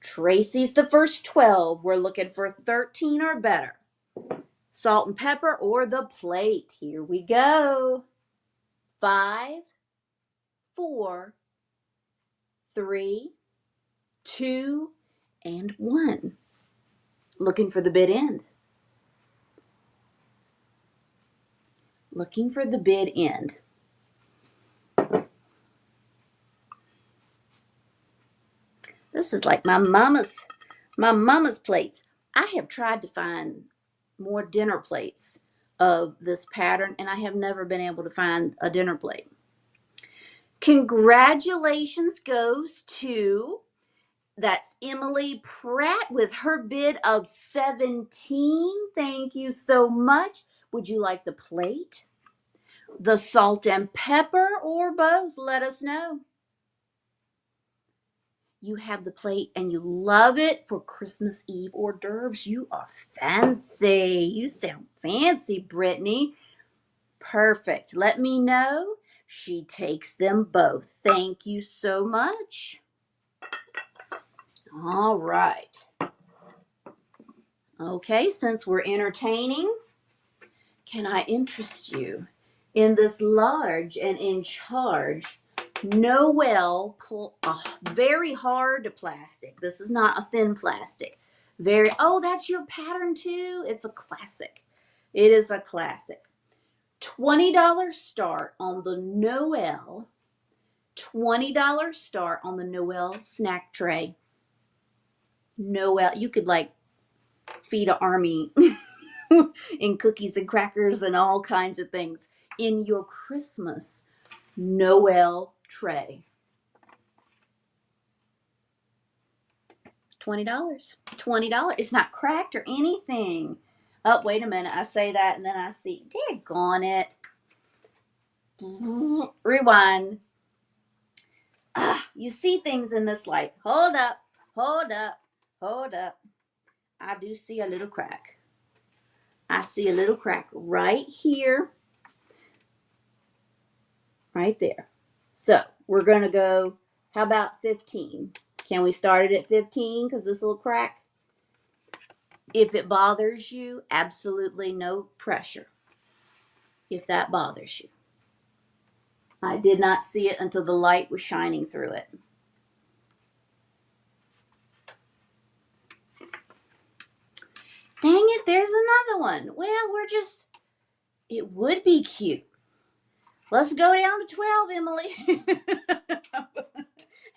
Tracy's the first 12. We're looking for 13 or better. Salt and pepper or the plate. Here we go. 5, 4, 3, 2, and 1. Looking for the bid end. Looking for the bid end. This is like my mama's plates. I have tried to find more dinner plates of this pattern, and I have never been able to find a dinner plate. Congratulations goes to, that's Emily Pratt with her bid of 17. Thank you so much. Would you like the plate, the salt and pepper, or both? Let us know. You have the plate and you love it for Christmas Eve hors d'oeuvres. You are fancy. You sound fancy, Brittany. Perfect. Let me know. She takes them both. Thank you so much. All right. Okay, since we're entertaining, can I interest you in this large and in charge Noel, very hard plastic. This is not a thin plastic. Oh, that's your pattern too? It's a classic. It is a classic. $20 start on the Noel. $20 start on the Noel snack tray. Noel, you could like feed an army in cookies and crackers and all kinds of things in your Christmas Noel tray. $20. $20. It's not cracked or anything. Oh, wait a minute. I say that and then I see, daggone it. Rewind. You see things in this light. Hold up. Hold up. Hold up. I do see a little crack. I see a little crack right here. Right there. So we're going to go, how about 15? Can we start it at 15 because this little crack? If it bothers you, absolutely no pressure. If that bothers you. I did not see it until the light was shining through it. Dang it, there's another one. Well, it would be cute. Let's go down to 12, Emily.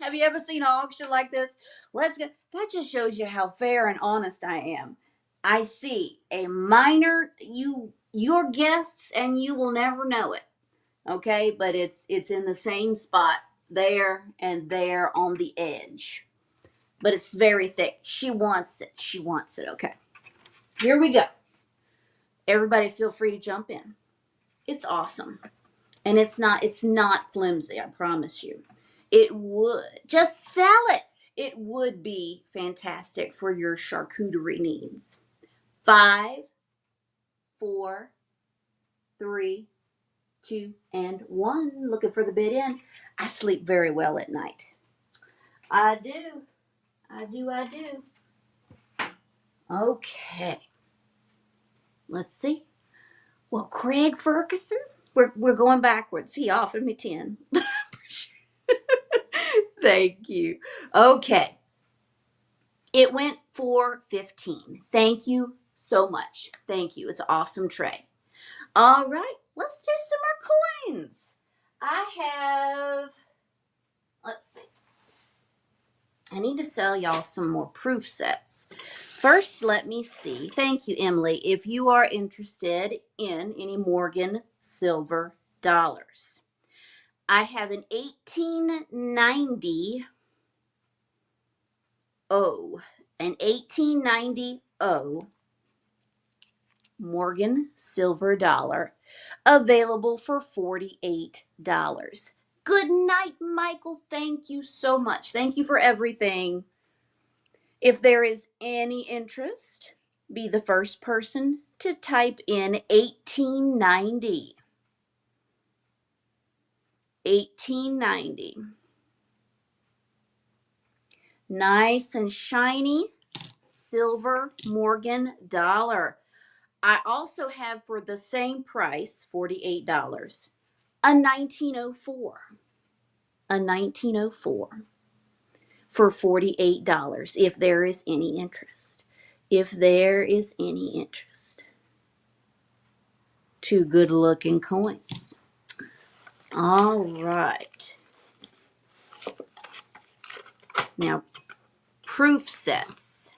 Have you ever seen an auction like this? Let's go. That just shows you how fair and honest I am. I see a minor, your guests, and you will never know it. Okay, but it's in the same spot there and there on the edge. But it's very thick. She wants it. She wants it. Okay. Here we go. Everybody feel free to jump in. It's awesome. And it's not flimsy, I promise you. It would just sell it. It would be fantastic for your charcuterie needs. 5, 4, 3, 2, and 1. Looking for the bid in. I sleep very well at night. I do. I do, I do. Okay. Let's see. Well, Craig Ferguson, we're going backwards. He offered me 10. Thank you. Okay. It went for 15. Thank you so much. Thank you. It's an awesome tray. All right. Let's do some more coins. I have, let's see. I need to sell y'all some more proof sets. First, let me see. Thank you, Emily. If you are interested in any Morgan silver dollars, I have an 1890 O, an 1890 O Morgan silver dollar available for $48. Good night, Michael. Thank you so much. Thank you for everything. If there is any interest, be the first person to type in 1890. 1890. Nice and shiny silver Morgan dollar. I also have for the same price, $48, a 1904. A 1904 for $48 if there is any interest. If there is any interest. Two good looking coins. All right. Now, proof sets.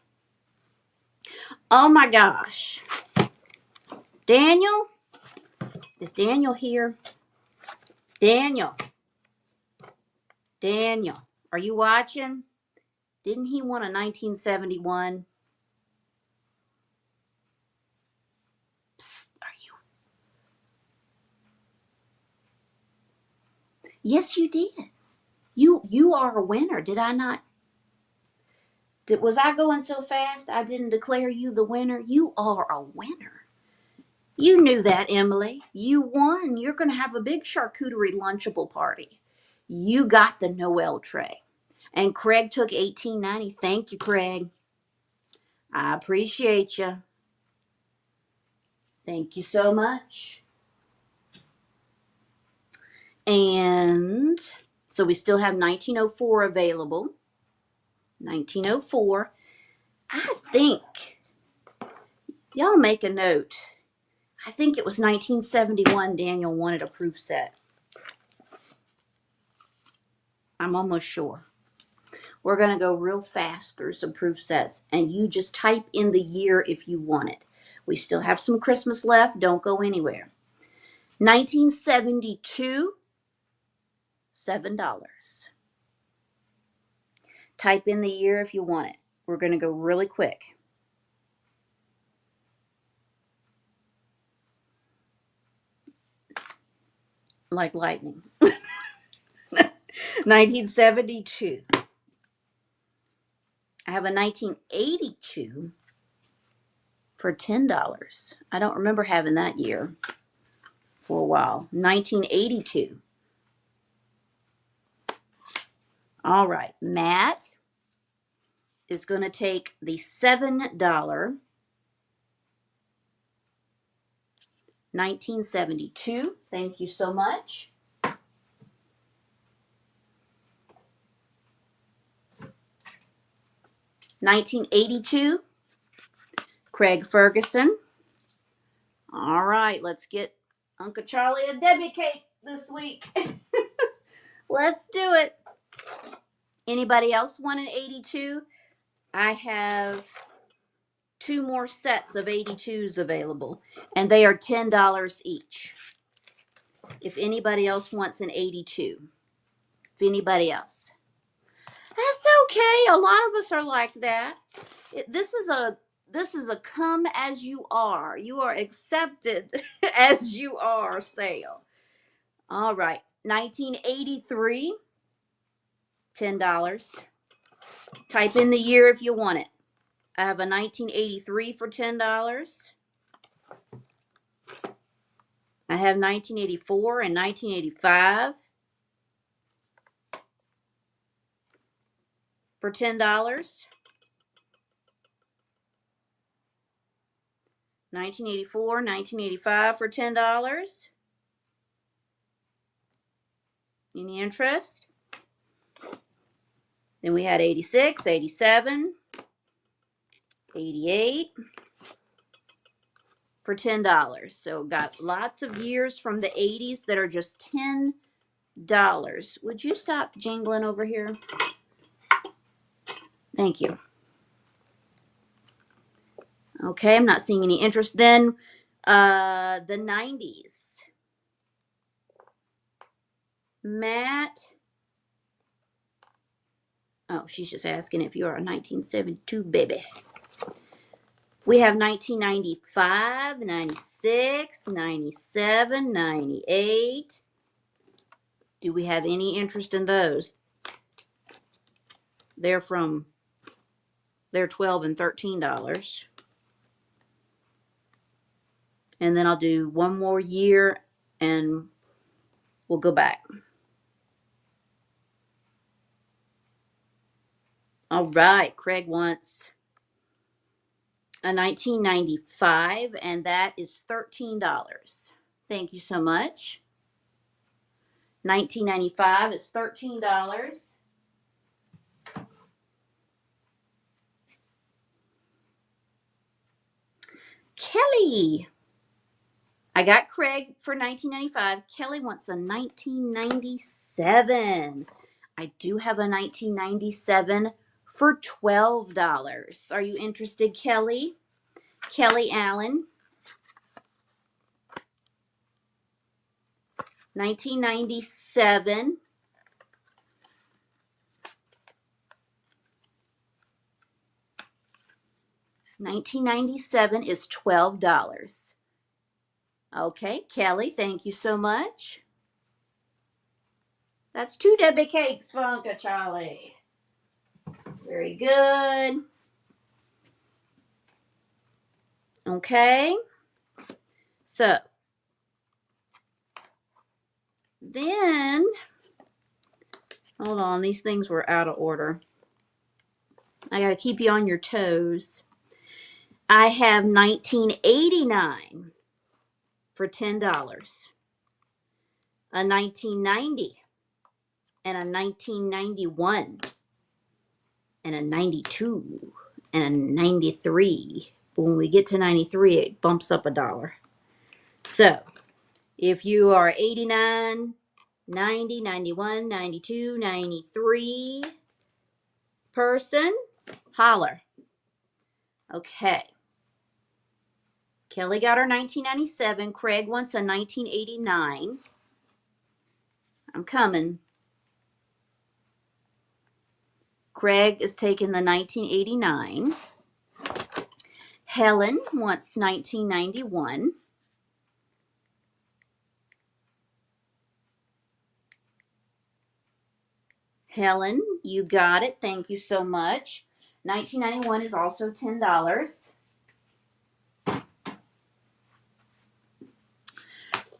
Oh my gosh. Daniel? Is Daniel here? Daniel. Daniel. Are you watching? Didn't he want a 1971? Psst, are you? Yes, you did. You are a winner. Did I not? Was I going so fast I didn't declare you the winner? You are a winner. You knew that, Emily. You won. You're going to have a big charcuterie lunchable party. You got the Noel tray. And Craig took 1890. Thank you, Craig. I appreciate you. Thank you so much. And so we still have 1904 available. 1904. I think, y'all make a note. I think it was 1971 Daniel wanted a proof set. I'm almost sure. We're going to go real fast through some proof sets, and you just type in the year if you want it. We still have some Christmas left. Don't go anywhere. 1972, $7. Type in the year if you want it. We're going to go really quick. Like lightning. 1972. I have a 1982 for $10. I don't remember having that year for a while. 1982. All right. Matt is going to take the $7 1972. Thank you so much. $1982. Craig Ferguson. All right, let's get Uncle Charlie a Debbie cake this week. Let's do it. Anybody else want an 82? I have two more sets of 82s available, and they are $10 each. If anybody else wants an 82. If anybody else. That's okay. A lot of us are like that. This is a come as you are. You are accepted as you are sale. All right. 1983, $10. Type in the year if you want it. I have a 1983 for $10. I have 1984 and 1985. for $10. 1984, 1985 for $10. Any interest? Then we had 86, 87, 88 for $10. So got lots of years from the 80s that are just $10. Would you stop jingling over here? Thank you. Okay, I'm not seeing any interest. Then the 90s. Matt. Oh, she's just asking if you're a 1972 baby. We have 1995, 96, 97, 98. Do we have any interest in those? They're $12 and $13. And then I'll do one more year and we'll go back. All right, Craig wants a 1995, and that is $13. Thank you so much. 1995 is $13. Kelly. I got Craig for 1995. Kelly wants a 1997. I do have a 1997 for $12. Are you interested, Kelly? Kelly Allen. 1997. $1997 is $12. Okay, Kelly, thank you so much. That's 2 Debbie cakes, Funka Charlie. Very good. Okay. So, then, hold on, these things were out of order. I got to keep you on your toes. I have 1989 for $10, a 1990, and a 1991, and a 92, and a 93. But when we get to 93, it bumps up $1. So, if you are 89, 90, 91, 92, 93 person, holler. Okay. Kelly got her 1997. Craig wants a 1989. I'm coming. Craig is taking the 1989. Helen wants 1991. Helen, you got it. Thank you so much. 1991 is also $10.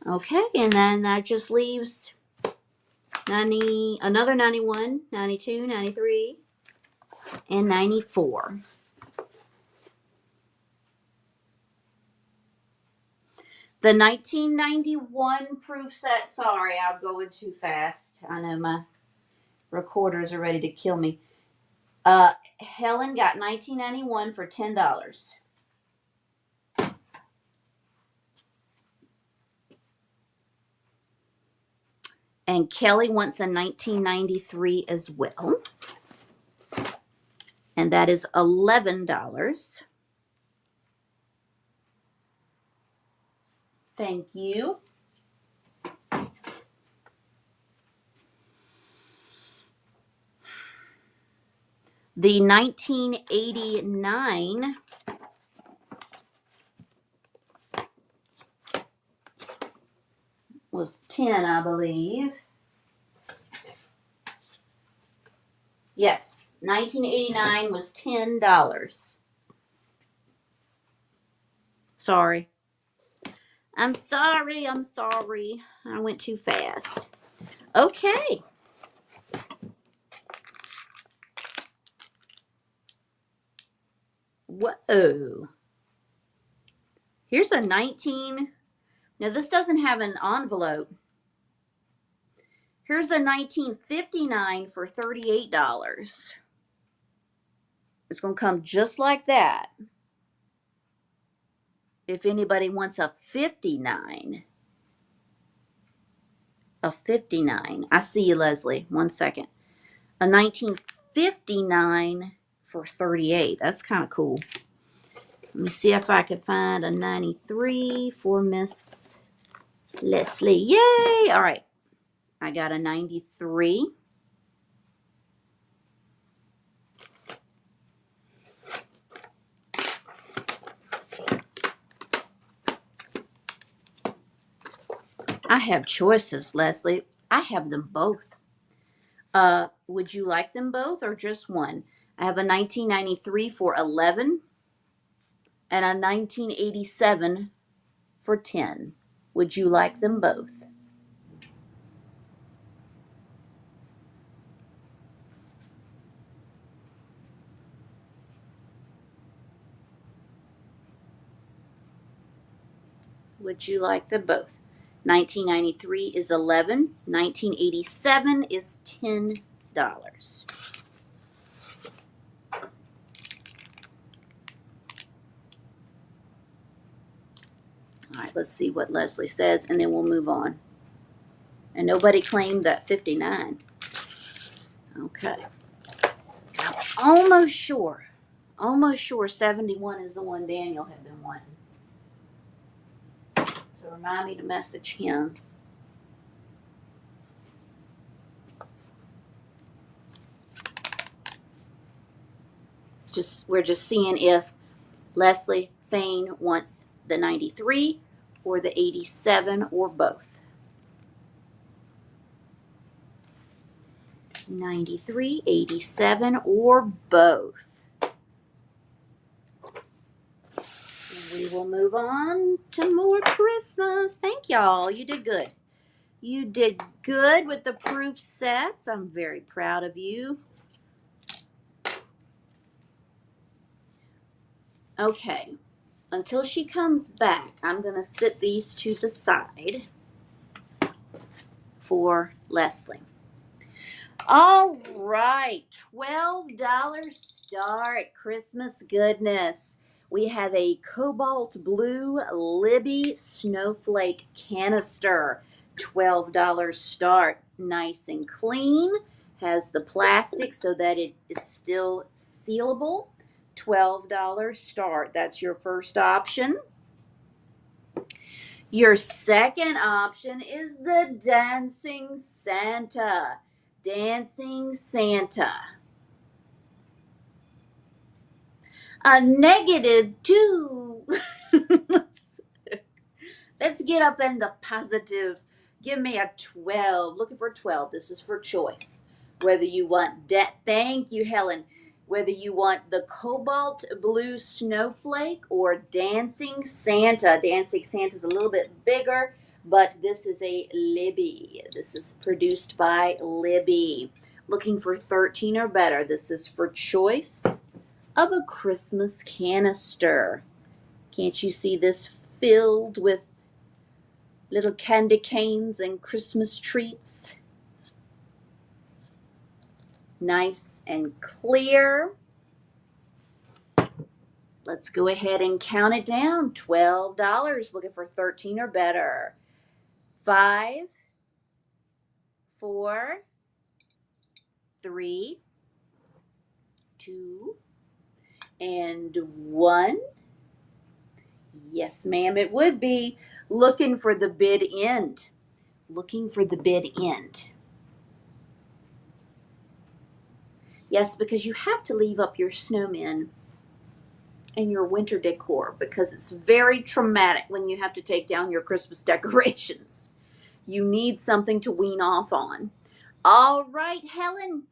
Okay, and then that just leaves another 91, 92, 93, and 94. The 1991 proof set, sorry, I'm going too fast. I know my recorders are ready to kill me. Helen got 1991 for $10. And Kelly wants a 1993 as well. And that is $11. Thank you. The 1989 was 10, I believe. Yes, 1989 was $10. Sorry. I'm sorry. I went too fast. Okay. Whoa. Here's a 19. Now, this doesn't have an envelope. Here's a 1959 for $38. It's going to come just like that. If anybody wants a 59. A 59. I see you, Leslie. 1 second. A 1959 for 38. That's kind of cool. Let me see if I can find a 93 for Miss Leslie. Yay! All right. I got a 93. I have choices, Leslie. I have them both. Would you like them both or just one? I have a 1993 for 11 and a 1987 for 10. Would you like them both? Would you like them both? 1993 is 11. 1987 is $10. All right, let's see what Leslie says, and then we'll move on. And nobody claimed that 59. Okay. Almost sure 71 is the one Daniel had been wanting. So remind me to message him. We're just seeing if Leslie Fain wants the 93 or the 87 or both. 93, 87, or both. And we will move on to more Christmas. Thank y'all. You did good. You did good with the proof sets. I'm very proud of you. Okay. Until she comes back, I'm going to sit these to the side for Leslie. All right, $12 start, Christmas goodness. We have a cobalt blue Libby snowflake canister, $12 start, nice and clean, has the plastic so that it is still sealable, $12 start. That's your first option. Your second option is the Dancing Santa. Dancing Santa. A -2. Let's get up in the positives. Give me a 12. Looking for 12. This is for choice. Whether you want that, thank you, Helen. Whether you want the cobalt blue snowflake or Dancing Santa. Dancing Santa is a little bit bigger, but this is a Libby. This is produced by Libby. Looking for 13 or better. This is for choice of a Christmas canister. Can't you see this filled with little candy canes and Christmas treats? Nice and clear. Let's go ahead and count it down. $12. Looking for 13 or better. 5, 4, 3, 2, and 1. Yes, ma'am, it would be. Looking for the bid end. Looking for the bid end. Yes, because you have to leave up your snowmen and your winter decor because it's very traumatic when you have to take down your Christmas decorations. You need something to wean off on. All right, Helen.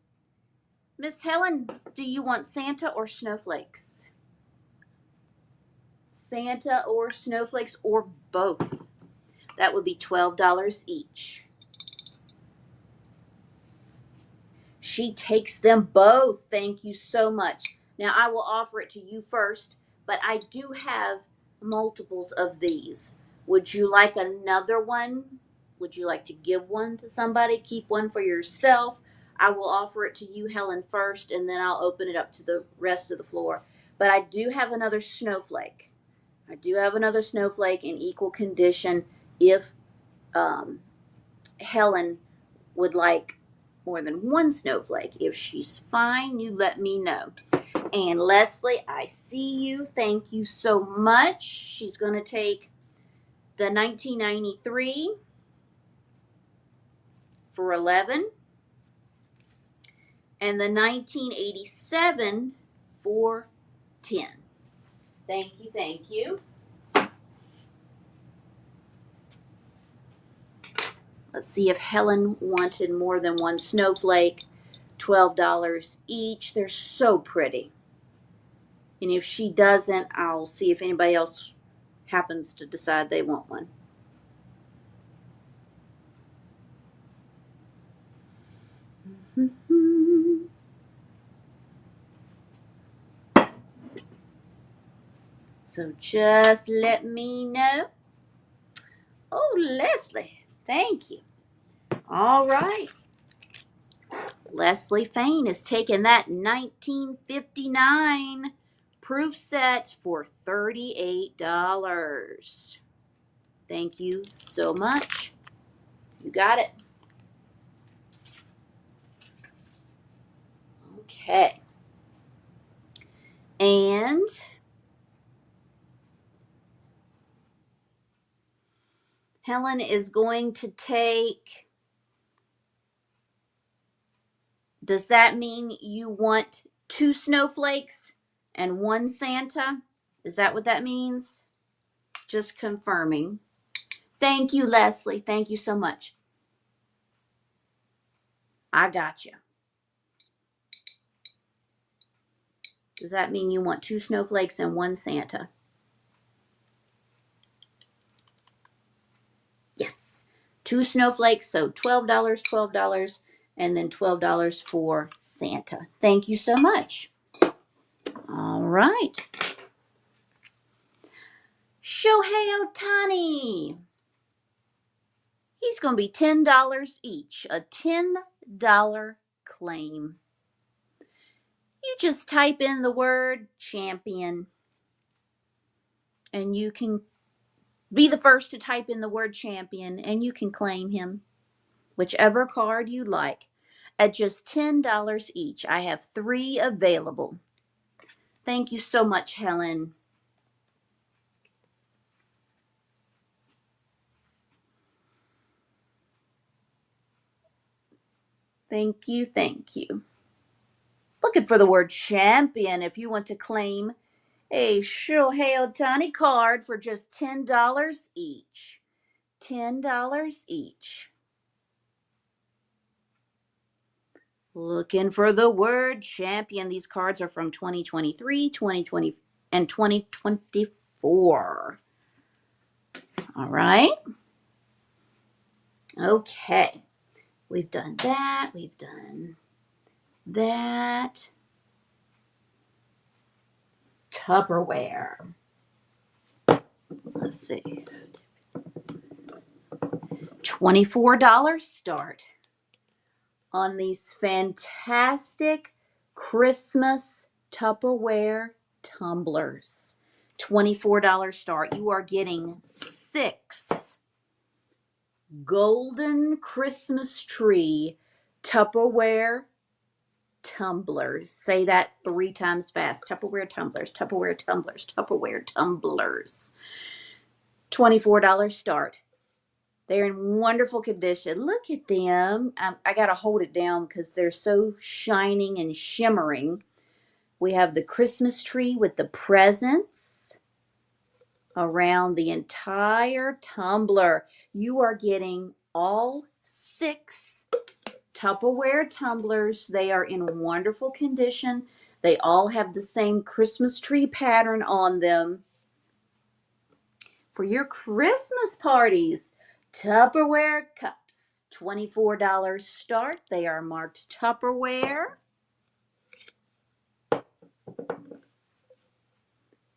Miss Helen, do you want Santa or snowflakes? Santa or snowflakes or both? That would be $12 each. She takes them both. Thank you so much. Now, I will offer it to you first, but I do have multiples of these. Would you like another one? Would you like to give one to somebody? Keep one for yourself? I will offer it to you, Helen, first, and then I'll open it up to the rest of the floor. But I do have another snowflake. I do have another snowflake in equal condition if um, Helen would like more than one snowflake. If she's fine, you let me know. And Leslie, I see you. Thank you so much. She's going to take the 1993 for 11 and the 1987 for 10. Thank you, thank you. Let's see if Helen wanted more than one snowflake. $12 each. They're so pretty. And if she doesn't, I'll see if anybody else happens to decide they want one. So just let me know. Oh, Leslie, thank you. All right. Leslie Fain is taking that 1959 proof set for $38. Thank you so much. You got it. Okay. And Helen is going to take, does that mean you want 2 snowflakes and 1 Santa? Is that what that means? Just confirming. Thank you, Leslie. Thank you so much. I got you. Does that mean you want 2 snowflakes and 1 Santa? Yes. 2 snowflakes, so $12, $12, and then $12 for Santa. Thank you so much. All right. Shohei Ohtani. He's going to be $10 each. A $10 claim. You just type in the word champion, and you can be the first to type in the word champion, and you can claim him. Whichever card you like, at just $10 each. I have 3 available. Thank you so much, Helen. Thank you, thank you. Looking for the word champion if you want to claim a Shohei Ohtani card for just $10 each. $10 each. Looking for the word champion. These cards are from 2023, 2020, and 2024. All right. Okay. We've done that. We've done that. Tupperware. Let's see. $24 start on these fantastic Christmas Tupperware tumblers. $24 start. You are getting 6 golden Christmas tree Tupperware tumblers. Say that 3 times fast. Tupperware tumblers, Tupperware tumblers, Tupperware tumblers. $24 start. They're in wonderful condition. Look at them. I got to hold it down because they're so shining and shimmering. We have the Christmas tree with the presents around the entire tumbler. You are getting all 6 Tupperware tumblers. They are in wonderful condition. They all have the same Christmas tree pattern on them. For your Christmas parties, Tupperware cups, $24 start. They are marked Tupperware.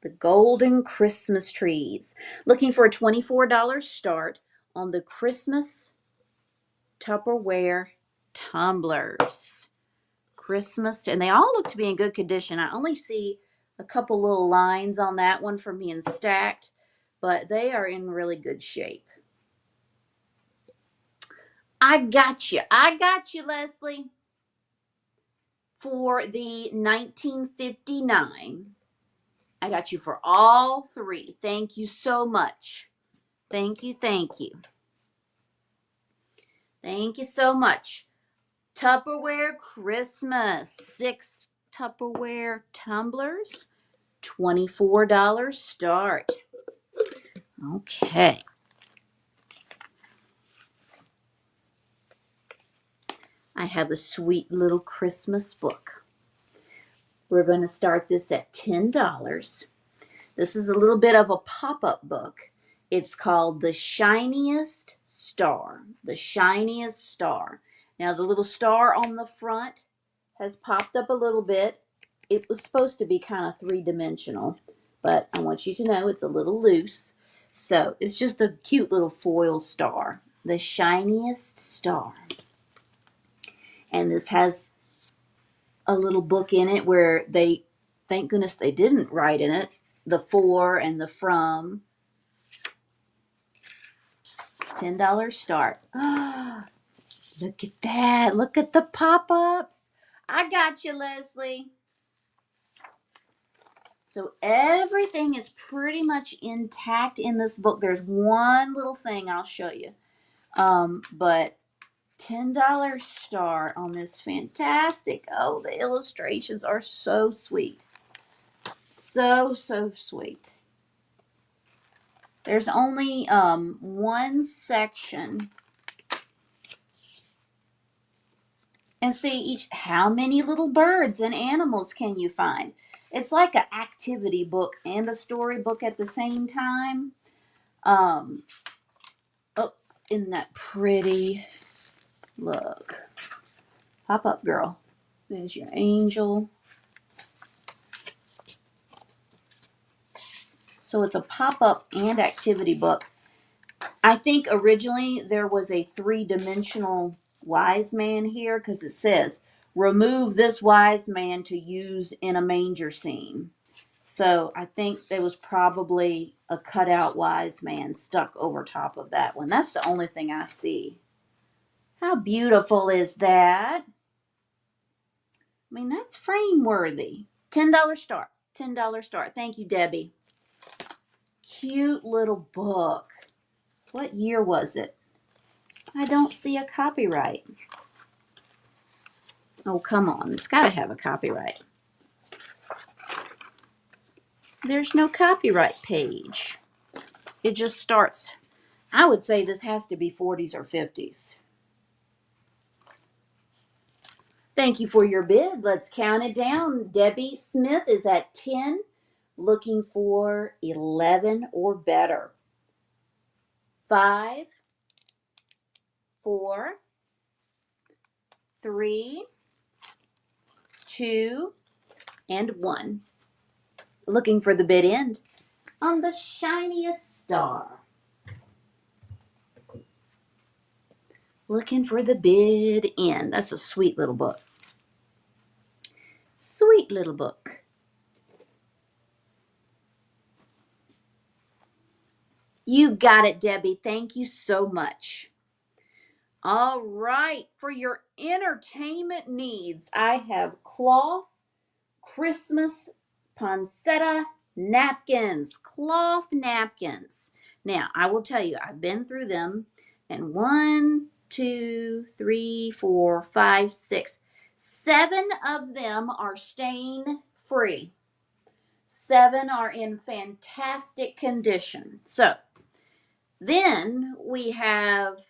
The golden Christmas trees. Looking for a $24 start on the Christmas Tupperware tumblers. Christmas, and they all look to be in good condition. I only see a couple little lines on that one from being stacked, but they are in really good shape. I got you. I got you, Leslie. For the 1959, I got you for all three. Thank you so much. Thank you, thank you. Thank you so much. Tupperware Christmas. 6 Tupperware tumblers. $24 start. Okay. I have a sweet little Christmas book. We're going to start this at $10. This is a little bit of a pop-up book. It's called The Shiniest Star. The Shiniest Star. Now, the little star on the front has popped up a little bit. It was supposed to be kind of three-dimensional, but I want you to know it's a little loose. So, it's just a cute little foil star. The Shiniest Star. And this has a little book in it where they, thank goodness they didn't write in it, the for and the from. $10 start. Look at that. Look at the pop-ups. I got you, Leslie. So everything is pretty much intact in this book. There's one little thing I'll show you. But $10 start on this fantastic. Oh, the illustrations are so sweet. So, so sweet. There's only one section. And see how many little birds and animals can you find? It's like an activity book and a storybook at the same time. Oh, isn't that pretty? Look. Pop up, girl. There's your angel. So it's a pop-up and activity book. I think originally there was a three-dimensional wise man here because it says, remove this wise man to use in a manger scene. So I think there was probably a cutout wise man stuck over top of that one. That's the only thing I see. How beautiful is that? I mean, that's frame worthy. $10 start. $10 start. Thank you, Debbie. Cute little book. What year was it? I don't see a copyright. Oh, come on. It's got to have a copyright. There's no copyright page. It just starts. I would say this has to be 40s or 50s. Thank you for your bid. Let's count it down. Debbie Smith is at 10, looking for 11 or better. 5, 4, 3, 2, and 1. Looking for the bid end on The Shiniest Star. Looking for the bid end. That's a sweet little book. Sweet little book. You got it, Debbie. Thank you so much. All right. For your entertainment needs, I have cloth Christmas poinsettia napkins. Cloth napkins. Now, I will tell you, I've been through them, and 1, 2, 3, 4, 5, 6, 7 of them are stain free. 7 are in fantastic condition. So, then we have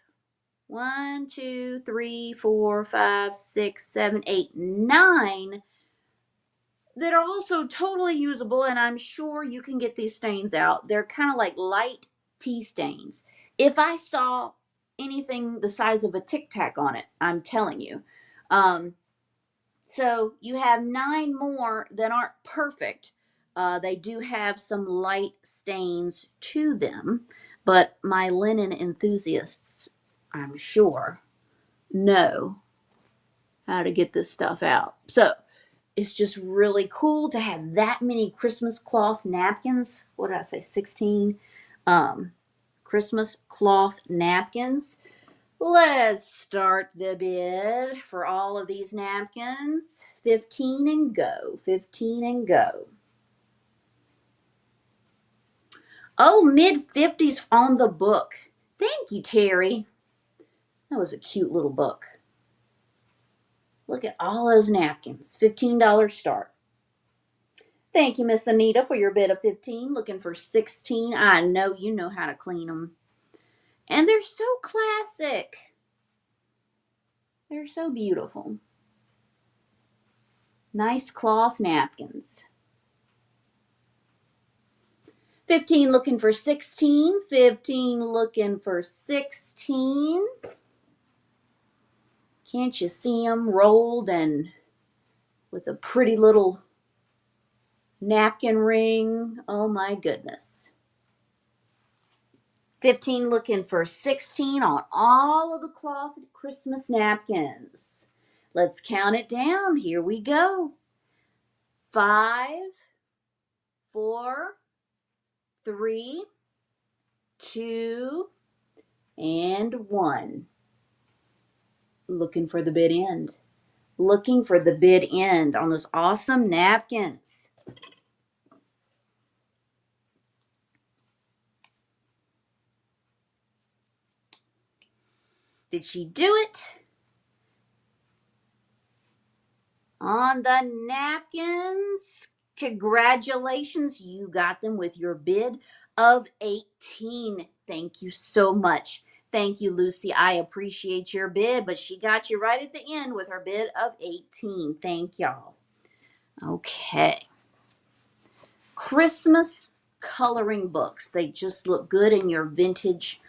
1, 2, 3, 4, 5, 6, 7, 8, 9 that are also totally usable, and I'm sure you can get these stains out. They're kind of like light tea stains. If I saw anything the size of a Tic Tac on it, I'm telling you. So you have 9 more that aren't perfect. They do have some light stains to them, but my linen enthusiasts, I'm sure, know how to get this stuff out. So it's just really cool to have that many Christmas cloth napkins. What did I say? 16 Christmas cloth napkins. Let's start the bid for all of these napkins. 15 and go. 15 and go. Oh, mid 50s on the book. Thank you, Terry. That was a cute little book. Look at all those napkins. $15 start. Thank you, Miss Anita, for your bid of 15. Looking for 16. I know you know how to clean them. And they're so classic. They're so beautiful. Nice cloth napkins. 15 looking for 16. 15 looking for 16. Can't you see them rolled and with a pretty little napkin ring? Oh my goodness. 15 looking for 16 on all of the cloth Christmas napkins. Let's count it down. Here we go. 5, 4, 3, 2, and 1. Looking for the bid end. Looking for the bid end on those awesome napkins. Did she do it? On the napkins. Congratulations, you got them with your bid of 18. Thank you so much. Thank you, Lucy. I appreciate your bid, but she got you right at the end with her bid of 18. Thank y'all. Okay. Christmas coloring books. They just look good in your vintage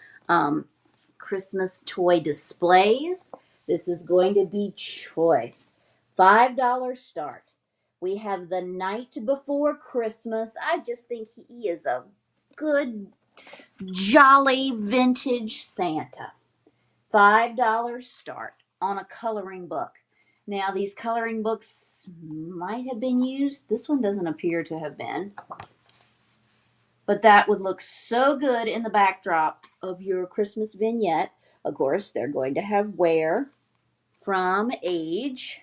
Christmas toy displays. This is going to be choice. $5 start. We have The Night Before Christmas. I just think he is a good, jolly vintage Santa. $5 start on a coloring book. Now, these coloring books might have been used. This one doesn't appear to have been. But that would look so good in the backdrop of your Christmas vignette. Of course, they're going to have wear from age.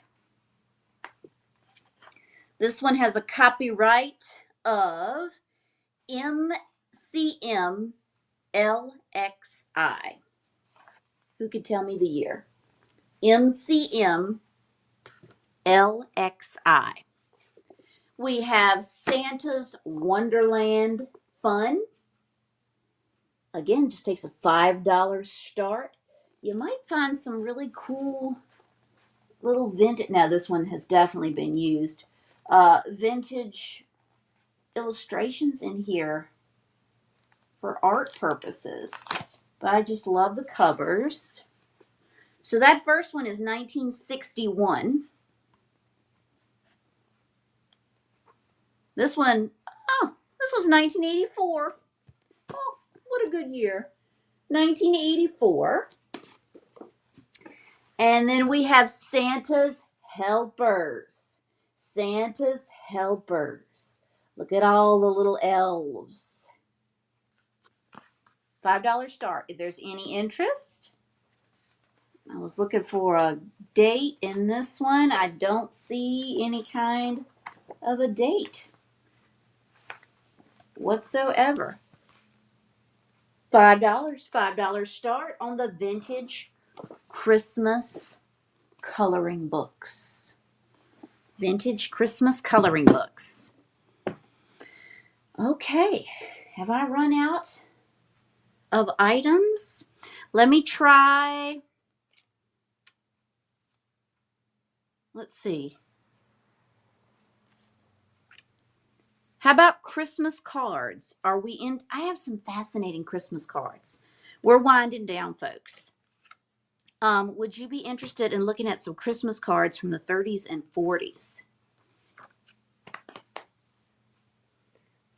This one has a copyright of MCM LXI. Who could tell me the year? MCM LXI. We have Santa's Wonderland Fun. Again, just takes a $5 start. You might find some really cool little vintage. Now, this one has definitely been used. Vintage illustrations in here for art purposes. But I just love the covers. So that first one is 1961. This one, this was 1984. Oh, what a good year. 1984. And then we have Santa's Helpers. Santa's Helpers. Look at all the little elves. $5 start. If there's any interest, I was looking for a date in this one. I don't see any kind of a date whatsoever. $5 start on the vintage Christmas coloring books. Vintage Christmas coloring books. Okay, have I run out of items? Let me try. Let's see. How about Christmas cards? Are we in? I have some fascinating Christmas cards. We're winding down, folks. Would you be interested in looking at some Christmas cards from the 30s and 40s?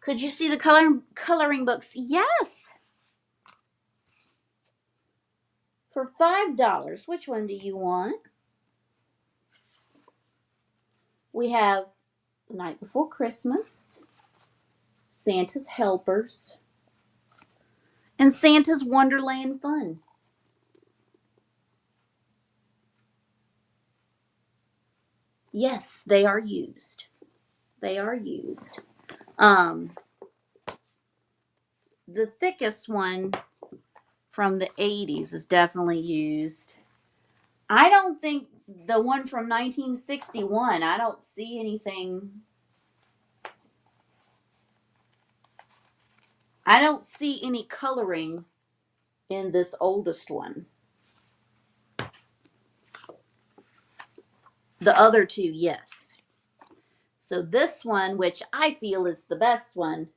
Could you see the coloring books? Yes. For $5. Which one do you want? We have The Night Before Christmas, Santa's Helpers, and Santa's Wonderland Fun. Yes, they are used. They are used. The thickest one from the 80s is definitely used. I don't think the one from 1961, I don't see anything. I don't see any coloring in this oldest one. The other two, yes. So this one, which I feel is the best one,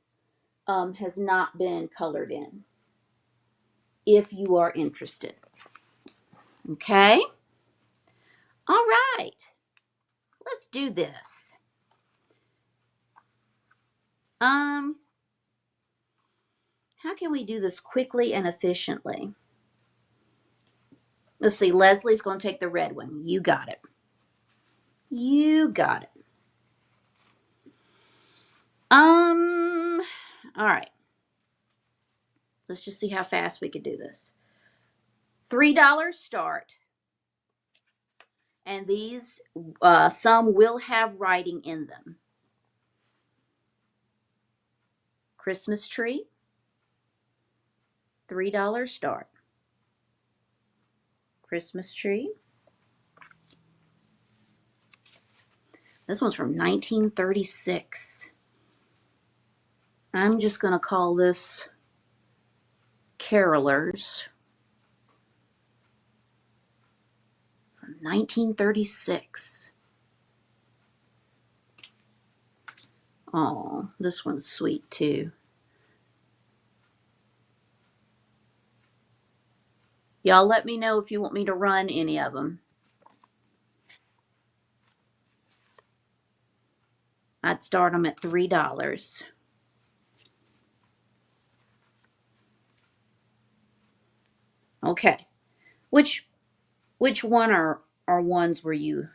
has not been colored in. If you are interested. Okay? All right. Let's do this. How can we do this quickly and efficiently? Let's see. Leslie's going to take the red one. You got it. You got it. All right. Let's just see how fast we could do this. $3 start. And these, some will have writing in them. Christmas tree. $3 start. Christmas tree. This one's from 1936. I'm just going to call this Carolers. From 1936. Oh, this one's sweet too. Y'all let me know if you want me to run any of them. I'd start them at $3. Okay. Which one are ones were you?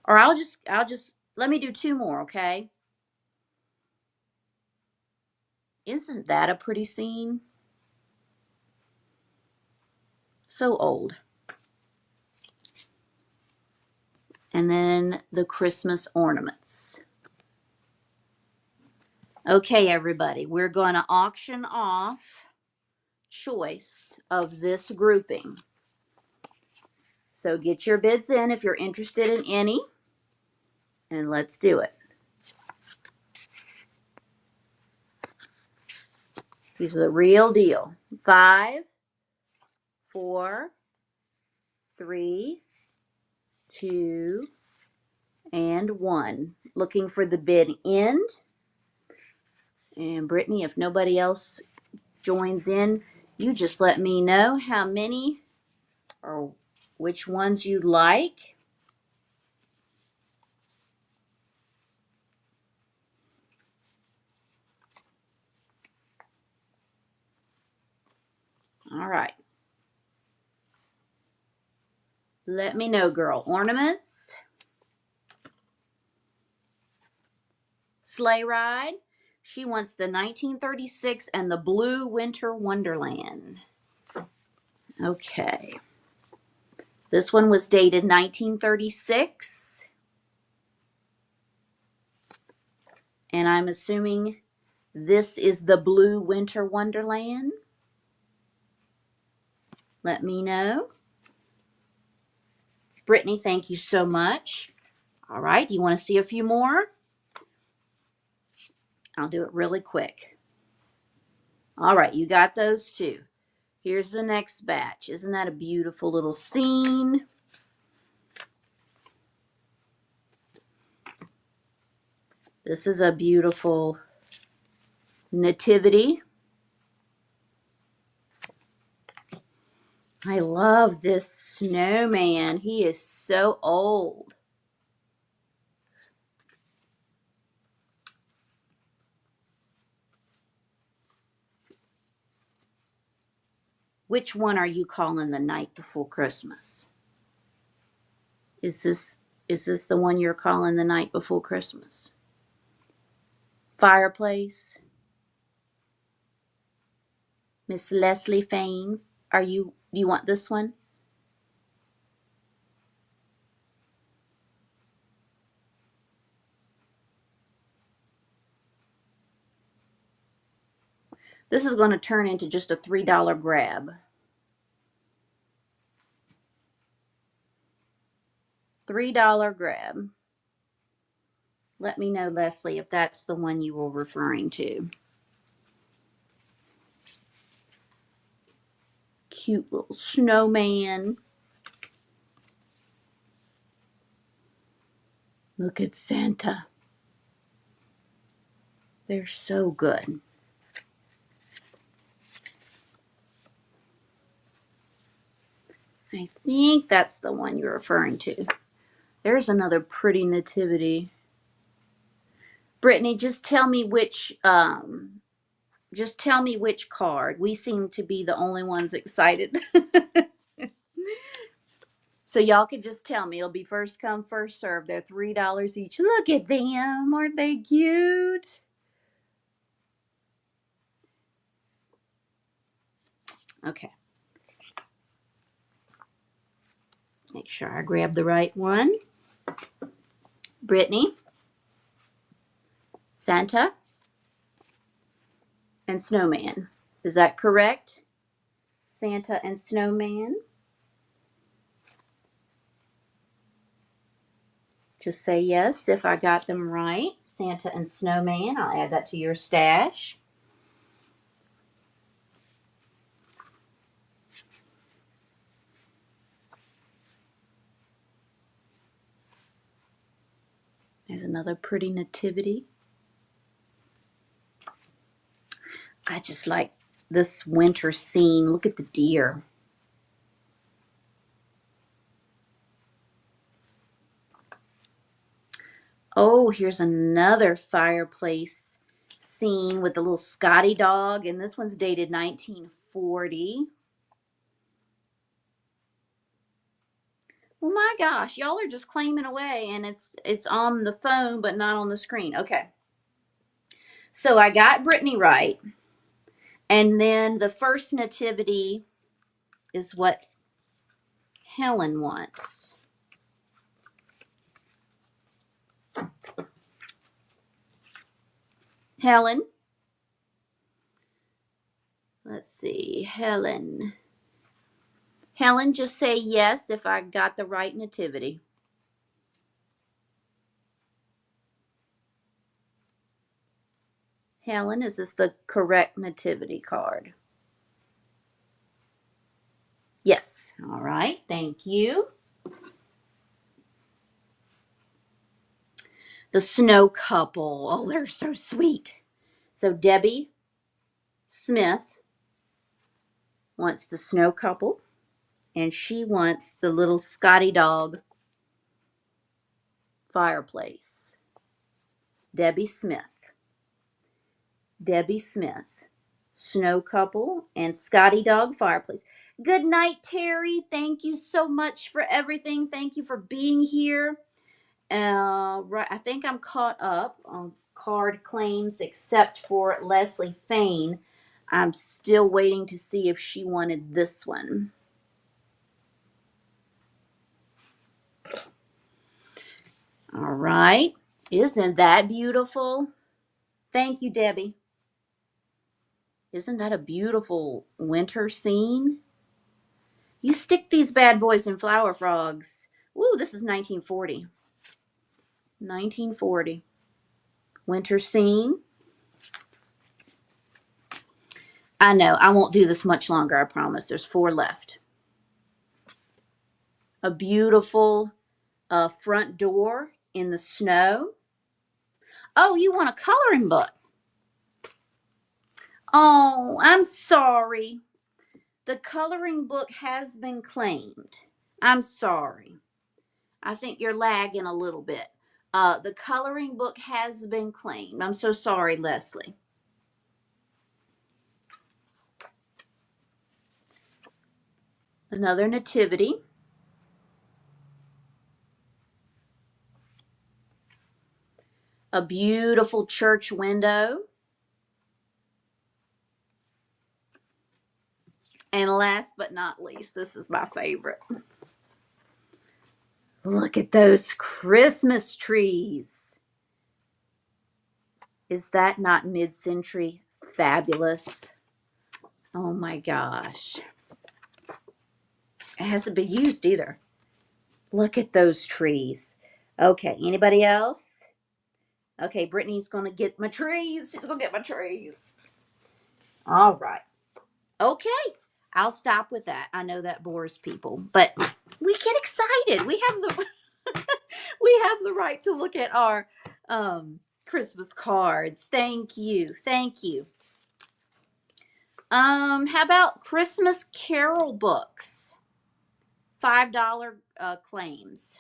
Or I'll just let me do two more, okay? Isn't that a pretty scene? So old. And then the Christmas ornaments. Okay, everybody, we're going to auction off choice of this grouping. So get your bids in if you're interested in any, and let's do it. These are the real deal. 5, 4, 3, 2, and 1. Looking for the bid end. And Brittany, if nobody else joins in, you just let me know how many or which ones you'd like. All right. Let me know, girl. Ornaments. Sleigh ride. She wants the 1936 and the Blue Winter Wonderland. Okay. This one was dated 1936. And I'm assuming this is the Blue Winter Wonderland. Let me know. Brittany, thank you so much. All right, you want to see a few more? I'll do it really quick. All right, you got those two. Here's the next batch. Isn't that a beautiful little scene? This is a beautiful nativity. I love this snowman. He is so old. Which one are you calling the night before Christmas? Is this the one you're calling the night before Christmas? Fireplace? Miss Leslie Fain, do you want this one? This is going to turn into just a $3 grab. $3 grab. Let me know, Leslie, if that's the one you were referring to. Cute little snowman. Look at Santa. They're so good. I think that's the one you're referring to. There's another pretty nativity. Brittany, just tell me which card. We seem to be the only ones excited. So y'all can just tell me. It'll be first come, first serve. They're $3 each. Look at them. Aren't they cute? Okay. Make sure I grab the right one. Brittany, Santa, and Snowman. Is that correct? Santa and Snowman. Just say yes if I got them right. Santa and Snowman. I'll add that to your stash. There's another pretty nativity. I just like this winter scene. Look at the deer. Oh, here's another fireplace scene with the little Scotty dog, and this one's dated 1940. Well, my gosh, y'all are just claiming away, and it's on the phone but not on the screen. Okay. So I got Brittany right. And then the first nativity is what Helen wants. Helen. Let's see. Helen, just say yes if I got the right nativity. Helen, is this the correct nativity card? Yes. All right. Thank you. The snow couple. Oh, they're so sweet. So Debbie Smith wants the snow couple, and she wants the little Scotty dog fireplace. Debbie Smith, snow couple, and Scotty dog fireplace. Good night, Terry. Thank you so much for everything. Thank you for being here. Right, I think I'm caught up on card claims except for Leslie Fain. I'm still waiting to see if she wanted this one. All right. Isn't that beautiful? Thank you, Debbie. Isn't that a beautiful winter scene? You stick these bad boys in Flower Frogs. Woo, this is 1940. 1940. Winter scene. I know, I won't do this much longer, I promise. There's 4 left. A beautiful front door in the snow. Oh, you want a coloring book? Oh, I'm sorry. The coloring book has been claimed. I'm sorry. I think you're lagging a little bit. The coloring book has been claimed. I'm so sorry, Leslie. Another nativity. A beautiful church window. And last but not least, this is my favorite. Look at those Christmas trees. Is that not mid-century fabulous? Oh my gosh. It hasn't been used either. Look at those trees. Okay, anybody else? Okay, Brittany's gonna get my trees. She's gonna get my trees. All right. Okay, I'll stop with that. I know that bores people, but we get excited. We have the we have the right to look at our Christmas cards. Thank you. Thank you. How about Christmas Carol books? $5 claims.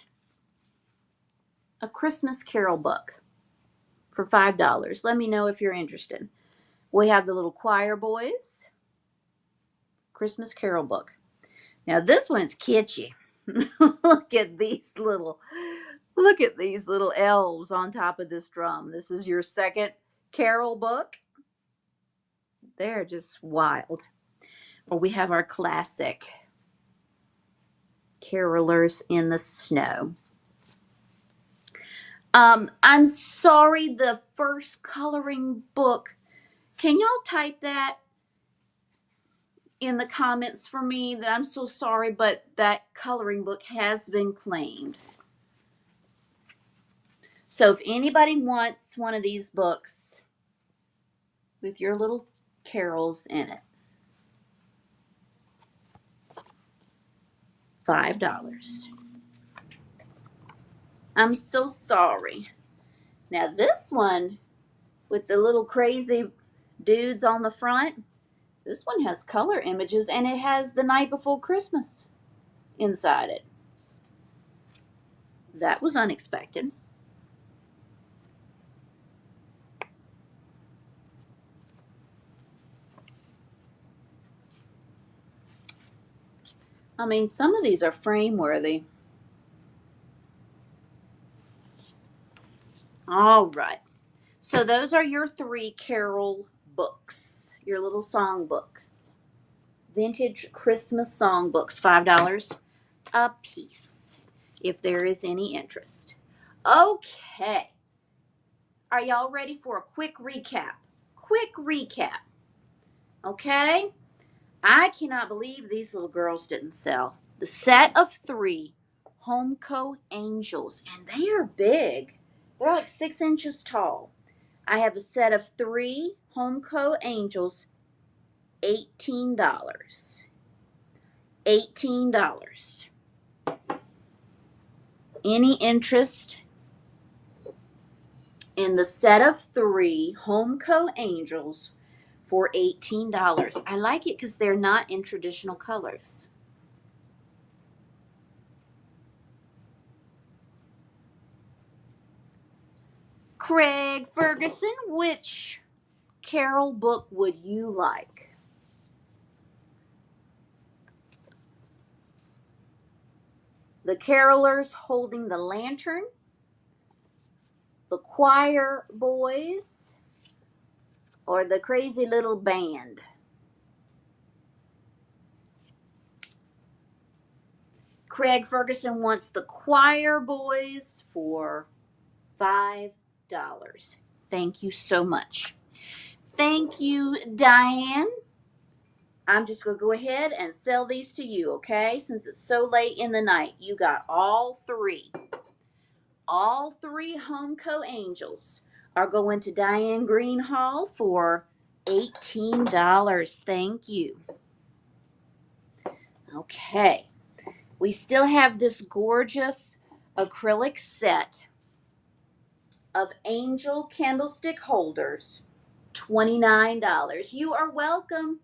A Christmas Carol book for $5. Let me know if you're interested. We have the little choir boys Christmas Carol book. Now this one's kitschy. Look at these little elves on top of this drum. This is your second carol book. They're just wild. Or we have our classic Carolers in the Snow. I'm sorry, the first coloring book. Can y'all type that in the comments for me that I'm so sorry, but that coloring book has been claimed. So if anybody wants one of these books with your little carols in it, $5. I'm so sorry. Now this one with the little crazy dudes on the front, this one has color images and it has The Night Before Christmas inside it. That was unexpected. I mean, some of these are frame worthy. All right. So those are your 3 carol books, your little song books. Vintage Christmas song books, $5 a piece, if there is any interest. Okay. Are y'all ready for a quick recap? Quick recap. Okay? I cannot believe these little girls didn't sell. The set of 3 Homeco Angels, and they are big. They're like 6 inches tall. I have a set of 3 Homeco Angels, $18. $18. Any interest in the set of 3 Homeco Angels for $18? I like it because they're not in traditional colors. Craig Ferguson, which carol book would you like? The Carolers Holding the Lantern, the Choir Boys, or the Crazy Little Band? Craig Ferguson wants the Choir Boys for $5. Thank you so much. Thank you, Diane. I'm just going to go ahead and sell these to you, okay? Since it's so late in the night, you got all 3. All 3 Homeco Angels are going to Diane Greenhall for $18. Thank you. Okay. We still have this gorgeous acrylic set of angel candlestick holders, $29. You are welcome.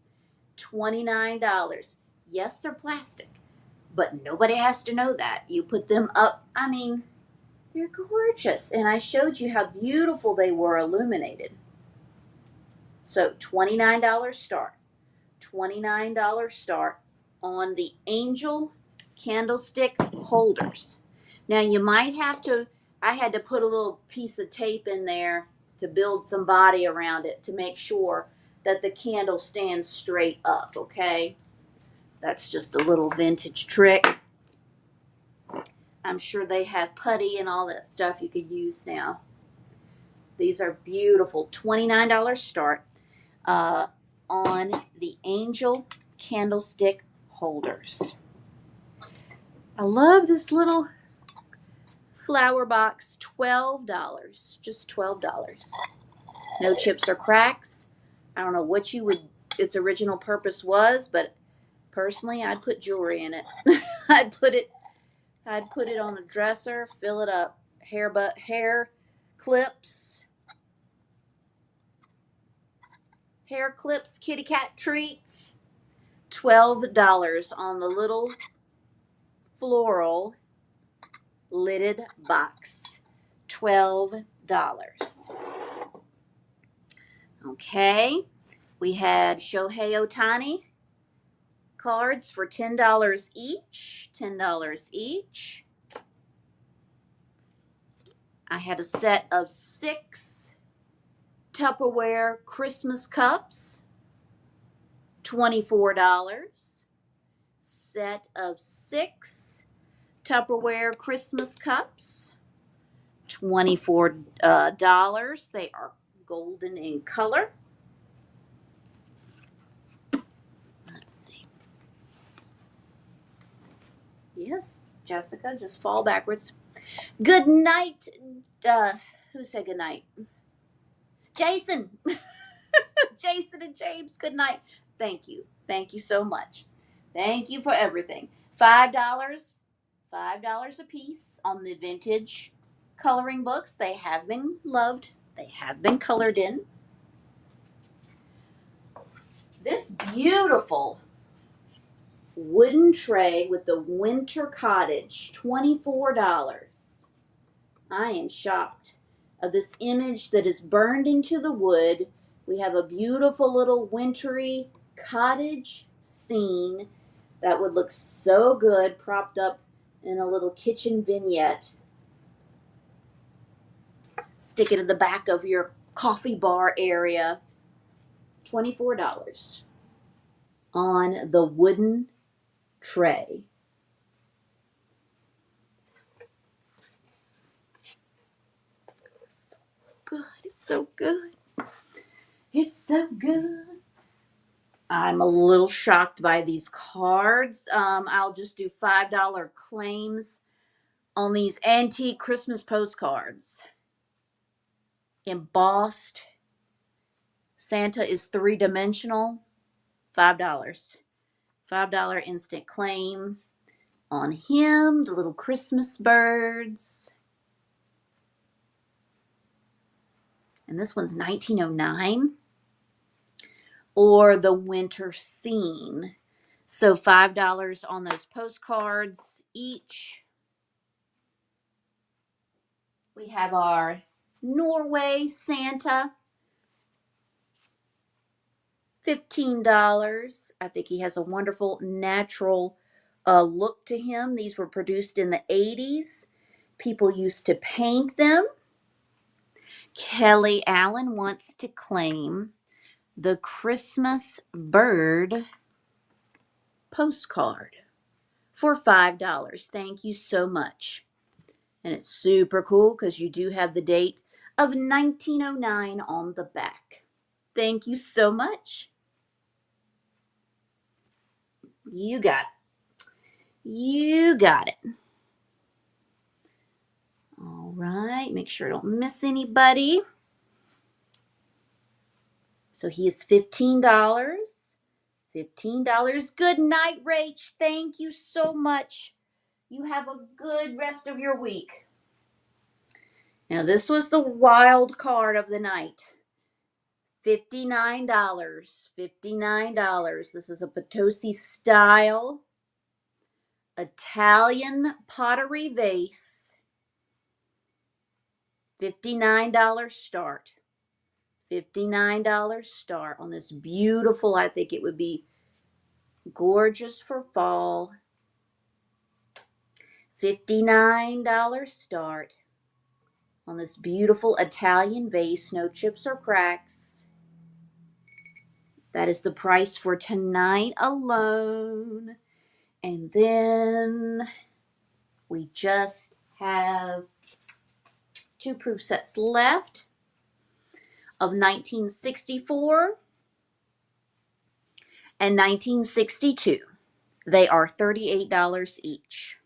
$29. Yes, they're plastic, but nobody has to know that. You put them up. I mean, they're gorgeous. And I showed you how beautiful they were illuminated. So $29 start. $29 start. on the Angel candlestick holders. Now you might have to, I had to put a little piece of tape in there to build some body around it to make sure that the candle stands straight up, okay? That's just a little vintage trick. I'm sure they have putty and all that stuff you could use now. These are beautiful, $29 start on the Angel candlestick holders. I love this little flower box, $12, just $12. No chips or cracks. I don't know what its original purpose was, but personally, I'd put jewelry in it. I'd put it on a dresser, fill it up, hair clips, kitty cat treats. $12 on the little floral lidded box. $12. Okay, we had Shohei Ohtani cards for $10 each. $10 each. I had a set of 6 Tupperware Christmas cups. $24. Set of 6 Tupperware Christmas cups. $24. They are golden in color. Let's see. Yes, Jessica, just fall backwards. Good night. Who said good night? Jason. Jason and James, good night. Thank you. Thank you so much. Thank you for everything. $5. $5 a piece on the vintage coloring books. They have been loved. They have been colored in. This beautiful wooden tray with the winter cottage, $24. I am shocked of this image that is burned into the wood. We have a beautiful little wintry cottage scene that would look so good propped up in a little kitchen vignette. Stick it in the back of your coffee bar area. $24 on the wooden tray. So good. It's so good. It's so good. I'm a little shocked by these cards. I'll just do $5 claims on these antique Christmas postcards. Embossed. Santa is 3-dimensional. $5. $5 instant claim on him. The little Christmas birds. And this one's 1909. Or the winter scene. So $5 on those postcards each. We have our Norway Santa. $15. I think he has a wonderful natural look to him. These were produced in the 80s. People used to paint them. Kelly Allen wants to claim the Christmas bird postcard for $5. Thank you so much. And it's super cool because you do have the date of 1909 on the back. Thank you so much. You got it. You got it. All right. Make sure I don't miss anybody. So he is $15. $15. Good night, Rach. Thank you so much. You have a good rest of your week. Now, this was the wild card of the night. $59. $59. This is a Potosi style Italian pottery vase. $59 start. $59 start on this beautiful, I think it would be Gorgeous for fall. $59 start on this beautiful Italian vase. No chips or cracks. That is the price for tonight alone. And then we just have 2 proof sets left of 1964 and 1962. They are $38 each.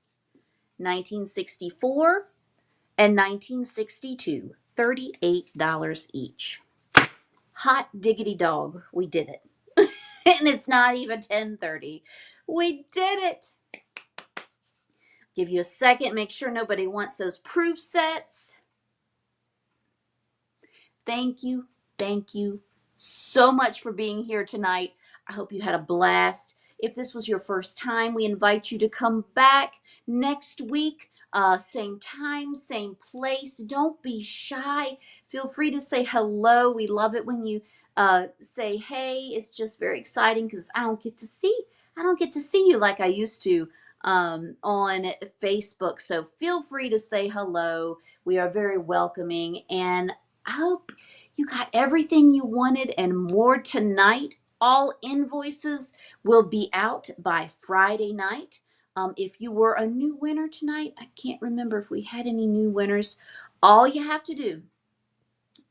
1964 and 1962, $38 each. Hot diggity dog, we did it. And it's not even 10:30. We did it. Give you a second, make sure nobody wants those proof sets. Thank you so much for being here tonight. I hope you had a blast. If this was your first time, we invite you to come back next week. Same time, same place. Don't be shy. Feel free to say hello. We love it when you say hey. It's just very exciting because I don't get to see you like I used to on Facebook. So feel free to say hello. We are very welcoming, and I hope you got everything you wanted and more tonight. All invoices will be out by Friday night. If you were a new winner tonight, I can't remember if we had any new winners. All you have to do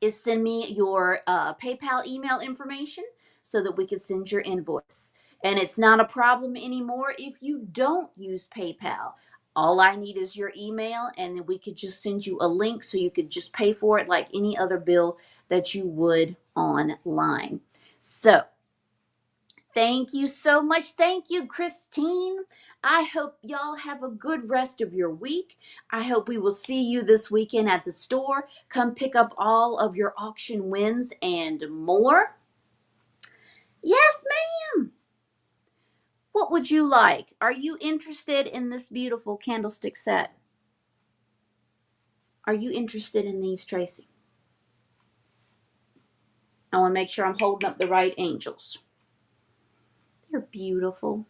is send me your PayPal email information so that we can send your invoice. And it's not a problem anymore if you don't use PayPal. All I need is your email, and then we could just send you a link so you could just pay for it like any other bill that you would online. So, thank you so much. Thank you, Christine. I hope y'all have a good rest of your week. I hope we will see you this weekend at the store. Come pick up all of your auction wins and more. Yes, ma'am. What would you like? Are you interested in this beautiful candlestick set? Are you interested in these, Tracy? I want to make sure I'm holding up the right angels. They're beautiful.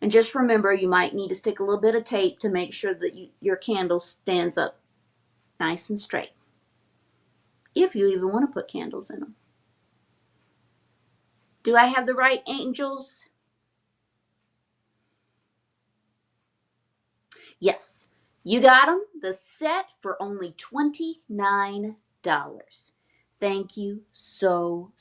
And just remember, you might need to stick a little bit of tape to make sure that your candle stands up nice and straight. If you even want to put candles in them. Do I have the right angels? Yes, you got them. The set for only $29. Thank you so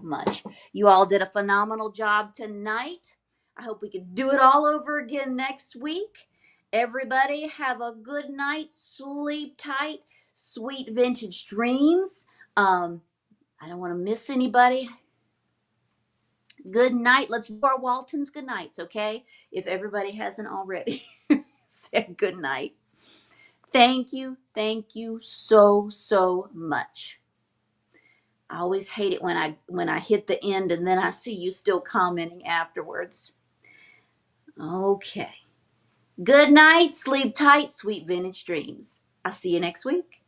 much. You all did a phenomenal job tonight. I hope we can do it all over again next week. Everybody have a good night. Sleep tight. Sweet vintage dreams. I don't want to miss anybody. Good night. Let's do our Waltons good nights, okay? If everybody hasn't already said good night. Thank you so much. I always hate it when I hit the end and then I see you still commenting afterwards. Okay. Good night. Sleep tight. Sweet vintage dreams. I'll see you next week.